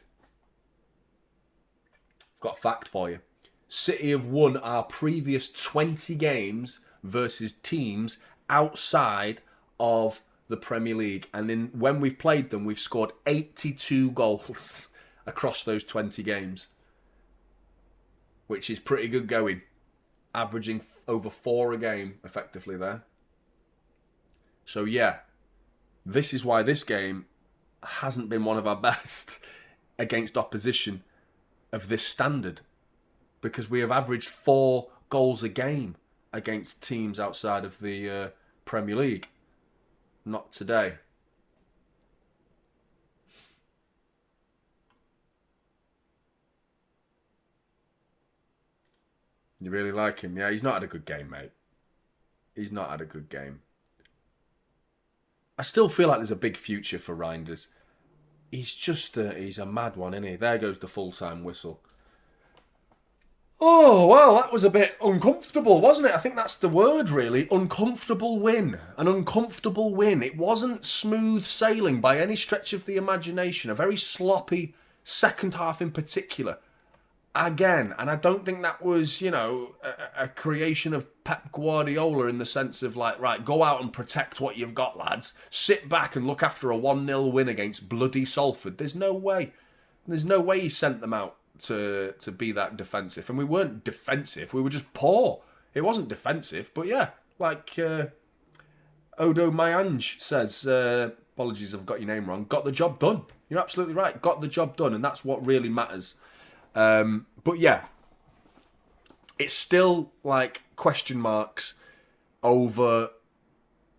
I've got a fact for you. City have won our previous 20 games versus teams outside of the Premier League. And when we've played them, we've scored 82 goals across those 20 games. Which is pretty good going. Averaging over 4 a game, effectively, there. So, yeah. This is why this game hasn't been one of our best against opposition of this standard. Because we have averaged 4 goals a game against teams outside of the Premier League. Not today. You really like him? Yeah, he's not had a good game, mate. He's not had a good game. I still feel like there's a big future for Reinders. He's just he's a mad one, isn't he? There goes the full-time whistle. Oh, well, that was a bit uncomfortable, wasn't it? I think that's the word, really. Uncomfortable win. An uncomfortable win. It wasn't smooth sailing by any stretch of the imagination. A very sloppy second half in particular. Again, and I don't think that was, you know, a creation of Pep Guardiola in the sense of like, right, go out and protect what you've got, lads. Sit back and look after a 1-0 win against bloody Salford. There's no way. There's no way he sent them out to be that defensive. And we weren't defensive. We were just poor. It wasn't defensive. But yeah, like Odo Mayange says, apologies I've got your name wrong, got the job done. You're absolutely right. Got the job done. And that's what really matters. But yeah, it's still like question marks over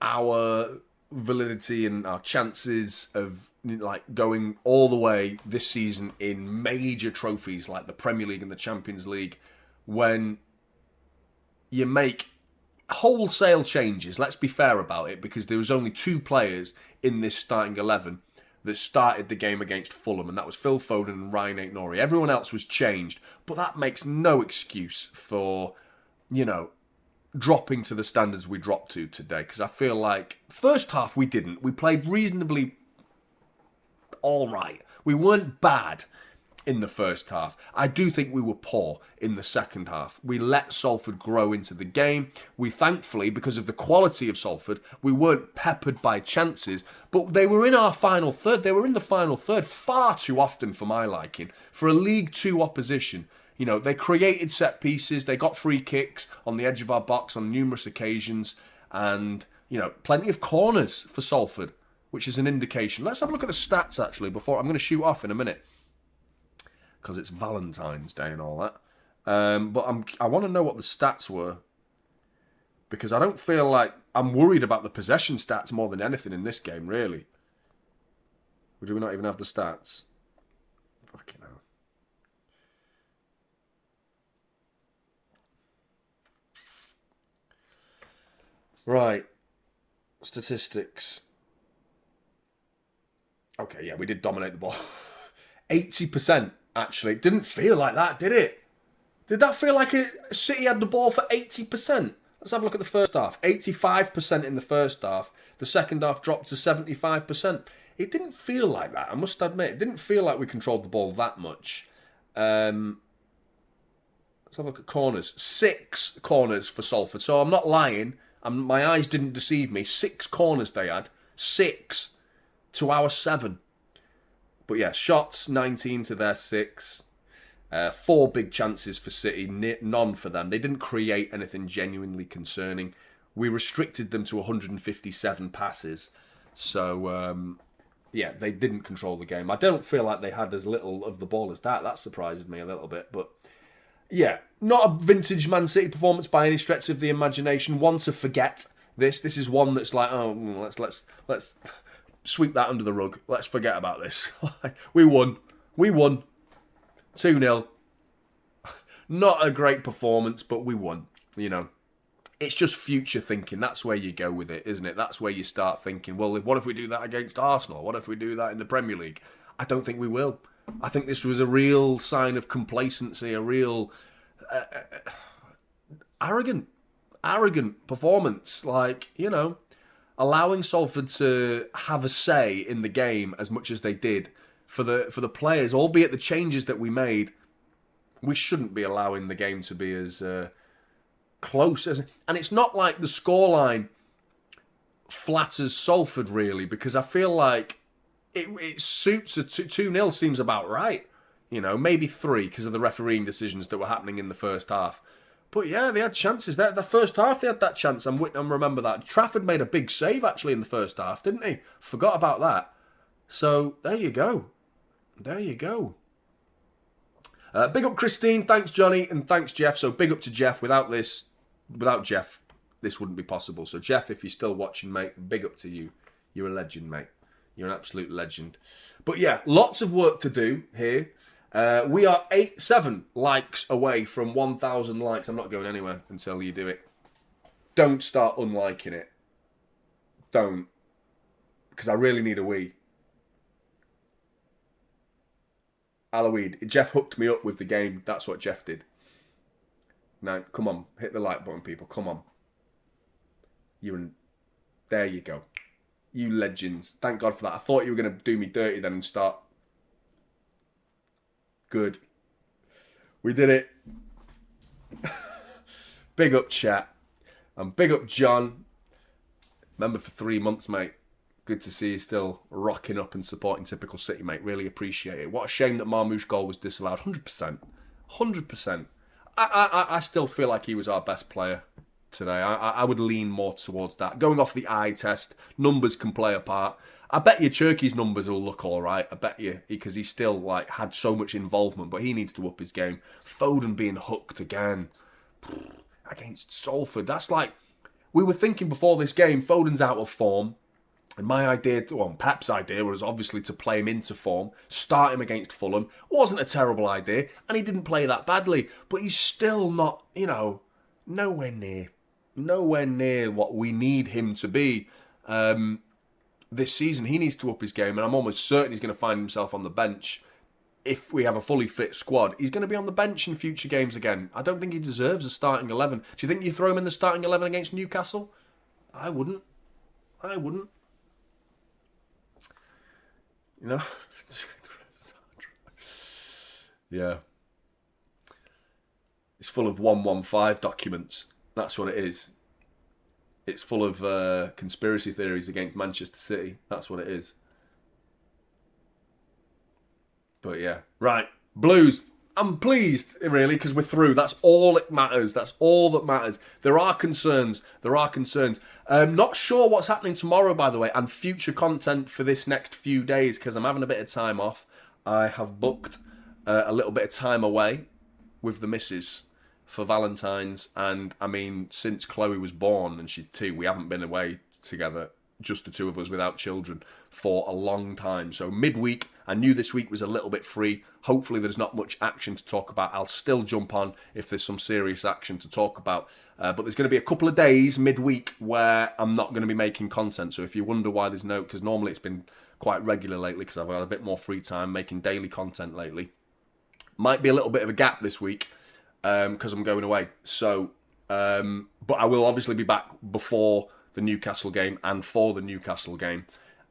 our validity and our chances of like going all the way this season in major trophies like the Premier League and the Champions League when you make wholesale changes. Let's be fair about it, because there was only 2 players in this starting 11 that started the game against Fulham, and that was Phil Foden and Ryan Aït-Nouri. Everyone else was changed, but that makes no excuse for, you know, dropping to the standards we dropped to today, because I feel like first half we didn't. We played reasonably all right. We weren't bad in the first half. I do think we were poor in the second half. We let Salford grow into the game. We thankfully, because of the quality of Salford, we weren't peppered by chances, but they were in our final third. They were in the final third far too often for my liking. For a League 2 opposition, you know, they created set pieces, they got free kicks on the edge of our box on numerous occasions, and, you know, plenty of corners for Salford, which is an indication. Let's have a look at the stats, actually, before I'm going to shoot off in a minute, because it's Valentine's Day and all that. But I want to know what the stats were, because I don't feel like I'm worried about the possession stats more than anything in this game, really. Or do we not even have the stats? Fucking hell. Right. Statistics. Okay, yeah, we did dominate the ball. 80%. Actually, it didn't feel like that, did it? Did that feel like City had the ball for 80%? Let's have a look at the first half. 85% in the first half. The second half dropped to 75%. It didn't feel like that, I must admit. It didn't feel like we controlled the ball that much. Let's have a look at corners. 6 corners for Salford. So I'm not lying. My eyes didn't deceive me. 6 corners they had. 6 to our 7. But yeah, shots, 19 to their 6. 4 big chances for City, none for them. They didn't create anything genuinely concerning. We restricted them to 157 passes. So, yeah, they didn't control the game. I don't feel like they had as little of the ball as that. That surprises me a little bit. But, yeah, not a vintage Man City performance by any stretch of the imagination. One to forget this. This is one that's like, oh, sweep that under the rug. Let's forget about this. We won. 2-0. Not a great performance, but we won. You know, it's just future thinking. That's where you go with it, isn't it? That's where you start thinking, well, what if we do that against Arsenal? What if we do that in the Premier League? I don't think we will. I think this was a real sign of complacency, a real arrogant performance. Like, you know, allowing Salford to have a say in the game as much as they did for the players, albeit the changes that we made. We shouldn't be allowing the game to be as close as... And it's not like the scoreline flatters Salford, really, because I feel like it suits a 2-0 seems about right. You know, maybe 3 because of the refereeing decisions that were happening in the first half. But yeah, they had chances. The first half, they had that chance. I remember that. Trafford made a big save, actually, in the first half, didn't he? Forgot about that. So, there you go. There you go. Big up Christine, thanks Johnny, and thanks Jeff. So big up to Jeff. Without Jeff, this wouldn't be possible. So Jeff, if you're still watching, mate, big up to you. You're a legend, mate. You're an absolute legend. But yeah, lots of work to do here. We are 7 likes away from 1,000 likes. I'm not going anywhere until you do it. Don't start unliking it. Don't. Because I really need a wee. Halloween. Jeff hooked me up with the game. That's what Jeff did. Now, come on. Hit the like button, people. Come on. There you go. You legends. Thank God for that. I thought you were going to do me dirty then and start. Good. We did it. Big up chat. And big up John. Member for 3 months, mate. Good to see you still rocking up and supporting Typical City, mate. Really appreciate it. What a shame that Marmoush goal was disallowed. 100%. 100%. I still feel like he was our best player today. I would lean more towards that. Going off the eye test, numbers can play a part. I bet you Cherky's numbers will look all right. I bet you, because he still had so much involvement, but he needs to up his game. Foden being hooked again against Salford. That's like, we were thinking before this game, Foden's out of form. And my idea, Pep's idea was obviously to play him into form, start him against Fulham. Wasn't a terrible idea, and he didn't play that badly. But he's still not, nowhere near what we need him to be this season. He needs to up his game, and I'm almost certain he's going to find himself on the bench. If we have a fully fit squad, he's going to be on the bench in future games again. I don't think he deserves a starting 11. Do you think you throw him in the starting 11 against Newcastle? I wouldn't. Yeah. It's full of 115 documents. That's what it is. It's full of conspiracy theories against Manchester City. That's what it is. But yeah. Right. Blues. I'm pleased, really, because we're through. That's all it matters. That's all that matters. There are concerns. Not sure what's happening tomorrow, by the way, and future content for this next few days, because I'm having a bit of time off. I have booked a little bit of time away with the missus for Valentine's, and I mean, since Chloe was born, and she's 2, we haven't been away together, just the 2 of us without children, for a long time. So midweek, I knew this week was a little bit free. Hopefully there's not much action to talk about. I'll still jump on if there's some serious action to talk about. But there's going to be a couple of days midweek where I'm not going to be making content. So if you wonder why there's no, because normally it's been quite regular lately because I've got a bit more free time making daily content lately. Might be a little bit of a gap this week because I'm going away. So, but I will obviously be back before the Newcastle game and for the Newcastle game.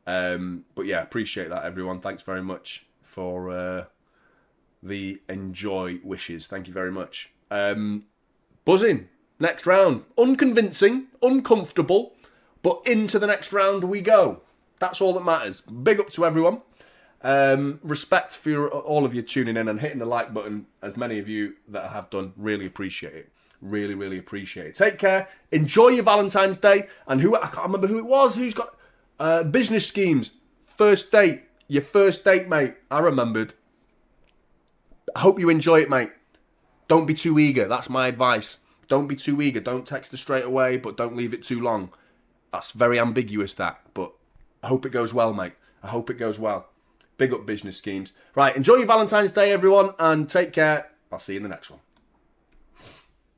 But yeah, appreciate that, everyone. Thanks very much for the enjoy wishes. Thank you very much. Buzzing. Next round. Unconvincing, uncomfortable, but into the next round we go. That's all that matters. Big up to everyone. Respect for all of you tuning in and hitting the like button, as many of you that have done. Really appreciate it. Really, really appreciate it. Take care. Enjoy your Valentine's Day. And I can't remember who it was. Who's got business schemes? First date. Your first date, mate. I remembered. I hope you enjoy it, mate. Don't be too eager. That's my advice. Don't be too eager. Don't text her straight away, but don't leave it too long. That's very ambiguous, that. But I hope it goes well, mate. I hope it goes well. Big up business schemes. Right, enjoy your Valentine's Day, everyone, and take care. I'll see you in the next one.